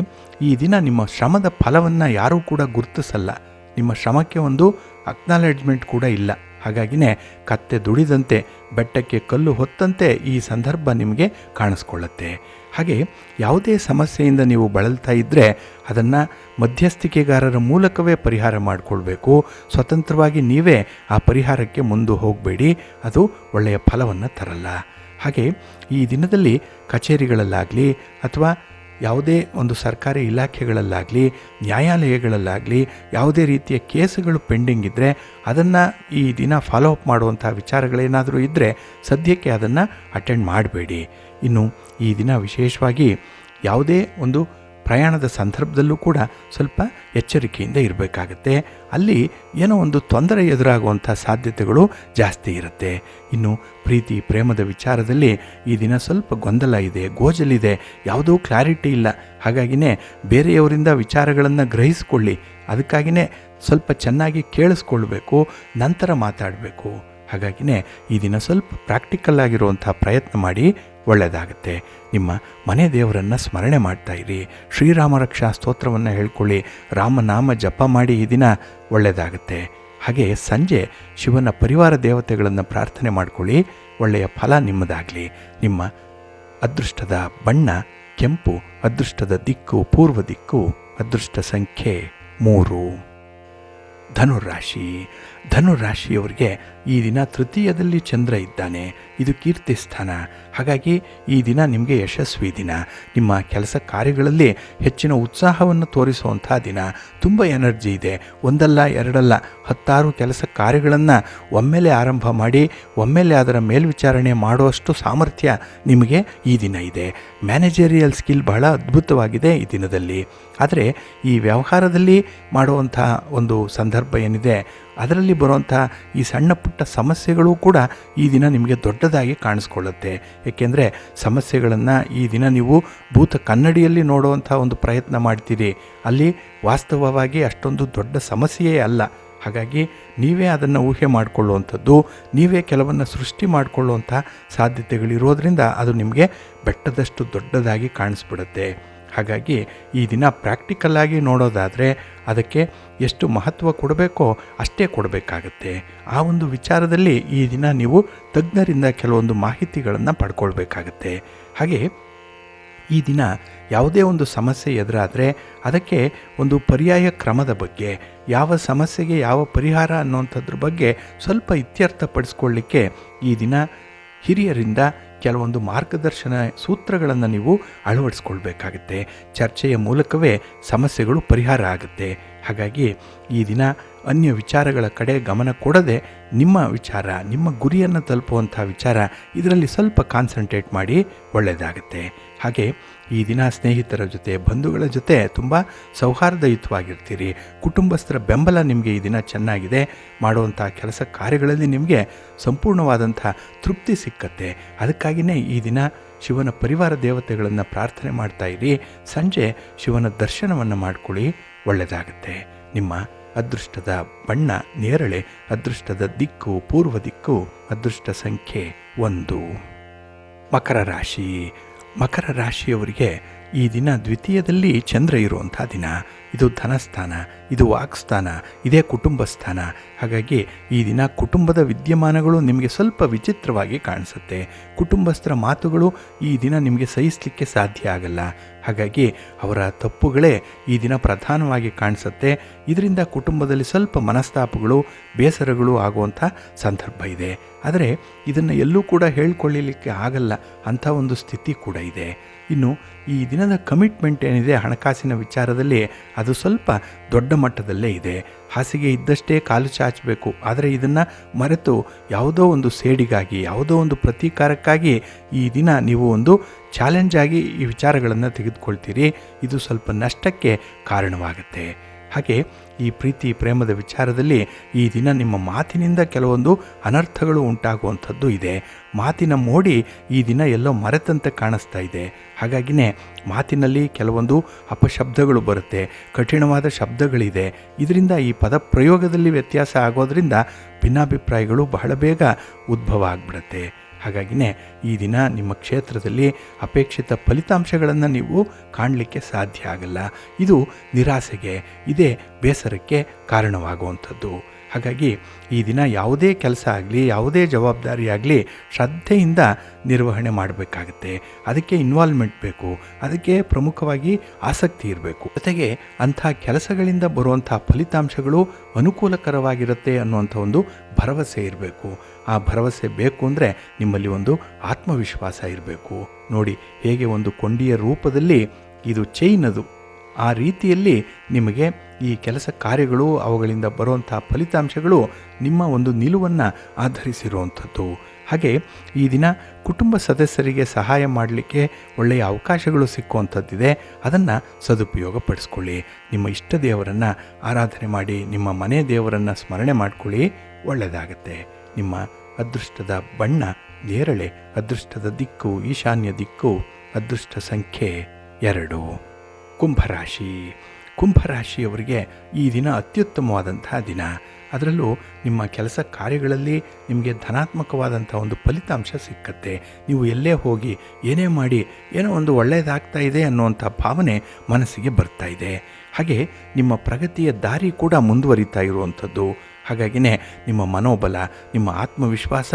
ಈ ದಿನ ನಿಮ್ಮ ಶ್ರಮದ ಫಲವನ್ನು ಯಾರೂ ಕೂಡ ಗುರುತಿಸಲ್ಲ. ನಿಮ್ಮ ಶ್ರಮಕ್ಕೆ ಒಂದು ಅಕ್ನಾಲೆಡ್ಜ್ಮೆಂಟ್ ಕೂಡ ಇಲ್ಲ. ಹಾಗಾಗಿನೇ ಕತ್ತೆ ದುಡಿದಂತೆ ಬೆಟ್ಟಕ್ಕೆ ಕಲ್ಲು ಹೊತ್ತಂತೆ ಈ ಸಂದರ್ಭ ನಿಮಗೆ ಕಾಣಿಸ್ಕೊಳ್ಳುತ್ತೆ. ಹಾಗೆ ಯಾವುದೇ ಸಮಸ್ಯೆಯಿಂದ ನೀವು ಬಳಲ್ತಾ ಇದ್ದರೆ ಅದನ್ನು ಮಧ್ಯಸ್ಥಿಕೆಗಾರರ ಮೂಲಕವೇ ಪರಿಹಾರ ಮಾಡಿಕೊಳ್ಬೇಕು. ಸ್ವತಂತ್ರವಾಗಿ ನೀವೇ ಆ ಪರಿಹಾರಕ್ಕೆ ಮುಂದೆ ಹೋಗಬೇಡಿ, ಅದು ಒಳ್ಳೆಯ ಫಲವನ್ನು ತರಲ್ಲ. ಹಾಗೆ ಈ ದಿನದಲ್ಲಿ ಕಚೇರಿಗಳಲ್ಲಾಗಲಿ ಅಥವಾ ಯಾವುದೇ ಒಂದು ಸರ್ಕಾರಿ ಇಲಾಖೆಗಳಲ್ಲಾಗಲಿ ನ್ಯಾಯಾಲಯಗಳಲ್ಲಾಗಲಿ ಯಾವುದೇ ರೀತಿಯ ಕೇಸುಗಳು ಪೆಂಡಿಂಗ್ ಇದ್ದರೆ ಅದನ್ನು ಈ ದಿನ ಫಾಲೋ ಅಪ್ ಮಾಡುವಂಥ ವಿಚಾರಗಳೇನಾದರೂ ಇದ್ದರೆ ಸದ್ಯಕ್ಕೆ ಅದನ್ನು ಅಟೆಂಡ್ ಮಾಡಬೇಡಿ. ಇನ್ನು ಈ ದಿನ ವಿಶೇಷವಾಗಿ ಯಾವುದೇ ಒಂದು ಪ್ರಯಾಣದ ಸಂದರ್ಭದಲ್ಲೂ ಕೂಡ ಸ್ವಲ್ಪ ಎಚ್ಚರಿಕೆಯಿಂದ ಇರಬೇಕಾಗತ್ತೆ. ಅಲ್ಲಿ ಏನೋ ಒಂದು ತೊಂದರೆ ಎದುರಾಗುವಂಥ ಸಾಧ್ಯತೆಗಳು ಜಾಸ್ತಿ ಇರುತ್ತೆ. ಇನ್ನು ಪ್ರೀತಿ ಪ್ರೇಮದ ವಿಚಾರದಲ್ಲಿ ಈ ದಿನ ಸ್ವಲ್ಪ ಗೊಂದಲ ಇದೆ, ಗೋಜಲಿದೆ, ಯಾವುದೂ ಕ್ಲಾರಿಟಿ ಇಲ್ಲ. ಹಾಗಾಗಿನೇ ಬೇರೆಯವರಿಂದ ವಿಚಾರಗಳನ್ನು ಗ್ರಹಿಸಿಕೊಳ್ಳಿ. ಅದಕ್ಕಾಗಿಯೇ ಸ್ವಲ್ಪ ಚೆನ್ನಾಗಿ ಕೇಳಿಸ್ಕೊಳ್ಬೇಕು, ನಂತರ ಮಾತಾಡಬೇಕು. ಹಾಗಾಗಿನೇ ಈ ದಿನ ಸ್ವಲ್ಪ ಪ್ರಾಕ್ಟಿಕಲ್ ಆಗಿರುವಂಥ ಪ್ರಯತ್ನ ಮಾಡಿ, ಒಳ್ಳೆಯದಾಗುತ್ತೆ. ನಿಮ್ಮ ಮನೆ ದೇವರನ್ನು ಸ್ಮರಣೆ ಮಾಡ್ತಾ ಇರಿ. ಶ್ರೀರಾಮ ರಕ್ಷಾ ಸ್ತೋತ್ರವನ್ನು ಹೇಳ್ಕೊಳ್ಳಿ, ರಾಮನಾಮ ಜಪ ಮಾಡಿ ಈ ದಿನ ಒಳ್ಳೆಯದಾಗುತ್ತೆ. ಹಾಗೆ ಸಂಜೆ ಶಿವನ ಪರಿವಾರ ದೇವತೆಗಳನ್ನು ಪ್ರಾರ್ಥನೆ ಮಾಡಿಕೊಳ್ಳಿ, ಒಳ್ಳೆಯ ಫಲ ನಿಮ್ಮದಾಗಲಿ. ನಿಮ್ಮ ಅದೃಷ್ಟದ ಬಣ್ಣ ಕೆಂಪು, ಅದೃಷ್ಟದ ದಿಕ್ಕು ಪೂರ್ವ ದಿಕ್ಕು, ಅದೃಷ್ಟ ಸಂಖ್ಯೆ 3. ಧನುರಾಶಿ. ಧನುರಾಶಿಯವರಿಗೆ ಈ ದಿನ ತೃತೀಯದಲ್ಲಿ ಚಂದ್ರ ಇದ್ದಾನೆ. ಇದು ಕೀರ್ತಿ ಸ್ಥಾನ. ಹಾಗಾಗಿ ಈ ದಿನ ನಿಮಗೆ ಯಶಸ್ವಿ ದಿನ. ನಿಮ್ಮ ಕೆಲಸ ಕಾರ್ಯಗಳಲ್ಲಿ ಹೆಚ್ಚಿನ ಉತ್ಸಾಹವನ್ನು ತೋರಿಸುವಂಥ ದಿನ. ತುಂಬ ಎನರ್ಜಿ ಇದೆ. ಒಂದಲ್ಲ ಎರಡಲ್ಲ 10 ಕೆಲಸ ಕಾರ್ಯಗಳನ್ನು ಒಮ್ಮೆಲೆ ಆರಂಭ ಮಾಡಿ ಒಮ್ಮೆಲೆ ಅದರ ಮೇಲ್ವಿಚಾರಣೆ ಮಾಡುವಷ್ಟು ಸಾಮರ್ಥ್ಯ ನಿಮಗೆ ಈ ದಿನ ಇದೆ. ಮ್ಯಾನೇಜರಿಯಲ್ ಸ್ಕಿಲ್ ಬಹಳ ಅದ್ಭುತವಾಗಿದೆ ಈ ದಿನದಲ್ಲಿ. ಆದರೆ ಈ ವ್ಯವಹಾರದಲ್ಲಿ ಮಾಡುವಂಥ ಒಂದು ಸಂದರ್ಭ ಏನಿದೆ ಅದರಲ್ಲಿ ಬರುವಂಥ ಈ ಸಣ್ಣ ಪುಟ್ಟ ಸಮಸ್ಯೆಗಳು ಕೂಡ ಈ ದಿನ ನಿಮಗೆ ದೊಡ್ಡದಾಗಿ ಕಾಣಿಸ್ಕೊಳ್ಳುತ್ತೆ. ಏಕೆಂದರೆ ಸಮಸ್ಯೆಗಳನ್ನು ಈ ದಿನ ನೀವು ಭೂತ ಕನ್ನಡಿಯಲ್ಲಿ ನೋಡುವಂಥ ಒಂದು ಪ್ರಯತ್ನ ಮಾಡ್ತೀರಿ. ಅಲ್ಲಿ ವಾಸ್ತವವಾಗಿ ಅಷ್ಟೊಂದು ದೊಡ್ಡ ಸಮಸ್ಯೆಯೇ ಅಲ್ಲ. ಹಾಗಾಗಿ ನೀವೇ ಅದನ್ನು ಊಹೆ ಮಾಡಿಕೊಳ್ಳುವಂಥದ್ದು, ನೀವೇ ಕೆಲವನ್ನು ಸೃಷ್ಟಿ ಮಾಡಿಕೊಳ್ಳುವಂಥ ಸಾಧ್ಯತೆಗಳಿರೋದ್ರಿಂದ ಅದು ನಿಮಗೆ ಬೆಟ್ಟದಷ್ಟು ದೊಡ್ಡದಾಗಿ ಕಾಣಿಸ್ಬಿಡುತ್ತೆ. ಹಾಗಾಗಿ ಈ ದಿನ ಪ್ರಾಕ್ಟಿಕಲ್ಲಾಗಿ ನೋಡೋದಾದರೆ ಅದಕ್ಕೆ ಎಷ್ಟು ಮಹತ್ವ ಕೊಡಬೇಕೋ ಅಷ್ಟೇ ಕೊಡಬೇಕಾಗತ್ತೆ. ಆ ಒಂದು ವಿಚಾರದಲ್ಲಿ ಈ ದಿನ ನೀವು ತಜ್ಞರಿಂದ ಕೆಲವೊಂದು ಮಾಹಿತಿಗಳನ್ನು ಪಡ್ಕೊಳ್ಬೇಕಾಗತ್ತೆ. ಹಾಗೆ ಈ ದಿನ ಯಾವುದೇ ಒಂದು ಸಮಸ್ಯೆ ಎದುರಾದರೆ ಅದಕ್ಕೆ ಒಂದು ಪರ್ಯಾಯ ಕ್ರಮದ ಬಗ್ಗೆ, ಯಾವ ಸಮಸ್ಯೆಗೆ ಯಾವ ಪರಿಹಾರ ಅನ್ನುವಂಥದ್ರ ಬಗ್ಗೆ ಸ್ವಲ್ಪ ಇತ್ಯರ್ಥಪಡಿಸ್ಕೊಳ್ಳಿಕ್ಕೆ ಈ ದಿನ ಹಿರಿಯರಿಂದ ಕೆಲವೊಂದು ಮಾರ್ಗದರ್ಶನ ಸೂತ್ರಗಳನ್ನು ನೀವು ಅಳವಡಿಸ್ಕೊಳ್ಬೇಕಾಗುತ್ತೆ. ಚರ್ಚೆಯ ಮೂಲಕವೇ ಸಮಸ್ಯೆಗಳು ಪರಿಹಾರ ಆಗುತ್ತೆ. ಹಾಗಾಗಿ ಈ ದಿನ ಅನ್ಯ ವಿಚಾರಗಳ ಕಡೆ ಗಮನ ಕೊಡದೆ ನಿಮ್ಮ ವಿಚಾರ, ನಿಮ್ಮ ಗುರಿಯನ್ನು ತಲುಪುವಂಥ ವಿಚಾರ, ಇದರಲ್ಲಿ ಸ್ವಲ್ಪ ಕಾನ್ಸಂಟ್ರೇಟ್ ಮಾಡಿ ಒಳ್ಳೆಯದಾಗುತ್ತೆ. ಹಾಗೆ ಈ ದಿನ ಸ್ನೇಹಿತರ ಜೊತೆ, ಬಂಧುಗಳ ಜೊತೆ ತುಂಬ ಸೌಹಾರ್ದಯುತವಾಗಿರ್ತೀರಿ. ಕುಟುಂಬಸ್ಥರ ಬೆಂಬಲ ನಿಮಗೆ ಈ ದಿನ ಚೆನ್ನಾಗಿದೆ. ಮಾಡುವಂಥ ಕೆಲಸ ಕಾರ್ಯಗಳಲ್ಲಿ ನಿಮಗೆ ಸಂಪೂರ್ಣವಾದಂಥ ತೃಪ್ತಿ ಸಿಕ್ಕತ್ತೆ. ಅದಕ್ಕಾಗಿಯೇ ಈ ದಿನ ಶಿವನ ಪರಿವಾರ ದೇವತೆಗಳನ್ನು ಪ್ರಾರ್ಥನೆ ಮಾಡ್ತಾ ಇರಿ. ಸಂಜೆ ಶಿವನ ದರ್ಶನವನ್ನು ಮಾಡಿಕೊಳ್ಳಿ, ಒಳ್ಳೆಯದಾಗುತ್ತೆ. ನಿಮ್ಮ ಅದೃಷ್ಟದ ಬಣ್ಣ ನೇರಳೆ, ಅದೃಷ್ಟದ ದಿಕ್ಕು ಪೂರ್ವ ದಿಕ್ಕು, ಅದೃಷ್ಟ ಸಂಖ್ಯೆ 1. ಮಕರ ರಾಶಿ. ಮಕರ ರಾಶಿಯವರಿಗೆ ಈ ದಿನ ದ್ವಿತೀಯದಲ್ಲಿ ಚಂದ್ರ ಇರುವಂಥ ದಿನ. ಇದು ಧನಸ್ಥಾನ, ಇದು ವಾಕ್ಸ್ಥಾನ, ಇದೇ ಕುಟುಂಬ ಸ್ಥಾನ. ಹಾಗಾಗಿ ಈ ದಿನ ಕುಟುಂಬದ ವಿದ್ಯಮಾನಗಳು ನಿಮಗೆ ಸ್ವಲ್ಪ ವಿಚಿತ್ರವಾಗಿ ಕಾಣಿಸುತ್ತೆ. ಕುಟುಂಬಸ್ಥರ ಮಾತುಗಳು ಈ ದಿನ ನಿಮಗೆ ಸಹಿಸಲಿಕ್ಕೆ ಸಾಧ್ಯ ಆಗಲ್ಲ. ಹಾಗಾಗಿ ಅವರ ತಪ್ಪುಗಳೇ ಈ ದಿನ ಪ್ರಧಾನವಾಗಿ ಕಾಣಿಸುತ್ತೆ. ಇದರಿಂದ ಕುಟುಂಬದಲ್ಲಿ ಸ್ವಲ್ಪ ಮನಸ್ತಾಪಗಳು, ಬೇಸರಗಳು ಆಗುವಂಥ ಸಂದರ್ಭ ಇದೆ. ಆದರೆ ಇದನ್ನು ಎಲ್ಲೂ ಕೂಡ ಹೇಳ್ಕೊಳ್ಳಲಿಕ್ಕೆ ಆಗಲ್ಲ ಅಂಥ ಒಂದು ಸ್ಥಿತಿ ಕೂಡ ಇದೆ. ಇನ್ನು ಈ ದಿನದ ಕಮಿಟ್ಮೆಂಟ್ ಏನಿದೆ ಹಣಕಾಸಿನ ವಿಚಾರದಲ್ಲಿ, ಅದು ಸ್ವಲ್ಪ ದೊಡ್ಡ ಮಟ್ಟದಲ್ಲೇ ಇದೆ. ಹಾಸಿಗೆ ಇದ್ದಷ್ಟೇ ಕಾಲು ಚಾಚಬೇಕು. ಆದರೆ ಇದನ್ನು ಮರೆತು ಯಾವುದೋ ಒಂದು ಸೇಡಿಗಾಗಿ, ಯಾವುದೋ ಒಂದು ಪ್ರತೀಕಾರಕ್ಕಾಗಿ ಈ ದಿನ ನೀವು ಒಂದು ಚಾಲೆಂಜ್ ಆಗಿ ಈ ವಿಚಾರಗಳನ್ನು ತೆಗೆದುಕೊಳ್ತೀರಿ. ಇದು ಸ್ವಲ್ಪ ನಷ್ಟಕ್ಕೆ ಕಾರಣವಾಗುತ್ತೆ. ಹಾಗೆ ಈ ಪ್ರೀತಿ ಪ್ರೇಮದ ವಿಚಾರದಲ್ಲಿ ಈ ದಿನ ನಿಮ್ಮ ಮಾತಿನಿಂದ ಕೆಲವೊಂದು ಅನರ್ಥಗಳು ಉಂಟಾಗುವಂಥದ್ದು ಇದೆ. ಮಾತಿನ ಮೋಡಿ ಈ ದಿನ ಎಲ್ಲೋ ಮರೆತಂತೆ ಕಾಣಿಸ್ತಾ ಇದೆ. ಹಾಗಾಗಿನೇ ಮಾತಿನಲ್ಲಿ ಕೆಲವೊಂದು ಅಪಶಬ್ದಗಳು ಬರುತ್ತೆ, ಕಠಿಣವಾದ ಶಬ್ದಗಳಿದೆ. ಇದರಿಂದ ಈ ಪದ ಪ್ರಯೋಗದಲ್ಲಿ ವ್ಯತ್ಯಾಸ ಆಗೋದ್ರಿಂದ ಭಿನ್ನಾಭಿಪ್ರಾಯಗಳು ಬಹಳ ಬೇಗ ಉದ್ಭವ ಆಗಿಬಿಡುತ್ತೆ. ಹಾಗಾಗಿನೇ ಈ ದಿನ ನಿಮ್ಮ ಕ್ಷೇತ್ರದಲ್ಲಿ ಅಪೇಕ್ಷಿತ ಫಲಿತಾಂಶಗಳನ್ನು ನೀವು ಕಾಣಲಿಕ್ಕೆ ಸಾಧ್ಯ ಆಗಲ್ಲ. ಇದು ನಿರಾಸೆಗೆ, ಇದೇ ಬೇಸರಕ್ಕೆ ಕಾರಣವಾಗುವಂಥದ್ದು. ಹಾಗಾಗಿ ಈ ದಿನ ಯಾವುದೇ ಕೆಲಸ ಆಗಲಿ, ಯಾವುದೇ ಜವಾಬ್ದಾರಿ ಆಗಲಿ ಶ್ರದ್ಧೆಯಿಂದ ನಿರ್ವಹಣೆ ಮಾಡಬೇಕಾಗತ್ತೆ. ಅದಕ್ಕೆ ಇನ್ವಾಲ್ವ್ಮೆಂಟ್ ಬೇಕು, ಅದಕ್ಕೆ ಪ್ರಮುಖವಾಗಿ ಆಸಕ್ತಿ ಇರಬೇಕು. ಜೊತೆಗೆ ಅಂಥ ಕೆಲಸಗಳಿಂದ ಬರುವಂಥ ಫಲಿತಾಂಶಗಳು ಅನುಕೂಲಕರವಾಗಿರುತ್ತೆ ಅನ್ನುವಂಥ ಒಂದು ಭರವಸೆ ಇರಬೇಕು. ಆ ಭರವಸೆ ಬೇಕು ಅಂದರೆ ನಿಮ್ಮಲ್ಲಿ ಒಂದು ಆತ್ಮವಿಶ್ವಾಸ ಇರಬೇಕು. ನೋಡಿ, ಹೇಗೆ ಒಂದು ಕೊಂಡಿಯ ರೂಪದಲ್ಲಿ ಇದು ಚೈನ್, ಅದು ಆ ರೀತಿಯಲ್ಲಿ ನಿಮಗೆ ಈ ಕೆಲಸ ಕಾರ್ಯಗಳು, ಅವುಗಳಿಂದ ಬರುವಂಥ ಫಲಿತಾಂಶಗಳು ನಿಮ್ಮ ಒಂದು ನಿಲುವನ್ನು ಆಧರಿಸಿರುವಂಥದ್ದು. ಹಾಗೆ ಈ ದಿನ ಕುಟುಂಬ ಸದಸ್ಯರಿಗೆ ಸಹಾಯ ಮಾಡಲಿಕ್ಕೆ ಒಳ್ಳೆಯ ಅವಕಾಶಗಳು ಸಿಕ್ಕುವಂಥದ್ದಿದೆ. ಅದನ್ನು ಸದುಪಯೋಗ ಪಡಿಸ್ಕೊಳ್ಳಿ. ನಿಮ್ಮ ಇಷ್ಟ ದೇವರನ್ನು ಆರಾಧನೆ ಮಾಡಿ, ನಿಮ್ಮ ಮನೆ ದೇವರನ್ನು ಸ್ಮರಣೆ ಮಾಡಿಕೊಳ್ಳಿ, ಒಳ್ಳೆಯದಾಗತ್ತೆ. ನಿಮ್ಮ ಅದೃಷ್ಟದ ಬಣ್ಣ ನೇರಳೆ, ಅದೃಷ್ಟದ ದಿಕ್ಕು ಈಶಾನ್ಯ ದಿಕ್ಕು, ಅದೃಷ್ಟ ಸಂಖ್ಯೆ 2. ಕುಂಭರಾಶಿ. ಕುಂಭರಾಶಿಯವರಿಗೆ ಈ ದಿನ ಅತ್ಯುತ್ತಮವಾದಂಥ ದಿನ. ಅದರಲ್ಲೂ ನಿಮ್ಮ ಕೆಲಸ ಕಾರ್ಯಗಳಲ್ಲಿ ನಿಮಗೆ ಧನಾತ್ಮಕವಾದಂಥ ಒಂದು ಫಲಿತಾಂಶ ಸಿಕ್ಕತ್ತೆ. ನೀವು ಎಲ್ಲೇ ಹೋಗಿ ಏನೇ ಮಾಡಿ ಏನೋ ಒಂದು ಒಳ್ಳೆಯದಾಗ್ತಾ ಇದೆ ಅನ್ನುವಂಥ ಭಾವನೆ ಮನಸ್ಸಿಗೆ ಬರ್ತಾ ಇದೆ. ಹಾಗೆ ನಿಮ್ಮ ಪ್ರಗತಿಯ ದಾರಿ ಕೂಡ ಮುಂದುವರಿತಾ ಇರುವಂಥದ್ದು. ಹಾಗಾಗಿನೇ ನಿಮ್ಮ ಮನೋಬಲ, ನಿಮ್ಮ ಆತ್ಮವಿಶ್ವಾಸ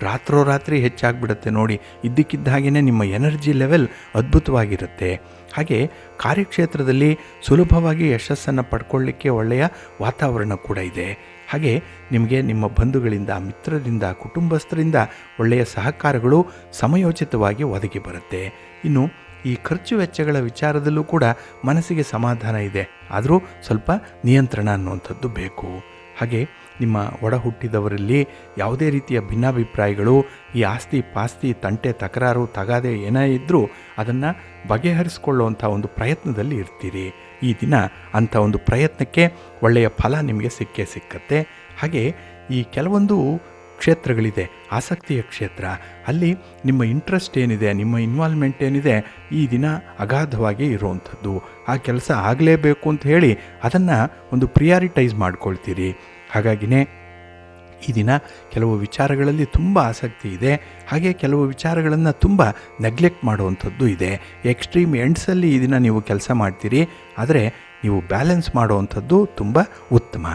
ರಾತ್ರೋರಾತ್ರಿ ಹೆಚ್ಚಾಗಿಬಿಡುತ್ತೆ. ನೋಡಿ, ಇದ್ದಕ್ಕಿದ್ದ ಹಾಗೆಯೇ ನಿಮ್ಮ ಎನರ್ಜಿ ಲೆವೆಲ್ ಅದ್ಭುತವಾಗಿರುತ್ತೆ. ಹಾಗೆ ಕಾರ್ಯಕ್ಷೇತ್ರದಲ್ಲಿ ಸುಲಭವಾಗಿ ಯಶಸ್ಸನ್ನು ಪಡ್ಕೊಳ್ಳಿಕ್ಕೆ ಒಳ್ಳೆಯ ವಾತಾವರಣ ಕೂಡ ಇದೆ. ಹಾಗೆ ನಿಮಗೆ ನಿಮ್ಮ ಬಂಧುಗಳಿಂದ, ಮಿತ್ರರಿಂದ, ಕುಟುಂಬಸ್ಥರಿಂದ ಒಳ್ಳೆಯ ಸಹಕಾರಗಳು ಸಮಯೋಚಿತವಾಗಿ ಒದಗಿ ಬರುತ್ತೆ. ಇನ್ನು ಈ ಖರ್ಚು ವೆಚ್ಚಗಳ ವಿಚಾರದಲ್ಲೂ ಕೂಡ ಮನಸ್ಸಿಗೆ ಸಮಾಧಾನ ಇದೆ. ಆದರೂ ಸ್ವಲ್ಪ ನಿಯಂತ್ರಣ ಅನ್ನುವಂಥದ್ದು ಬೇಕು. ಹಾಗೆ ನಿಮ್ಮ ಒಡ ಹುಟ್ಟಿದವರಲ್ಲಿ ಯಾವುದೇ ರೀತಿಯ ಭಿನ್ನಾಭಿಪ್ರಾಯಗಳು, ಈ ಆಸ್ತಿ ಪಾಸ್ತಿ ತಂಟೆ ತಕರಾರು ತಗಾದೆ ಏನೇ ಇದ್ದರೂ ಅದನ್ನು ಬಗೆಹರಿಸ್ಕೊಳ್ಳುವಂಥ ಒಂದು ಪ್ರಯತ್ನದಲ್ಲಿ ಇರ್ತೀರಿ. ಈ ದಿನ ಅಂಥ ಒಂದು ಪ್ರಯತ್ನಕ್ಕೆ ಒಳ್ಳೆಯ ಫಲ ನಿಮಗೆ ಸಿಕ್ಕತ್ತೆ. ಹಾಗೆ ಈ ಕೆಲವೊಂದು ಕ್ಷೇತ್ರಗಳಿದೆ, ಆಸಕ್ತಿಯ ಕ್ಷೇತ್ರ, ಅಲ್ಲಿ ನಿಮ್ಮ ಇಂಟ್ರೆಸ್ಟ್ ಏನಿದೆ, ನಿಮ್ಮ ಇನ್ವಾಲ್ವ್ಮೆಂಟ್ ಏನಿದೆ, ಈ ದಿನ ಅಗಾಧವಾಗಿ ಇರುವಂಥದ್ದು. ಆ ಕೆಲಸ ಆಗಲೇಬೇಕು ಅಂತ ಹೇಳಿ ಅದನ್ನು ಒಂದು ಪ್ರಿಯಾರಿಟೈಸ್ ಮಾಡ್ಕೊಳ್ತೀರಿ. ಹಾಗಾಗಿನೇ ಈ ದಿನ ಕೆಲವು ವಿಚಾರಗಳಲ್ಲಿ ತುಂಬ ಆಸಕ್ತಿ ಇದೆ. ಹಾಗೆ ಕೆಲವು ವಿಚಾರಗಳನ್ನು ತುಂಬ ನೆಗ್ಲೆಕ್ಟ್ ಮಾಡುವಂಥದ್ದು ಇದೆ. ಎಕ್ಸ್ಟ್ರೀಮ್ ಎಂಡ್ಸಲ್ಲಿ ಈ ದಿನ ನೀವು ಕೆಲಸ ಮಾಡ್ತೀರಿ. ಆದರೆ ನೀವು ಬ್ಯಾಲೆನ್ಸ್ ಮಾಡುವಂಥದ್ದು ತುಂಬ ಉತ್ತಮ.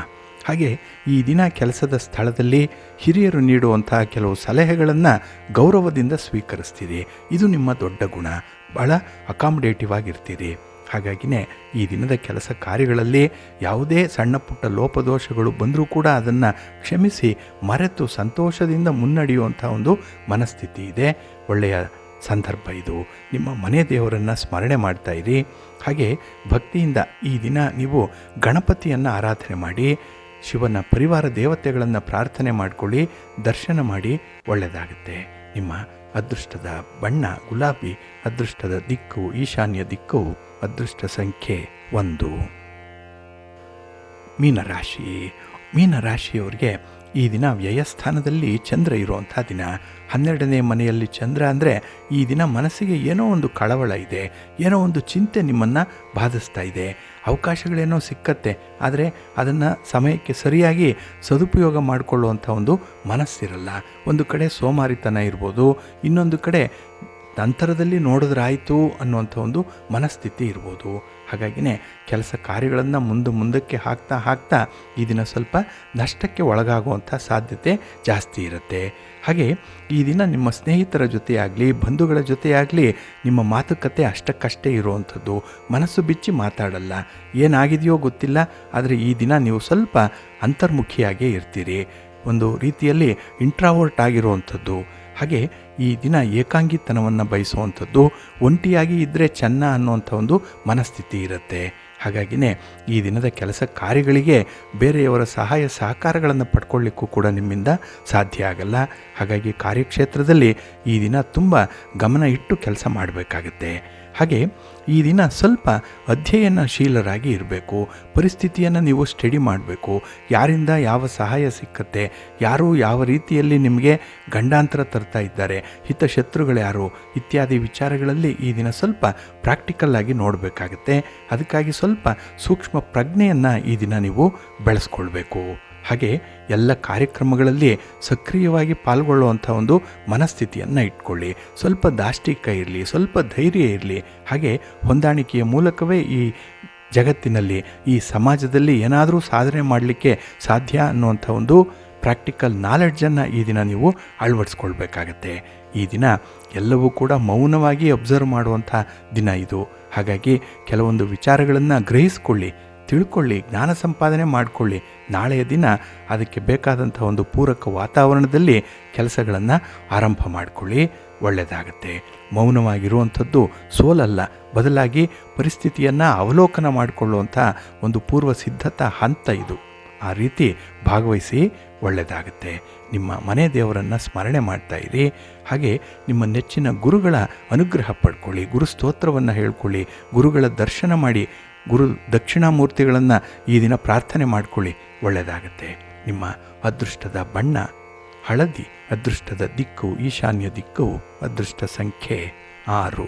ಹಾಗೆ ಈ ದಿನ ಕೆಲಸದ ಸ್ಥಳದಲ್ಲಿ ಹಿರಿಯರು ನೀಡುವಂಥ ಕೆಲವು ಸಲಹೆಗಳನ್ನು ಗೌರವದಿಂದ ಸ್ವೀಕರಿಸ್ತೀರಿ. ಇದು ನಿಮ್ಮ ದೊಡ್ಡ ಗುಣ. ಭಾಳ ಅಕಾಮಡೇಟಿವ್ ಆಗಿರ್ತೀರಿ. ಹಾಗಾಗಿನೇ ಈ ದಿನದ ಕೆಲಸ ಕಾರ್ಯಗಳಲ್ಲಿ ಯಾವುದೇ ಸಣ್ಣ ಪುಟ್ಟ ಲೋಪದೋಷಗಳು ಬಂದರೂ ಕೂಡ ಅದನ್ನು ಕ್ಷಮಿಸಿ ಮರೆತು ಸಂತೋಷದಿಂದ ಮುನ್ನಡೆಯುವಂಥ ಒಂದು ಮನಸ್ಥಿತಿ ಇದೆ. ಒಳ್ಳೆಯ ಸಂದರ್ಭ ಇದು. ನಿಮ್ಮ ಮನೆ ದೇವರನ್ನು ಸ್ಮರಣೆ ಮಾಡ್ತಾ ಇರಿ. ಹಾಗೆ ಭಕ್ತಿಯಿಂದ ಈ ದಿನ ನೀವು ಗಣಪತಿಯನ್ನು ಆರಾಧನೆ ಮಾಡಿ, ಶಿವನ ಪರಿವಾರ ದೇವತೆಗಳನ್ನು ಪ್ರಾರ್ಥನೆ ಮಾಡಿಕೊಳ್ಳಿ, ದರ್ಶನ ಮಾಡಿ, ಒಳ್ಳೆಯದಾಗುತ್ತೆ. ನಿಮ್ಮ ಅದೃಷ್ಟದ ಬಣ್ಣ ಗುಲಾಬಿ, ಅದೃಷ್ಟದ ದಿಕ್ಕು ಈಶಾನ್ಯ ದಿಕ್ಕು, ಅದೃಷ್ಟ ಸಂಖ್ಯೆ 1. ಮೀನರಾಶಿ. ಮೀನರಾಶಿಯವರಿಗೆ ಈ ದಿನ ವ್ಯಯಸ್ಥಾನದಲ್ಲಿ ಚಂದ್ರ ಇರುವಂಥ ದಿನ. 12ನೇ ಮನೆಯಲ್ಲಿ ಚಂದ್ರ ಅಂದರೆ ಈ ದಿನ ಮನಸ್ಸಿಗೆ ಏನೋ ಒಂದು ಕಳವಳ ಇದೆ, ಏನೋ ಒಂದು ಚಿಂತೆ ನಿಮ್ಮನ್ನು ಬಾಧಿಸ್ತಾ ಇದೆ. ಅವಕಾಶಗಳೇನೋ ಸಿಕ್ಕತ್ತೆ, ಆದರೆ ಅದನ್ನು ಸಮಯಕ್ಕೆ ಸರಿಯಾಗಿ ಸದುಪಯೋಗ ಮಾಡಿಕೊಳ್ಳುವಂಥ ಒಂದು ಮನಸ್ಸಿರಲ್ಲ. ಒಂದು ಕಡೆ ಸೋಮಾರಿತನ ಇರ್ಬೋದು, ಇನ್ನೊಂದು ಕಡೆ ನಂತರದಲ್ಲಿ ನೋಡಿದ್ರಾಯಿತು ಅನ್ನುವಂಥ ಒಂದು ಮನಸ್ಥಿತಿ ಇರ್ಬೋದು. ಹಾಗಾಗಿನೇ ಕೆಲಸ ಕಾರ್ಯಗಳನ್ನು ಮುಂದಕ್ಕೆ ಹಾಕ್ತಾ ಈ ದಿನ ಸ್ವಲ್ಪ ನಷ್ಟಕ್ಕೆ ಒಳಗಾಗುವಂಥ ಸಾಧ್ಯತೆ ಜಾಸ್ತಿ ಇರುತ್ತೆ. ಹಾಗೆ ಈ ದಿನ ನಿಮ್ಮ ಸ್ನೇಹಿತರ ಜೊತೆಯಾಗಲಿ ಬಂಧುಗಳ ಜೊತೆಯಾಗಲಿ ನಿಮ್ಮ ಮಾತುಕತೆ ಅಷ್ಟಕ್ಕಷ್ಟೇ ಇರುವಂಥದ್ದು. ಮನಸ್ಸು ಬಿಚ್ಚಿ ಮಾತಾಡಲ್ಲ, ಏನಾಗಿದೆಯೋ ಗೊತ್ತಿಲ್ಲ, ಆದರೆ ಈ ದಿನ ನೀವು ಸ್ವಲ್ಪ ಅಂತರ್ಮುಖಿಯಾಗೇ ಇರ್ತೀರಿ, ಒಂದು ರೀತಿಯಲ್ಲಿ ಇಂಟ್ರಾವರ್ಟ್ ಆಗಿರುವಂಥದ್ದು. ಹಾಗೆ ಈ ದಿನ ಏಕಾಂಗಿತನವನ್ನು ಬಯಸುವಂಥದ್ದು, ಒಂಟಿಯಾಗಿ ಇದ್ದರೆ ಚೆನ್ನ ಅನ್ನುವಂಥ ಒಂದು ಮನಸ್ಥಿತಿ ಇರುತ್ತೆ. ಹಾಗಾಗಿನೇ ಈ ದಿನದ ಕೆಲಸ ಕಾರ್ಯಗಳಿಗೆ ಬೇರೆಯವರ ಸಹಾಯ ಸಹಕಾರಗಳನ್ನು ಪಡ್ಕೊಳ್ಳಿಕ್ಕೂ ಕೂಡ ನಿಮ್ಮಿಂದ ಸಾಧ್ಯ ಆಗಲ್ಲ. ಹಾಗಾಗಿ ಕಾರ್ಯಕ್ಷೇತ್ರದಲ್ಲಿ ಈ ದಿನ ತುಂಬ ಗಮನ ಇಟ್ಟು ಕೆಲಸ ಮಾಡಬೇಕಾಗತ್ತೆ. ಹಾಗೆ ಈ ದಿನ ಸ್ವಲ್ಪ ಅಧ್ಯಯನಶೀಲರಾಗಿ ಇರಬೇಕು. ಪರಿಸ್ಥಿತಿಯನ್ನು ನೀವು ಸ್ಟಡಿ ಮಾಡಬೇಕು. ಯಾರಿಂದ ಯಾವ ಸಹಾಯ ಸಿಕ್ಕತ್ತೆ, ಯಾರು ಯಾವ ರೀತಿಯಲ್ಲಿ ನಿಮಗೆ ಗಂಡಾಂತರ ತರ್ತಾ ಇದ್ದಾರೆ, ಹಿತಶತ್ರುಗಳು ಯಾರು ಇತ್ಯಾದಿ ವಿಚಾರಗಳಲ್ಲಿ ಈ ದಿನ ಸ್ವಲ್ಪ ಪ್ರಾಕ್ಟಿಕಲ್ ಆಗಿ ನೋಡಬೇಕಾಗತ್ತೆ. ಅದಕ್ಕಾಗಿ ಸ್ವಲ್ಪ ಸೂಕ್ಷ್ಮ ಪ್ರಜ್ಞೆಯನ್ನು ಈ ದಿನ ನೀವು ಬೆಳೆಸ್ಕೊಳ್ಬೇಕು. ಹಾಗೆ ಎಲ್ಲ ಕಾರ್ಯಕ್ರಮಗಳಲ್ಲಿ ಸಕ್ರಿಯವಾಗಿ ಪಾಲ್ಗೊಳ್ಳುವಂಥ ಒಂದು ಮನಸ್ಥಿತಿಯನ್ನು ಇಟ್ಕೊಳ್ಳಿ. ಸ್ವಲ್ಪ ದಾಷ್ಟಿಕ ಇರಲಿ, ಸ್ವಲ್ಪ ಧೈರ್ಯ ಇರಲಿ. ಹಾಗೆ ಹೊಂದಾಣಿಕೆಯ ಮೂಲಕವೇ ಈ ಜಗತ್ತಿನಲ್ಲಿ, ಈ ಸಮಾಜದಲ್ಲಿ ಏನಾದರೂ ಸಾಧನೆ ಮಾಡಲಿಕ್ಕೆ ಸಾಧ್ಯ ಅನ್ನುವಂಥ ಒಂದು ಪ್ರಾಕ್ಟಿಕಲ್ ನಾಲೆಡ್ಜನ್ನು ಈ ದಿನ ನೀವು ಅಳವಡಿಸ್ಕೊಳ್ಬೇಕಾಗತ್ತೆ. ಈ ದಿನ ಎಲ್ಲವೂ ಕೂಡ ಮೌನವಾಗಿ ಅಬ್ಸರ್ವ್ ಮಾಡುವಂಥ ದಿನ ಇದು. ಹಾಗಾಗಿ ಕೆಲವೊಂದು ವಿಚಾರಗಳನ್ನು ಗ್ರಹಿಸ್ಕೊಳ್ಳಿ, ತಿಳ್ಕೊಳ್ಳಿ, ಜ್ಞಾನ ಸಂಪಾದನೆ ಮಾಡಿಕೊಳ್ಳಿ. ನಾಳೆಯ ದಿನ ಅದಕ್ಕೆ ಬೇಕಾದಂಥ ಒಂದು ಪೂರಕ ವಾತಾವರಣದಲ್ಲಿ ಕೆಲಸಗಳನ್ನು ಆರಂಭ ಮಾಡಿಕೊಳ್ಳಿ, ಒಳ್ಳೆಯದಾಗತ್ತೆ. ಮೌನವಾಗಿರುವಂಥದ್ದು ಸೋಲಲ್ಲ, ಬದಲಾಗಿ ಪರಿಸ್ಥಿತಿಯನ್ನು ಅವಲೋಕನ ಮಾಡಿಕೊಳ್ಳುವಂಥ ಒಂದು ಪೂರ್ವ ಸಿದ್ಧತಾ ಹಂತ ಇದು. ಆ ರೀತಿ ಭಾಗವಹಿಸಿ, ಒಳ್ಳೆಯದಾಗುತ್ತೆ. ನಿಮ್ಮ ಮನೆ ದೇವರನ್ನು ಸ್ಮರಣೆ ಮಾಡ್ತಾ ಇರಿ. ಹಾಗೆ ನಿಮ್ಮ ನೆಚ್ಚಿನ ಗುರುಗಳ ಅನುಗ್ರಹ ಪಡ್ಕೊಳ್ಳಿ, ಗುರು ಸ್ತೋತ್ರವನ್ನು ಹೇಳ್ಕೊಳ್ಳಿ, ಗುರುಗಳ ದರ್ಶನ ಮಾಡಿ, ಗುರು ದಕ್ಷಿಣಾಮೂರ್ತಿಗಳನ್ನು ಈ ದಿನ ಪ್ರಾರ್ಥನೆ ಮಾಡಿಕೊಳ್ಳಿ, ಒಳ್ಳೆಯದಾಗತ್ತೆ. ನಿಮ್ಮ ಅದೃಷ್ಟದ ಬಣ್ಣ ಹಳದಿ, ಅದೃಷ್ಟದ ದಿಕ್ಕು ಈಶಾನ್ಯ ದಿಕ್ಕು, ಅದೃಷ್ಟ ಸಂಖ್ಯೆ 6.